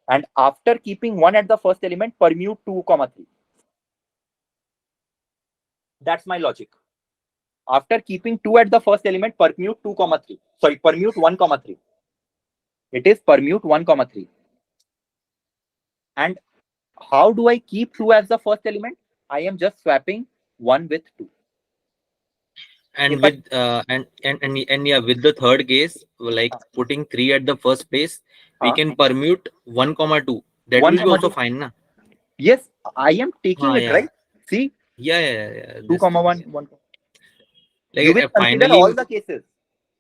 A: And after keeping 1 at the first element, permute 2, 3. That's my logic. After keeping 2 at the first element, permute 2, 3. Sorry, permute 1, 3. It is permute 1, 3. And how do I keep 2 as the first element? I am just swapping 1 with 2.
F: And
A: If
F: with and yeah, with the third case, putting 3 at the first place, we can permute 1, 2. That
A: 1,
F: will be also
A: 2.
F: fine, na?
A: Yes, I am taking it,
F: yeah.
A: right? See?
F: Yeah.
A: 2, 1, 1.
F: Like
A: You will consider
F: finally,
A: all the cases.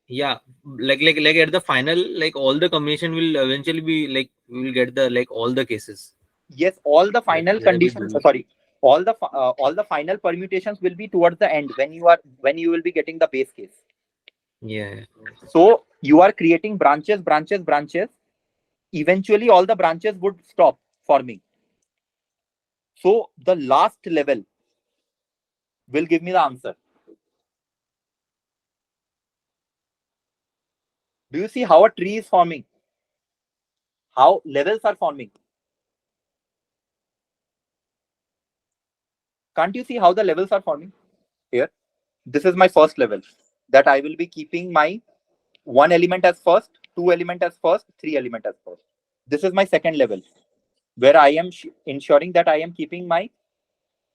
F: Yeah, like at the final, all the combination will eventually be we will get the all the cases.
A: Yes, all the final
F: Whether we
A: conditions.
F: do-
A: Sorry, all the final permutations will be towards the end when you will be getting the base case.
F: Yeah.
A: So you are creating branches. Eventually, all the branches would stop forming. So the last level will give me the answer. Do you see how a tree is forming? How levels are forming? Can't you see how the levels are forming? Here, this is my first level that I will be keeping my one element as first, two element as first, three element as first. This is my second level where I am ensuring that I am keeping my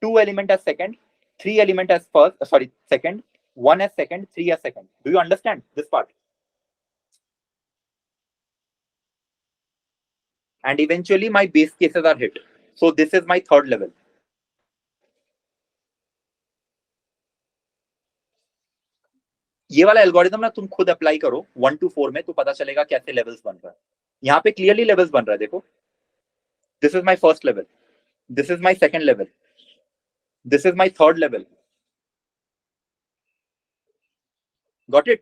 A: two element as second, three element as first, second, one as second, three as second. Do you understand this part? And eventually my base cases are hit. So this is my third level. ये वाला algorithm ना तुम खुद apply करो 1 to 4 में तो पता चलेगा कैसे लेवल्स बन रहा है. यहाँ पे क्लियरली लेवल्स बन रहा है. देखो, this is my first level, this is my second level, this is my third level. Got it?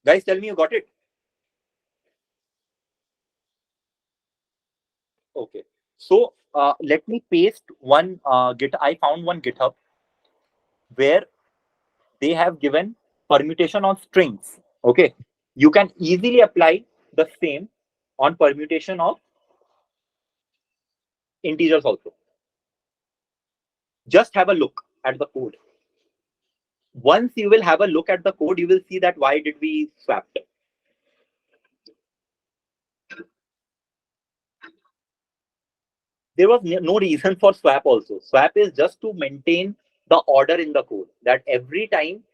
A: Guys, tell me you got it. Okay. So let me paste one I found one GitHub where they have given permutation on strings. Okay. You can easily apply the same on permutation of integers also. Just have a look at the code. Once you will have a look at the code, you will see that why did we swap. There was no reason for swap also. Swap is just to maintain the order in the code, that every time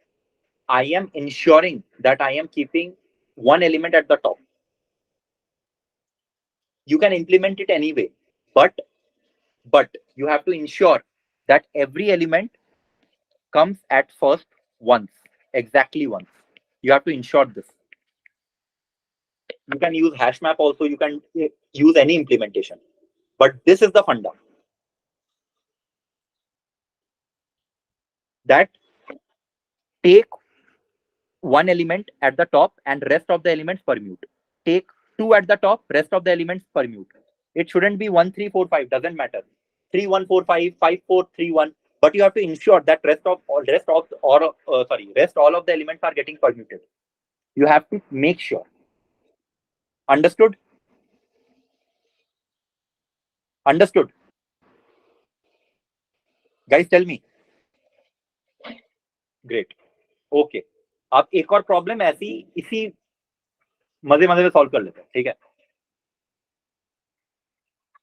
A: I am ensuring that I am keeping one element at the top. You can implement it anyway, but you have to ensure that every element comes at first once, exactly once. You have to ensure this. You can use hash map also, you can use any implementation, but this is the funda. That take one element at the top and rest of the elements permute. Take two at the top, rest of the elements permute. It shouldn't be 1, 3, 4, 5, doesn't matter. 3, 1, 4, 5, 5, 4, 3, 1. But you have to ensure that rest all of the elements are getting permuted. You have to make sure. Understood? Understood? Guys, tell me. Great. Okay. अब एक और problem ऐसी इसी मजे मजे में solve कर लेते हैं. ठीक है.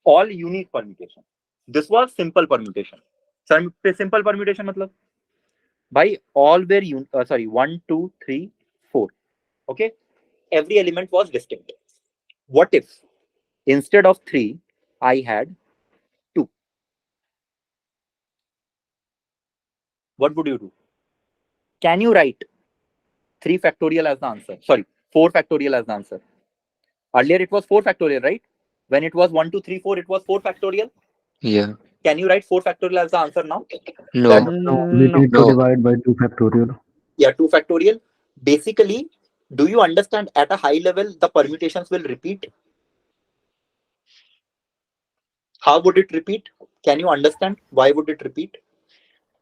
A: All unique permutation. This was simple permutation. Simple permutation मतलब भाई all were 1, 2, 3, 4. Okay. Every element was distinct. What if instead of 3 I had 2? What would you do? Can you write 3 factorial as the answer? Sorry, 4 factorial as the answer. Earlier it was 4 factorial, right? When it was 1, 2, 3, 4, it was 4 factorial.
D: Yeah.
A: Can you write 4 factorial as the answer now?
D: No.
J: We need to divide by 2 factorial.
A: Yeah, 2 factorial. Basically, do you understand at a high level the permutations will repeat? How would it repeat? Can you understand why would it repeat?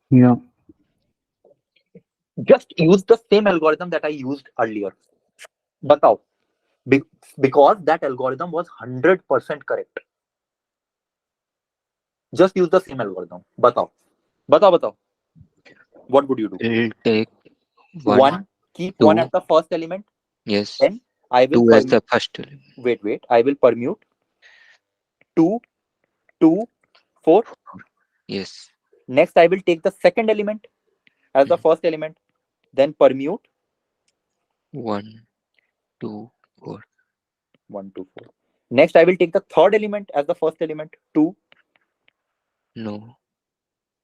J: Yeah.
A: Just use the same algorithm that I used earlier. Batao. Because that algorithm was 100% correct. Just use the same algorithm. Batao. What would you do?
D: We'll take
A: One. Keep
D: 2.
A: 1 at the first element.
D: Yes.
A: Then I will
D: 2 as the first element.
A: Wait. I will permute 2, 2, 4.
D: Yes.
A: Next, I will take the second element as the first element. Then permute
D: 1, 2, 4.
A: 1, 2, 4. Next, I will take the third element as the first element. 2.
D: No.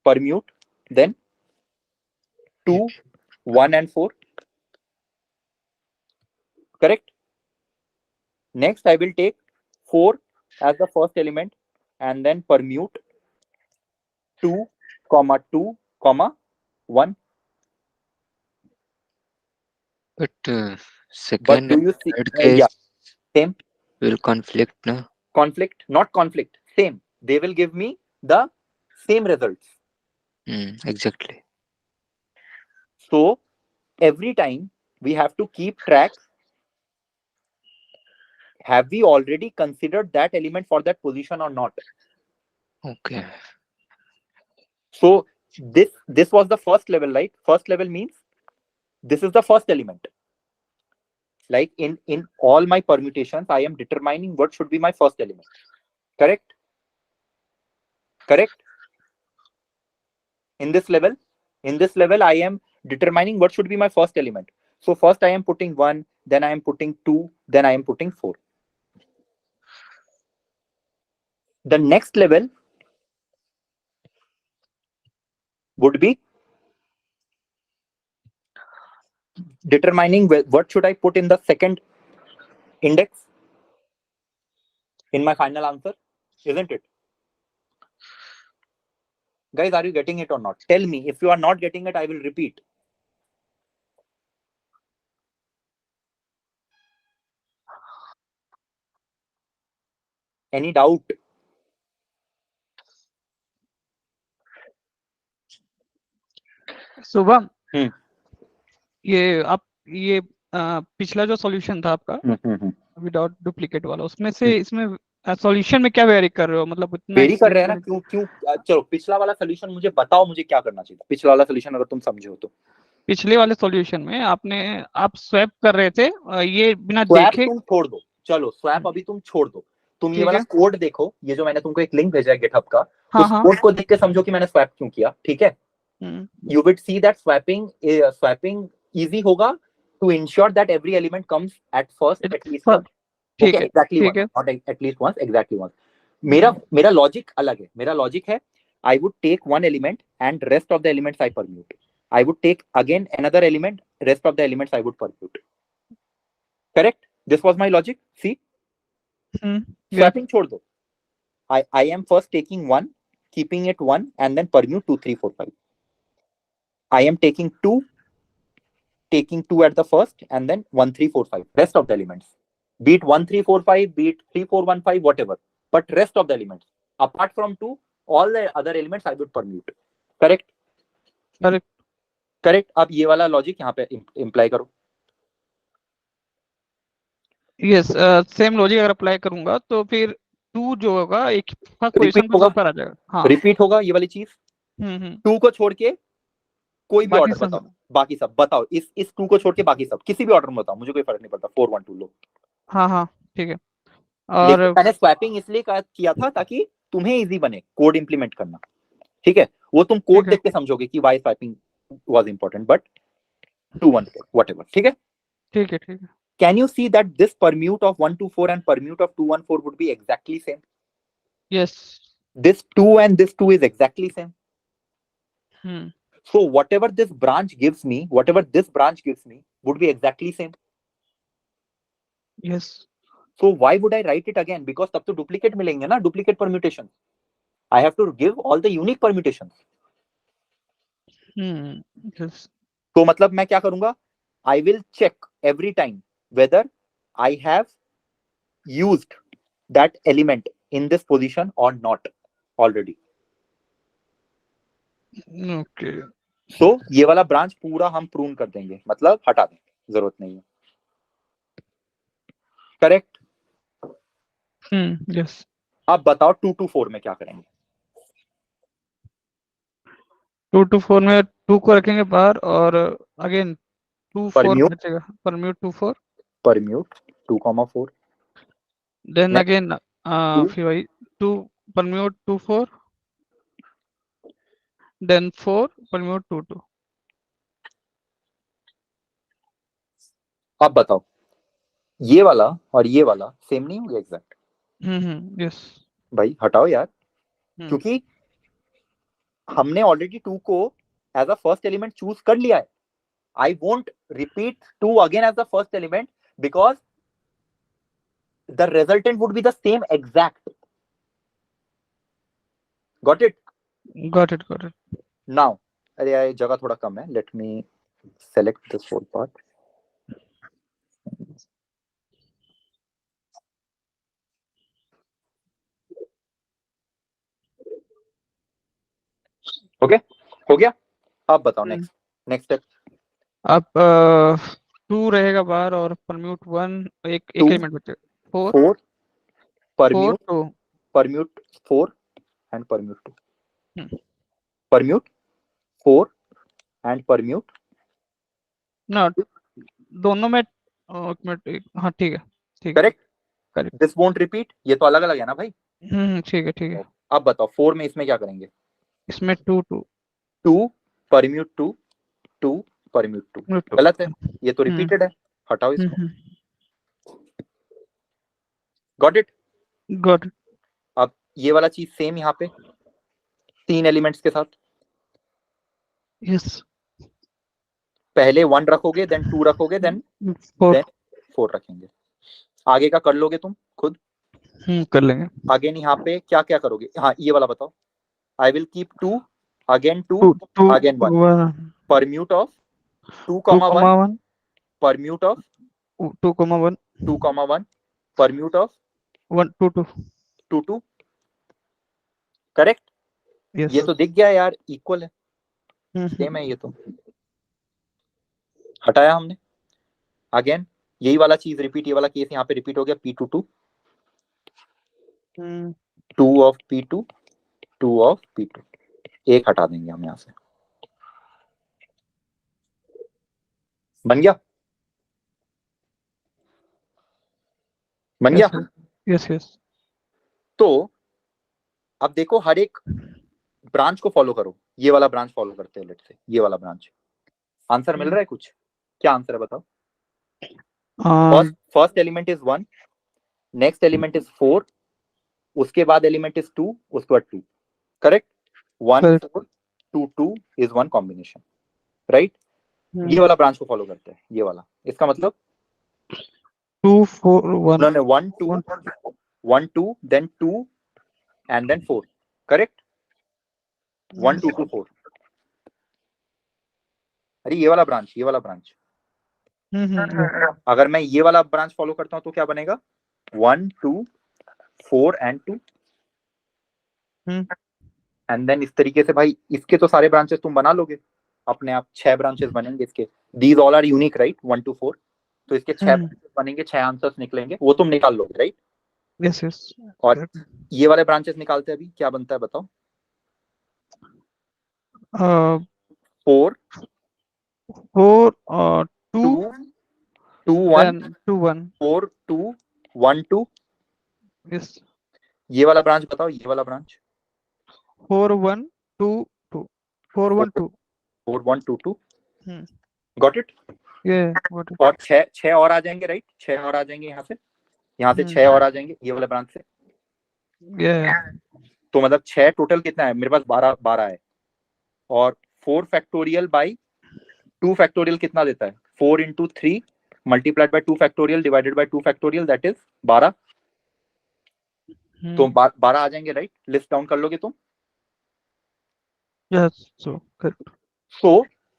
A: Permute. Then 2, 1 and 4. Correct? Next, I will take 4 as the first element and then permute 2, 2, 1.
D: But
A: But
D: second
A: do
D: and
A: you see?
D: third case
A: Yeah, same
D: will conflict, no?
A: conflict, not conflict, same. They will give me the same results.
D: Exactly.
A: So every time we have to keep track. Have we already considered that element for that position or not?
D: Okay.
A: So this was the first level, right? First level means this is the first element. Like in all my permutations, I am determining what should be my first element. Correct? Correct? In this level, I am determining what should be my first element. So first I am putting 1, then I am putting 2, then I am putting 4. The next level would be determining what should I put in the second index in my final answer, isn't it? Guys, are you getting it or not? Tell me. If you are not getting it, I will repeat. Any doubt?
G: Shubham
A: हम्म।
G: ये पिछला जो solution था आपका without duplicate वाला, उसमें से इसमें solution में क्या वेरी कर रहे हो? मतलब इतना
A: वेरी कर रहे हैं ना? क्यों चलो पिछला वाला सोल्यूशन मुझे बताओ, मुझे क्या करना चाहिए पिछला वाला सोल्यूशन, अगर तुम समझो तो।
G: पिछले वाले सॉल्यूशन में आप स्वैप कर रहे थे, ये बिना
A: स्वैप
G: देखे।
A: तुम छोड़ दो, चलो स्वैप अभी तुम छोड़ दो। तुम ये
G: ठीक
A: वाला
G: है।
A: कोड देखो, ये जो मैंने तुमको एक लिंक भेजा है गिटहब का,
G: हाँ
A: उस
G: हाँ।
A: कोड को देख के समझो कि मैंने स्वैप क्यों किया। ठीक है? You would see that swapping easy होगा to ensure that every element comes at first at least once.
G: ठीक
A: Okay,
G: है,
A: exactly
G: ठीक
A: once,
G: है।
A: not at least once, exactly once. मेरा लॉजिक अलग है। मेरा लॉजिक है I would take one element and rest of the elements I permute. I would take again another element, rest of the elements I would permute. Correct? This was my logic. See? Swapping छोड़ दो. I am first taking 1, keeping it 1, and then permute 2, 3, 4, 5. I am taking 2 at the first, and then 1, 3, 4, 5. Rest of the elements. Be it 1, 3, 4, 5, be it 3, 4, 1, 5, whatever. But rest of the elements. Apart from 2, all the other elements I would permute. Correct?
G: Correct.
A: Correct. अब ये वाला logic यहाँ पे imply करो।
G: Yes, same logic अगर apply करूंगा तो फिर 2 जो होगा एक फर्स्ट पोजीशन पे ऊपर आ जाएगा। हाँ,
A: रिपीट होगा ये वाली चीज। 2 को छोड़ के कोई भी ऑर्डर बताओ, बाकी सब बताओ। इस 2 को छोड़ के बाकी सब किसी भी ऑर्डर में बताओ, मुझे कोई फर्क नहीं पड़ता। 4, 1, 2 लो।
G: हाँ हाँ, ठीक है। और
A: मैंने स्वैपिंग इसलिए किया था ताकि तुम्हें इजी बने कोड इंप्लीमेंट करना। ठीक है? वो तुम कोड देख के समझोगे कि why swapping was important, but 2, 1, 4 whatever. ठीक है?
G: ठीक है, ठीक है।
A: Can you see that this permute of 1, 2, 4 and permute of 2, 1, 4 would be exactly same?
G: Yes.
A: This 2 and this 2 is exactly same. So whatever this branch gives me would be exactly same.
G: Yes.
A: So why would I write it again? Because तब तो duplicate मिलेंगे ना, duplicate permutation. I have to give all the unique permutations.
G: Yes.
A: तो मतलब मैं क्या करूंगा? I will check every time whether I have used that element in this position or not already.
G: Okay.
A: So ये वाला branch पूरा हम prune कर देंगे, मतलब हटा दें, जरूरत नहीं है। करेक्ट?
G: यस।
A: अब बताओ 2 to 4 में क्या करेंगे?
G: 2 to 4 में 2 को रखेंगे बाहर और अगेन 2 4 बचेगा। परम्यूट 2 4,
A: परम्यूट 2, 4,
G: देन अगेन फिर वही 2 परम्यूट 2 4, देन 4 परम्यूट 2 2।
A: अब बताओ ये वाला और ये वाला सेम नहीं होगा एग्जैक्ट?
G: यस
A: भाई हटाओ यार, क्योंकि हमने ऑलरेडी 2 को as a first element choose कर लिया है। I won't repeat 2 again as the first element because the resultant would be the same exact. Got it?
G: Got it. Got it.
A: Now, अरे यार जगह थोड़ा कम है. Let me select this whole part. Okay, हो गया. अब बताओ नेक्स्ट स्टेप.
G: अब 2 रहेगा बाहर और परम्यूट 1 एक
A: Two,
G: एलिमेंट बचे 4
A: 4
G: 4
A: permute
G: 2
A: permute 4 and permute 2.
G: Hmm.
A: Permute 4 and permute
G: ना दोनों में एक मिनट हाँ ठीक है
A: correct.
G: Correct.
A: This won't repeat. ये तो अलग अलग है ना भाई.
G: ठीक है.
A: अब बताओ 4 में इसमें क्या करेंगे.
G: इसमें 2 2
A: 2 permute 2 2 permute 2. गलत है, ये तो रिपीटेड है. हटाओ इसको. Got it.
G: गॉट.
A: अब ये वाला चीज सेम यहाँ पे 3 एलिमेंट्स के साथ.
G: यस.
A: पहले 1 रखोगे, देन 2 रखोगे, देन 4 रखेंगे. आगे का कर लोगे तुम खुद.
G: कर लेंगे.
A: अगेन यहाँ पे क्या क्या करोगे. हाँ ये वाला बताओ. I will keep 2 again 2 again 1 permute of 2, 1 permute of
G: 2, 1
A: 2, 1 permute of
G: 1 2 2.
A: 2 2. Correct.
G: Yes.
A: ये तो दिख गया यार, इक्वल है, सेम है. ये तो हटाया हमने. अगेन यही वाला चीज रिपीट, ये वाला केस यहाँ पे रिपीट हो गया. P2 2 of P2 2 of P2. एक हटा देंगे हम यहाँ से. बन गया.
G: यस.
A: तो अब देखो हर एक ब्रांच को फॉलो करो. ये वाला ब्रांच फॉलो करते हैं. लेट्स से ये वाला ब्रांच. आंसर मिल रहा है कुछ. क्या आंसर है बताओ. First element is 1, next element is 4, उसके बाद एलिमेंट इज 2, उसके बाद 2. Correct. 1 4 2 2 is one combination. Right. ये वाला ब्रांच को फॉलो करते हैं. ये वाला. इसका मतलब
G: 2 4 1
A: no 1 2 1 2 then 2 and then 4. Correct. 1 2 2 4. अरे ये वाला ब्रांच. अगर मैं ये वाला ब्रांच फॉलो करता हूं तो क्या बनेगा. 1 2 4 and 2. एंड देन इस तरीके से भाई इसके तो सारे ब्रांचेस तुम बना लोगे अपने आप. 6 ब्रांचेस बनेंगे इसके. These all are unique right. 1 2 4. तो इसके 6 ब्रांचेस बनेंगे, 6 आंसर्स निकलेंगे, वो तुम निकाल लोगे राइट.
G: यस.
A: और ये वाले ब्रांचेस निकालते हैं. अभी क्या बनता है बताओ. 4
G: और 2
A: 2 1
G: 2 1
A: 4 2 1 2.
G: यस.
A: ये वाला ब्रांच बताओ. ये वाला ब्रांच
G: 4 1 2 2 4 1 2
A: 4 1 2 2. Got it. और 6 और आ जाएंगे राइट. 6 और आ जाएंगे यहाँ से 6 और आ जाएंगे ये वाले ब्रांच से. तो मतलब 6 टोटल कितना है मेरे पास. 12 है. और 4 फैक्टोरियल बाई 2 फैक्टोरियल कितना देता है. 4 into 3 multiplied by 2 factorial divided by 2 factorial that is 12. तो 12 आ जाएंगे राइट. लिस्ट डाउन कर लोगे तुम.
G: Yes. So correct.
A: So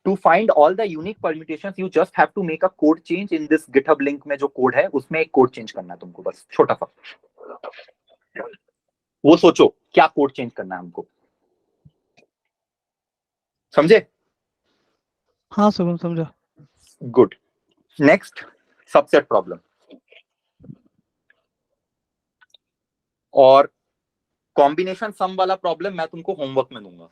A: to find all the unique permutations you just have to make a code change in this GitHub link में जो code है उसमें एक कोड चेंज करना है तुमको. बस छोटा सा. वो सोचो क्या कोड चेंज करना है हमको. समझे.
G: हाँ समझा.
A: गुड. Next subset problem. और कॉम्बिनेशन सम वाला प्रॉब्लम मैं तुमको होमवर्क में दूंगा.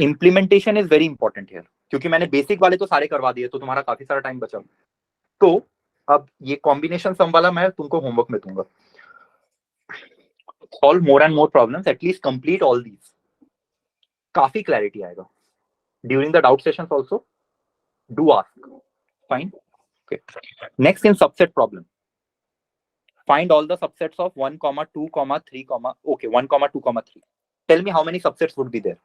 A: Implementation is very important here. क्योंकि मैंने बेसिक वाले तो सारे करवा दिए तो तुम्हारा काफी सारा टाइम बचा. तो अब ये कॉम्बिनेशन सम वाला मैं तुमको होमवर्क में दूंगा. Solve more and more problems, at least complete all these. काफी क्लैरिटी आएगा. During the doubt sessions also do ask. Fine. Okay. Next in subset problem. Find all the subsets of 1, 2, 3, okay 1, 2, 3. Tell me how many subsets would be there.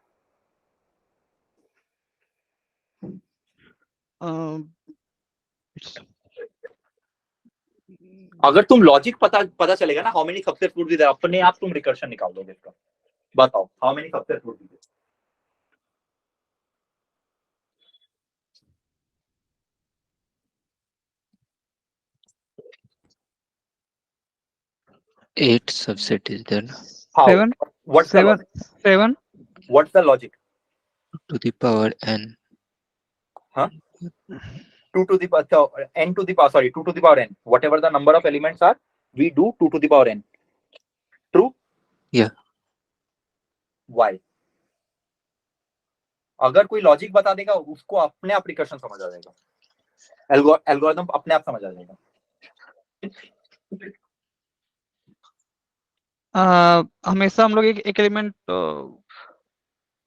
A: अगर तुम logic पता चलेगा ना, how many subsets would be there, अपने आप तुम recursion निकाल दोगे इसका। बताओ how many subsets would be there.
D: Eight subset is there.
A: How?
G: Seven.
A: What's the
G: Seven.
A: logic?
G: Seven.
A: What's the logic?
D: To the power n.
A: Huh? 2 to the power n to the power, sorry, 2 to the power n. Whatever the number of elements are, we do 2 to the power n. True?
D: Yeah.
A: Why? अगर कोई logic बता देगा उसको अपने आप recursion समझ आ जाएगा, algorithm अपने आप समझ आ जाएगा।
G: हमेशा हम लोग एक एलिमेंट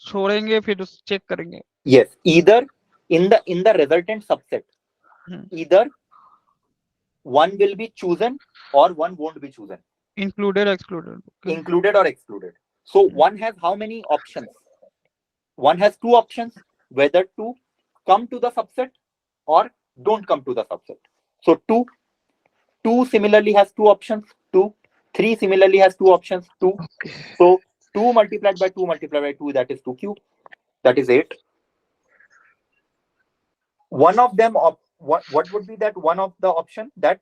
G: छोड़ेंगे फिर उस चेक करेंगे।
A: Yes, either in the resultant subset, either one will be chosen or one won't be chosen.
G: Included or excluded. Okay.
A: Included or excluded. So one has how many options? One has two options, whether to come to the subset or don't come to the subset. So 2 similarly has two options. 3 similarly has two options. 2.
D: Okay.
A: So 2 multiplied by 2 multiplied by 2, that is 2 cube. That is 8. One of them, what would be that one of the option? That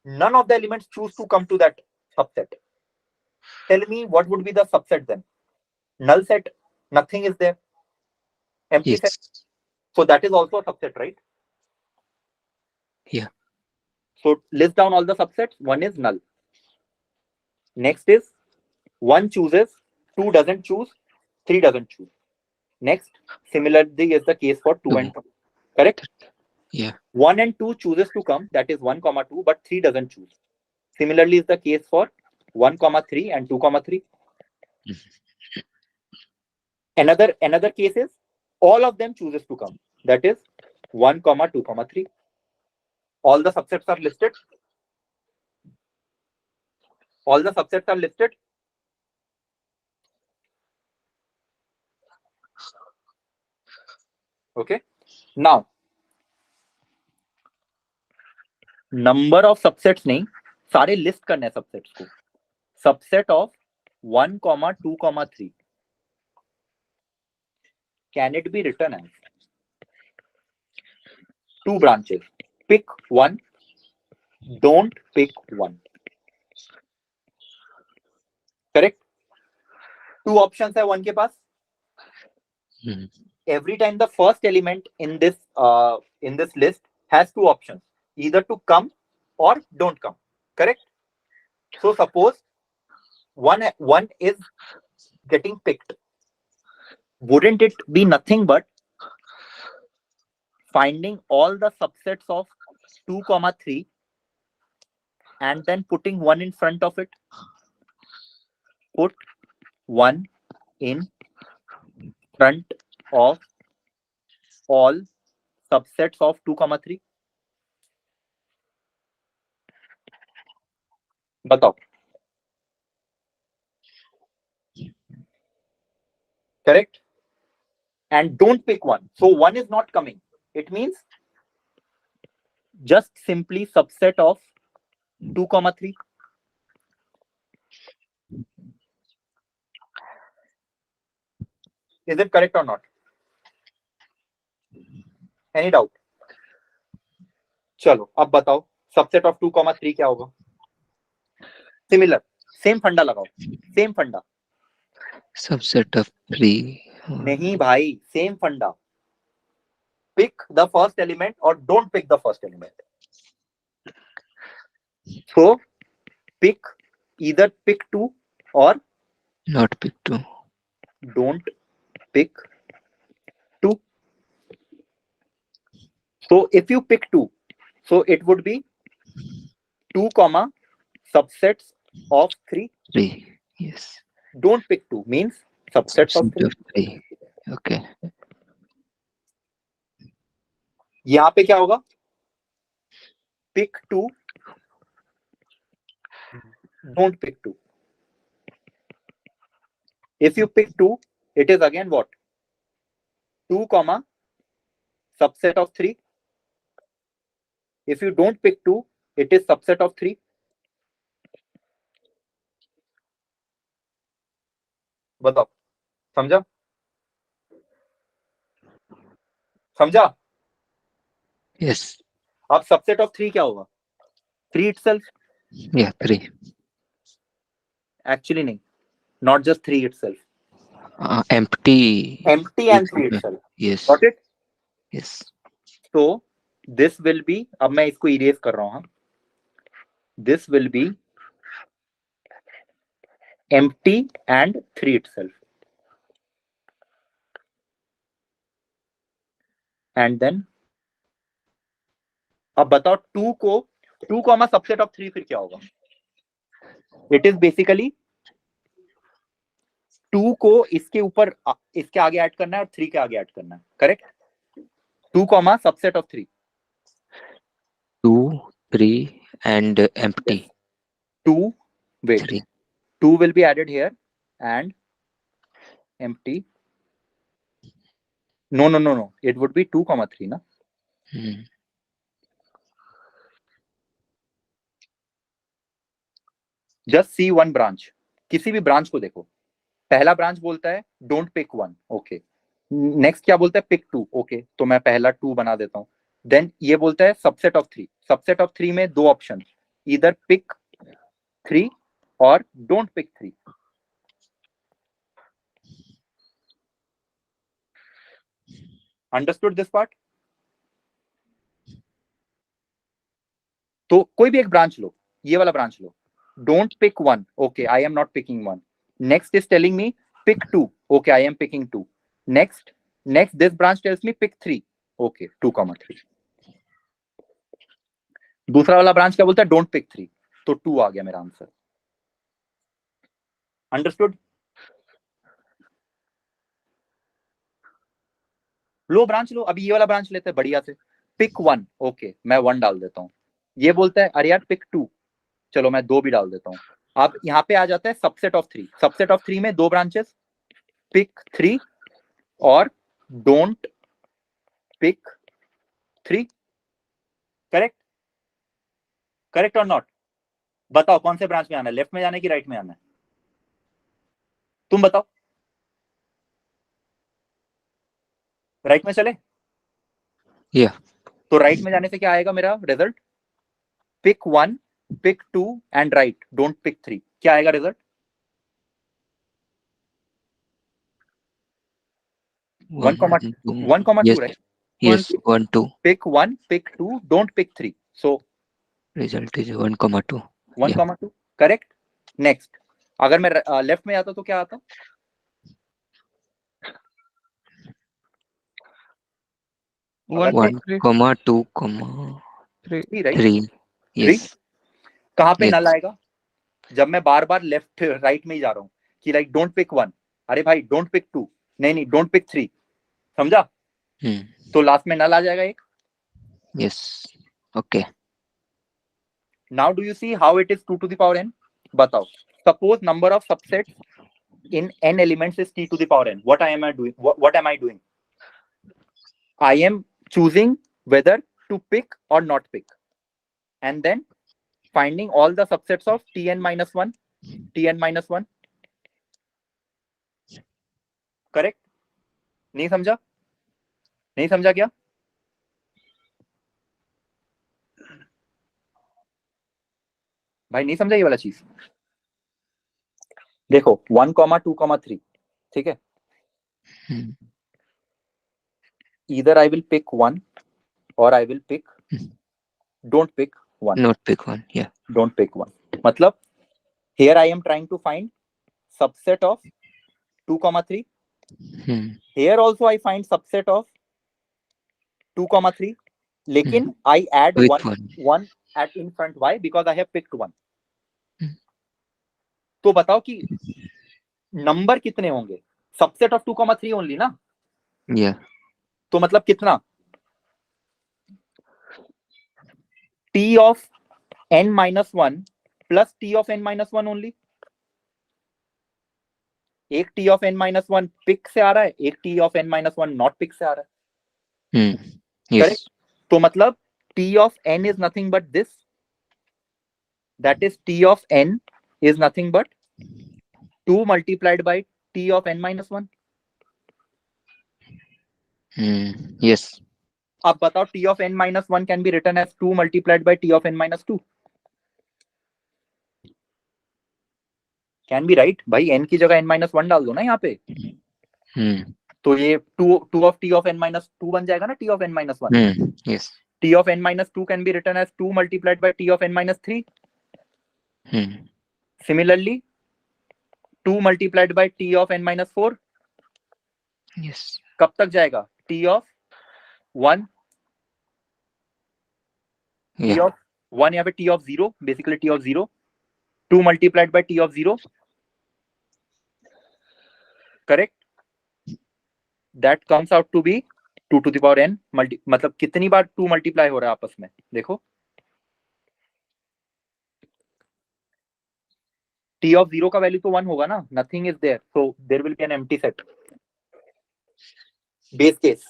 A: none of the elements choose to come to that subset. Tell me what would be the subset then? Null set, nothing is there. Empty
D: Yes.
A: set. So that is also a subset, right?
D: Yeah.
A: So list down all the subsets. 1 is null. Next is 1 chooses, 2 doesn't choose, 3 doesn't choose. Next, similarly is the case for 2 and 2. Correct?
D: Yeah.
A: 1 and 2 chooses to come, that is 1, 2, but 3 doesn't choose. Similarly is the case for 1, 3 and 2, 3. Another case is all of them chooses to come, that is 1, 2, 3. All the subsets are listed. All the subsets are listed. Okay. Now, number of subsets नहीं, सारे list करने subsets को. Subset of 1, 2, 3. Can it be written as 2 branches? Pick one. Don't pick one. Correct? 2 options है 1 के पास. Every time the first element in this list has 2 options, either to come or don't come. Correct? So suppose one is getting picked. Wouldn't it be nothing but finding all the subsets of 2, 3 and then putting 1 in front of it? Put 1 in front of all subsets of 2, 3. बताओ. Correct? And don't pick one. So 1 is not coming. It means just simply subset of 2, 3. Is it correct or not? Any doubt? चलो अब बताओ subset of 2, 3 क्या होगा? Similar. Same फंडा लगाओ. Same फंडा.
D: Subset of 3.
A: नहीं भाई, same फंडा. Pick the first element or don't pick the first element. So either pick 2 or
D: Not pick 2.
A: don't pick 2. So if you pick 2, so it would be 2, subsets of 3.
D: 3. Yes.
A: Don't pick 2 means subsets of 3.
D: Subset of 3. Okay.
A: यहाँ पे क्या होगा? Pick 2. Don't pick 2. If you pick 2, it is again what? 2, subset of 3. If you don't pick 2, it is subset of 3. बताओ, समझा समझा?
D: Yes.
A: अब subset of 3 क्या होगा? 3 itself?
D: Yeah. 3.
A: Actually नहीं, not just 3 itself.
D: Empty.
A: Empty and 3 itself.
D: Yes.
A: Got it?
D: Yes.
A: So this will be, अब मैं इसको इरेज कर रहा हूं, this will be empty and 3 itself. And then अब बताओ 2 को 2 कॉमा सबसेट ऑफ 3 फिर क्या होगा? इट इज बेसिकली 2 को इसके ऊपर इसके आगे ऐड करना है और 3 के आगे ऐड करना है, correct? 2 comma subset of 3.
D: 2, 3 and empty.
A: 2, wait,
D: 3.
A: 2 will be added here and empty. No, it would be 2 comma 3 na. Just see one branch. किसी भी ब्रांच को देखो, पहला ब्रांच बोलता है डोंट पिक 1, ओके. नेक्स्ट क्या बोलता है? Pick 2, okay. तो मैं पहला 2 बना देता हूं. देन ये बोलता है सबसेट ऑफ 3. सबसेट ऑफ 3 में 2 ऑप्शन, इधर पिक 3 और don't pick 3. Understood this part? तो कोई भी एक ब्रांच लो, ये वाला ब्रांच लो. Don't pick 1, okay, I am not picking 1. Next is telling me pick 2, okay, I am picking 2. Next this branch tells me pick 3, okay, 2 comma 3. दूसरा वाला ब्रांच क्या बोलता है? डोंट पिक 3, तो 2 आ गया मेरा आंसर. अंडरस्टूड? लो ब्रांच लो. अभी ये वाला ब्रांच लेते हैं बढ़िया से. पिक 1, ओके, मैं 1 डाल देता हूं. ये बोलता है अरे यार पिक 2, चलो मैं 2 भी डाल देता हूं. अब यहाँ पे आ जाता है सबसेट ऑफ 3. सबसेट ऑफ 3 में 2 ब्रांचेस, पिक 3 और डोंट पिक 3. करेक्ट? करेक्ट और नॉट? बताओ कौन से ब्रांच में आना है, लेफ्ट में जाना है कि राइट में आना है? तुम बताओ. राइट में चले?
D: Yeah.
A: तो राइट में जाने से क्या आएगा मेरा result? Pick 1, pick 2 and right, don't pick 3. क्या आएगा result? 1 comma 2,
D: Yes.
A: right?
D: Yes. 1, 2.
A: Pick 1, pick 2, don't pick 3. So
D: Result is 1,2.
A: 1
D: Yeah.
A: comma 2, correct? Next, अगर मैं लेफ्ट में आता तो क्या आता?
G: 1,2,3.
D: 3. Yes.
A: कहाँ पे
D: Yes.
A: नल आएगा? जब मैं बार बार लेफ्ट राइट में ही जा रहा हूँ कि लाइक डोंट पिक 1, अरे भाई डोंट पिक 2, नहीं डोंट पिक 3. समझा? तो लास्ट में नल आ जाएगा एक.
D: Yes. Okay.
A: Now do you see how it is 2 to the power n? बताओ. Suppose number of subsets in n elements is t to the power n. What am I doing? What am I doing? I am choosing whether to pick or not pick, and then finding all the subsets of tn minus 1, tn minus 1. Correct? नहीं समझा? नहीं समझा क्या? भाई नहीं समझा ये वाला चीज? देखो 1, 2, 3, ठीक है. Either I will pick 1 or I will pick, don't pick 1.
D: Not pick 1. Yeah.
A: Don't pick 1. मतलब here I am trying to find subset of 2, 3. Here also I find subset of 2, 3. लेकिन I add
D: With
A: 1 at in front. Why? Because I have picked 1. तो बताओ कि number कितने होंगे? Subset of 2, 3 only ना?
D: Yeah.
A: तो मतलब कितना? t of n minus 1 plus t of n minus 1 only. एक t of n minus 1 pick से आ रहा है, एक t of n minus 1 not pick से आ रहा है.
D: Yes.
A: Correct? तो मतलब t of n is nothing but this. That is t of n is nothing but 2 multiplied by t of n minus 1?
D: Yes.
A: अब बताओ t of n minus 1 can be written as 2 multiplied by t of n minus 2. Can be right भाई, n की जगह n minus 1 डाल दो ना यहाँ पे. तो ये 2 of t of n minus 2 बन जाएगा ना t of n minus 1.
D: Yes.
A: t of n minus 2 can be written as 2 multiplied by t of n minus 3. Similarly, 2 multiplied by t of n minus 4.
D: Yes.
A: कब तक जाएगा? t of 1, t of 1 यहाँ पे t of 0, basically t of 0. 2 multiplied by t of 0. Correct? That comes out to be 2 to the power n. मतलब कितनी बार 2 multiply हो रहा है आपस में? देखो, t of 0 का वैल्यू तो 1 होगा ना, nothing is there, so there will be an empty set. Base case.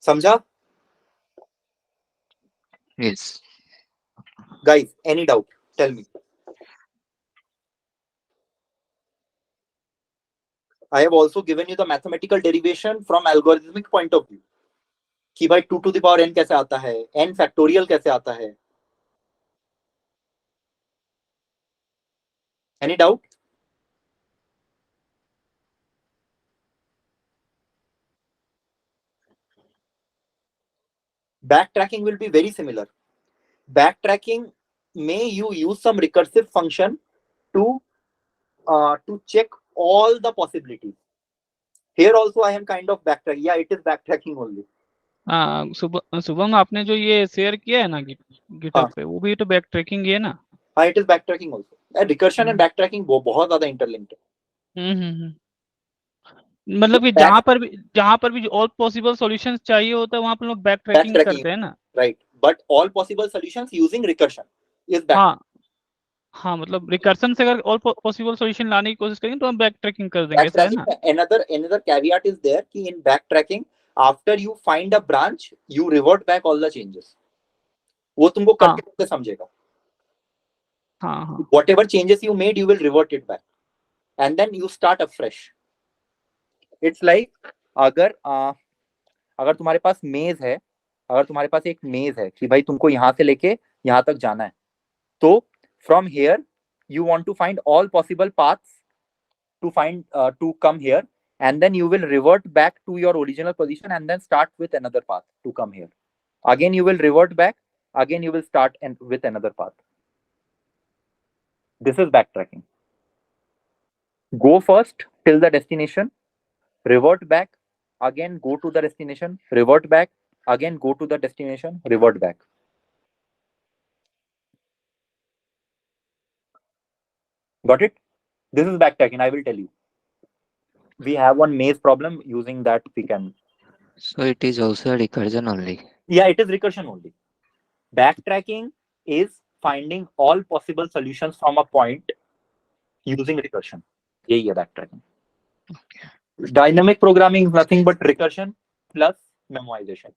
A: समझा?
D: Yes.
A: Guys, any doubt? Tell me. I have also given you the mathematical derivation from algorithmic point of view. कि भाई 2 to the power n कैसे आता है, n factorial कैसे आता है. Any doubt? Backtracking will be very similar. Backtracking may you use some recursive function to check all the possibilities. Here also I am kind of backtracking. Yeah, it is backtracking only.
G: हाँ, शुभम आपने जो ये share किया है ना GitHub पे, वो भी तो बैक ट्रैकिंग ही है ना?
A: हाँ, it is backtracking also. Recursion and backtracking बहुत ज्यादा interlinked है.
G: मतलब कि जहाँ पर भी ऑल पॉसिबल सॉल्यूशंस चाहिए होता है वहाँ पर लोग बैक ट्रैकिंग करते हैं ना?
A: Right, but all possible solutions using recursion is back.
G: हाँ, मतलब रिकर्शन से अगर ऑल पॉसिबल सॉल्यूशन लाने की कोशिश करेंगे तो हम बैक ट्रैकिंग कर देंगे, ऐसा है ना?
A: Another caveat is there कि in backtracking, after you find a branch, you revert back all the changes. वो तुमको करके समझेगा.
G: हाँ.
A: Whatever changes you made, you will revert it back, and then you start afresh. It's like अगर तुम्हारे पास मेज है, अगर तुम्हारे पास एक मेज है कि भाई तुमको यहाँ से लेके यहाँ तक जाना है, तो from here you want to find all possible paths to come here, and then you will revert back to your original position and then start with another path to come here. Again you will revert back, again you will start with another path. This is backtracking. Go first till the destination, revert back, again go to the destination, revert back, again go to the destination, revert back. Got it? This is backtracking. I will tell you. We have one maze problem. Using that we can.
D: So it is also a recursion only.
A: Yeah, it is recursion only. Backtracking is finding all possible solutions from a point using recursion. यही है backtracking.
D: Okay.
A: Dynamic programming is nothing but recursion plus memoization.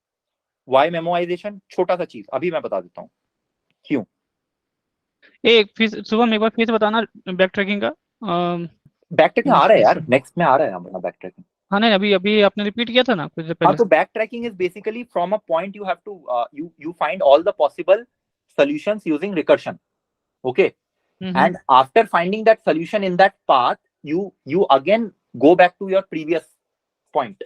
A: Why memoization? छोटा सा चीज अभी मैं बता देता हूँ क्यों.
G: शुभम एक बार फिर से बताना बैक ट्रैकिंग का.
A: बैकट्रैकिंग आ रहा है यार, नेक्स्ट में आ रहा है हमारा बैकट्रैकिंग.
G: हाँ नहीं, अभी आपने रिपीट किया था ना कुछ देर पहले.
A: हाँ, तो backtracking is basically from a point you have to you find all the possible solutions using recursion. Okay. And after finding that solution in that path, you again go back to your previous point.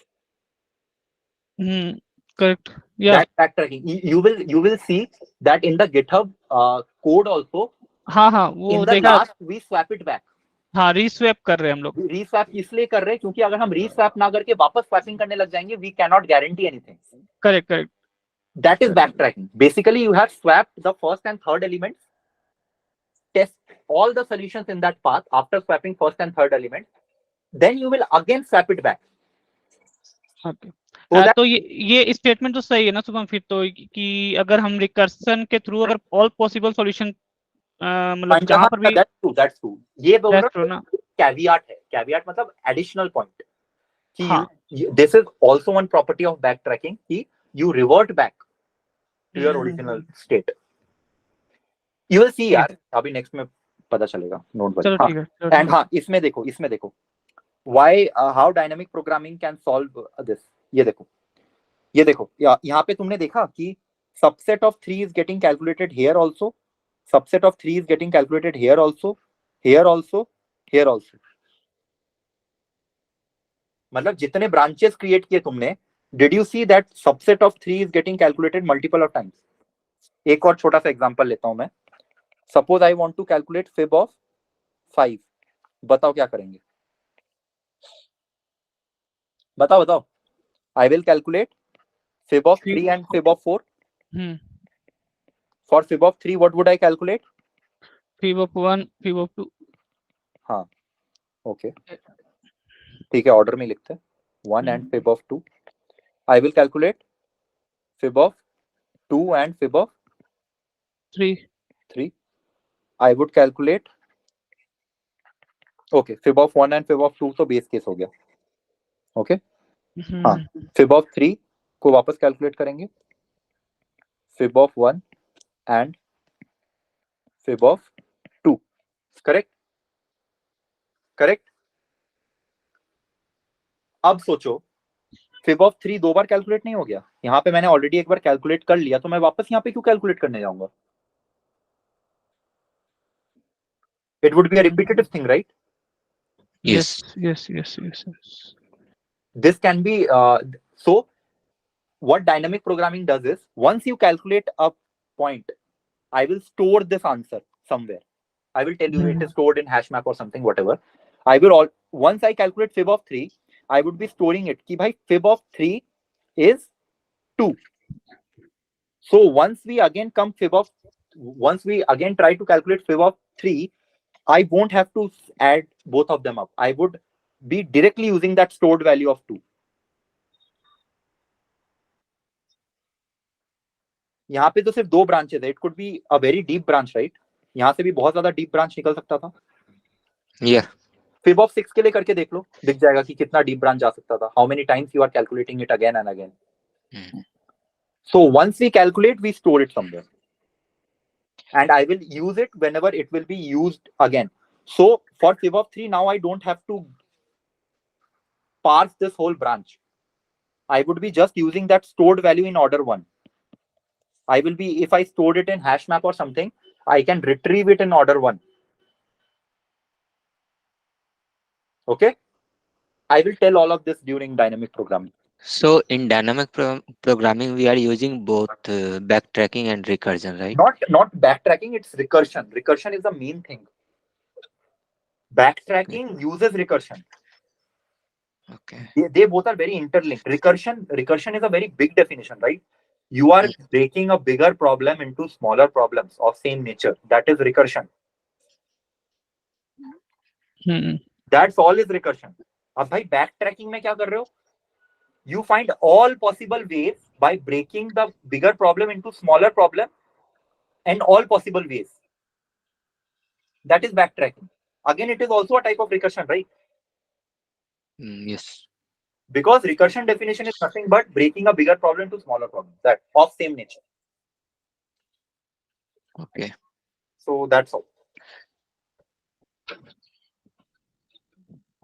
G: Correct. Yeah.
A: That backtracking. You will see that in the GitHub code also.
G: हाँ वो
A: in the
G: देखा.
A: last we swap it back.
G: हाँ, रीस्वैप कर रहे हैं हम लोग.
A: रीस्वैप इसलिए कर रहे हैं क्योंकि अगर हम रीस्वैप ना करके वापस स्वैपिंग करने लग जाएंगे, we cannot guarantee anything.
G: Correct.
A: That is backtracking. Basically, you have swapped the first and third elements, test all the solutions in that path after swapping first and third element, then you will again swap it back.
G: Okay. तो ये statement तो सही है ना शुभम फिर तो, कि अगर हम रिकर्सन के थ्रू अगर ऑल पॉसिबल सॉल्यूशन मतलब जहां पर भी.
A: That's true. ये बोल रहा हूं कैवियाट है. कैवियाट मतलब एडिशनल पॉइंट कि this is also one property of backtracking कि you revert back to your original state. You will see यार, अभी नेक्स्ट में पता चलेगा, नोट
G: चलो
A: हाँ.
G: ठीक है, चलो
A: एंड
G: ठीक है.
A: हाँ, इसमें देखो why how dynamic programming can solve this. ये देखो यहाँ पे तुमने देखा कि subset of 3 is getting calculated here also, subset of 3 is getting calculated here also, here also, here also. मतलब जितने ब्रांचेस क्रिएट किए तुमने, did you see that subset of 3 is getting calculated multiple of times. एक और छोटा सा example लेता हूं मैं. Suppose I want to calculate fib of 5. बताओ क्या करेंगे, बताओ. I will calculate fib of 3 and fib of 4. For fib of 3, what would I calculate?
G: Fib of 1, fib of 2.
A: हाँ, okay. ठीक है, ऑर्डर में लिखते हैं. 1 and fib of 2. I will calculate fib of 2 and fib of 3. I would calculate, okay, fib of 1 and fib of 2 तो base case हो गया. Okay हाँ, fib of 3 को वापस कैलकुलेट करेंगे. fib of 1 and fib of 2. Correct. अब सोचो, fib of 3 दो बार कैलकुलेट नहीं हो गया. यहाँ पे मैंने ऑलरेडी एक बार कैलकुलेट कर लिया, तो मैं वापस यहाँ पे क्यों कैलकुलेट करने जाऊंगा? It would be a repetitive thing, right?
G: Yes.
A: This can be so what dynamic programming does is, once you calculate a point, I will store this answer somewhere. I will tell you it is stored in hash map or something, whatever. I will once I calculate fib of 3, I would be storing it ki bhai fib of 3 is 2. So once we again try to calculate fib of 3, I won't have to add both of them up. I would be directly using that stored value of 2. यहाँ पे तो सिर्फ 2 branches है. It could be a very deep branch, right? यहाँ से भी बहुत ज्यादा डीप ब्रांच निकल सकता था. फिब ऑफ 6 के लिए करके देख लो, दिख जाएगा कि कितना डीप ब्रांच जा सकता था. How many times you are calculating it again and again. So once we calculate, we store it somewhere, and I will use it whenever it will be used again. So for fib of 3, now I don't have to parse this whole branch. I would be just using that stored value in order 1. I will be, if I stored it in hash map or something, I can retrieve it in order 1. Okay, I will tell all of this during dynamic programming.
D: So in dynamic programming, we are using both backtracking and recursion, right?
A: Not backtracking, it's recursion. Recursion is the main thing. Backtracking uses recursion.
D: Okay.
A: They both are very interlinked. Recursion is a very big definition, right? You are breaking a bigger problem into smaller problems of same nature. That is recursion. That's all is recursion. अब भाई backtracking में क्या कर रहे हो? You find all possible ways by breaking the bigger problem into smaller problem and all possible ways. That is backtracking. Again, it is also a type of recursion, right?
D: Yes.
A: Because recursion definition is nothing but breaking a bigger problem to smaller problems that of same nature.
D: Okay.
A: So that's all.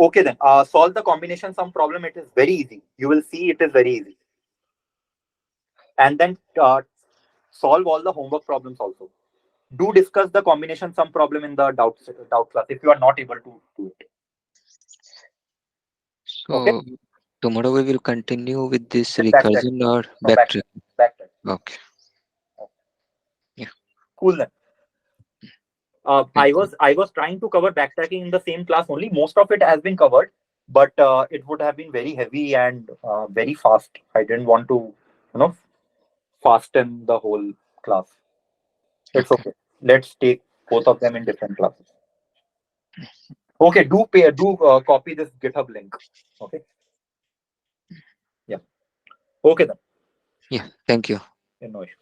A: Okay then, solve the combination sum problem. It is very easy. You will see it is very easy. And then solve all the homework problems also. Do discuss the combination sum problem in the doubt class if you are not able to do it.
D: So
A: okay?
D: Tomorrow we will continue with this
A: Backtrack.
D: recursion or
A: No,
D: backtrack.
A: Backtrack.
D: Okay. Yeah.
A: Cool then. I was trying to cover backtracking in the same class only. Most of it has been covered, but it would have been very heavy and very fast. I didn't want to, fasten the whole class. It's okay. Let's take both of them in different classes. Okay, do copy this GitHub link. Okay. Yeah. Okay then.
D: Yeah. Thank you.
A: No issue.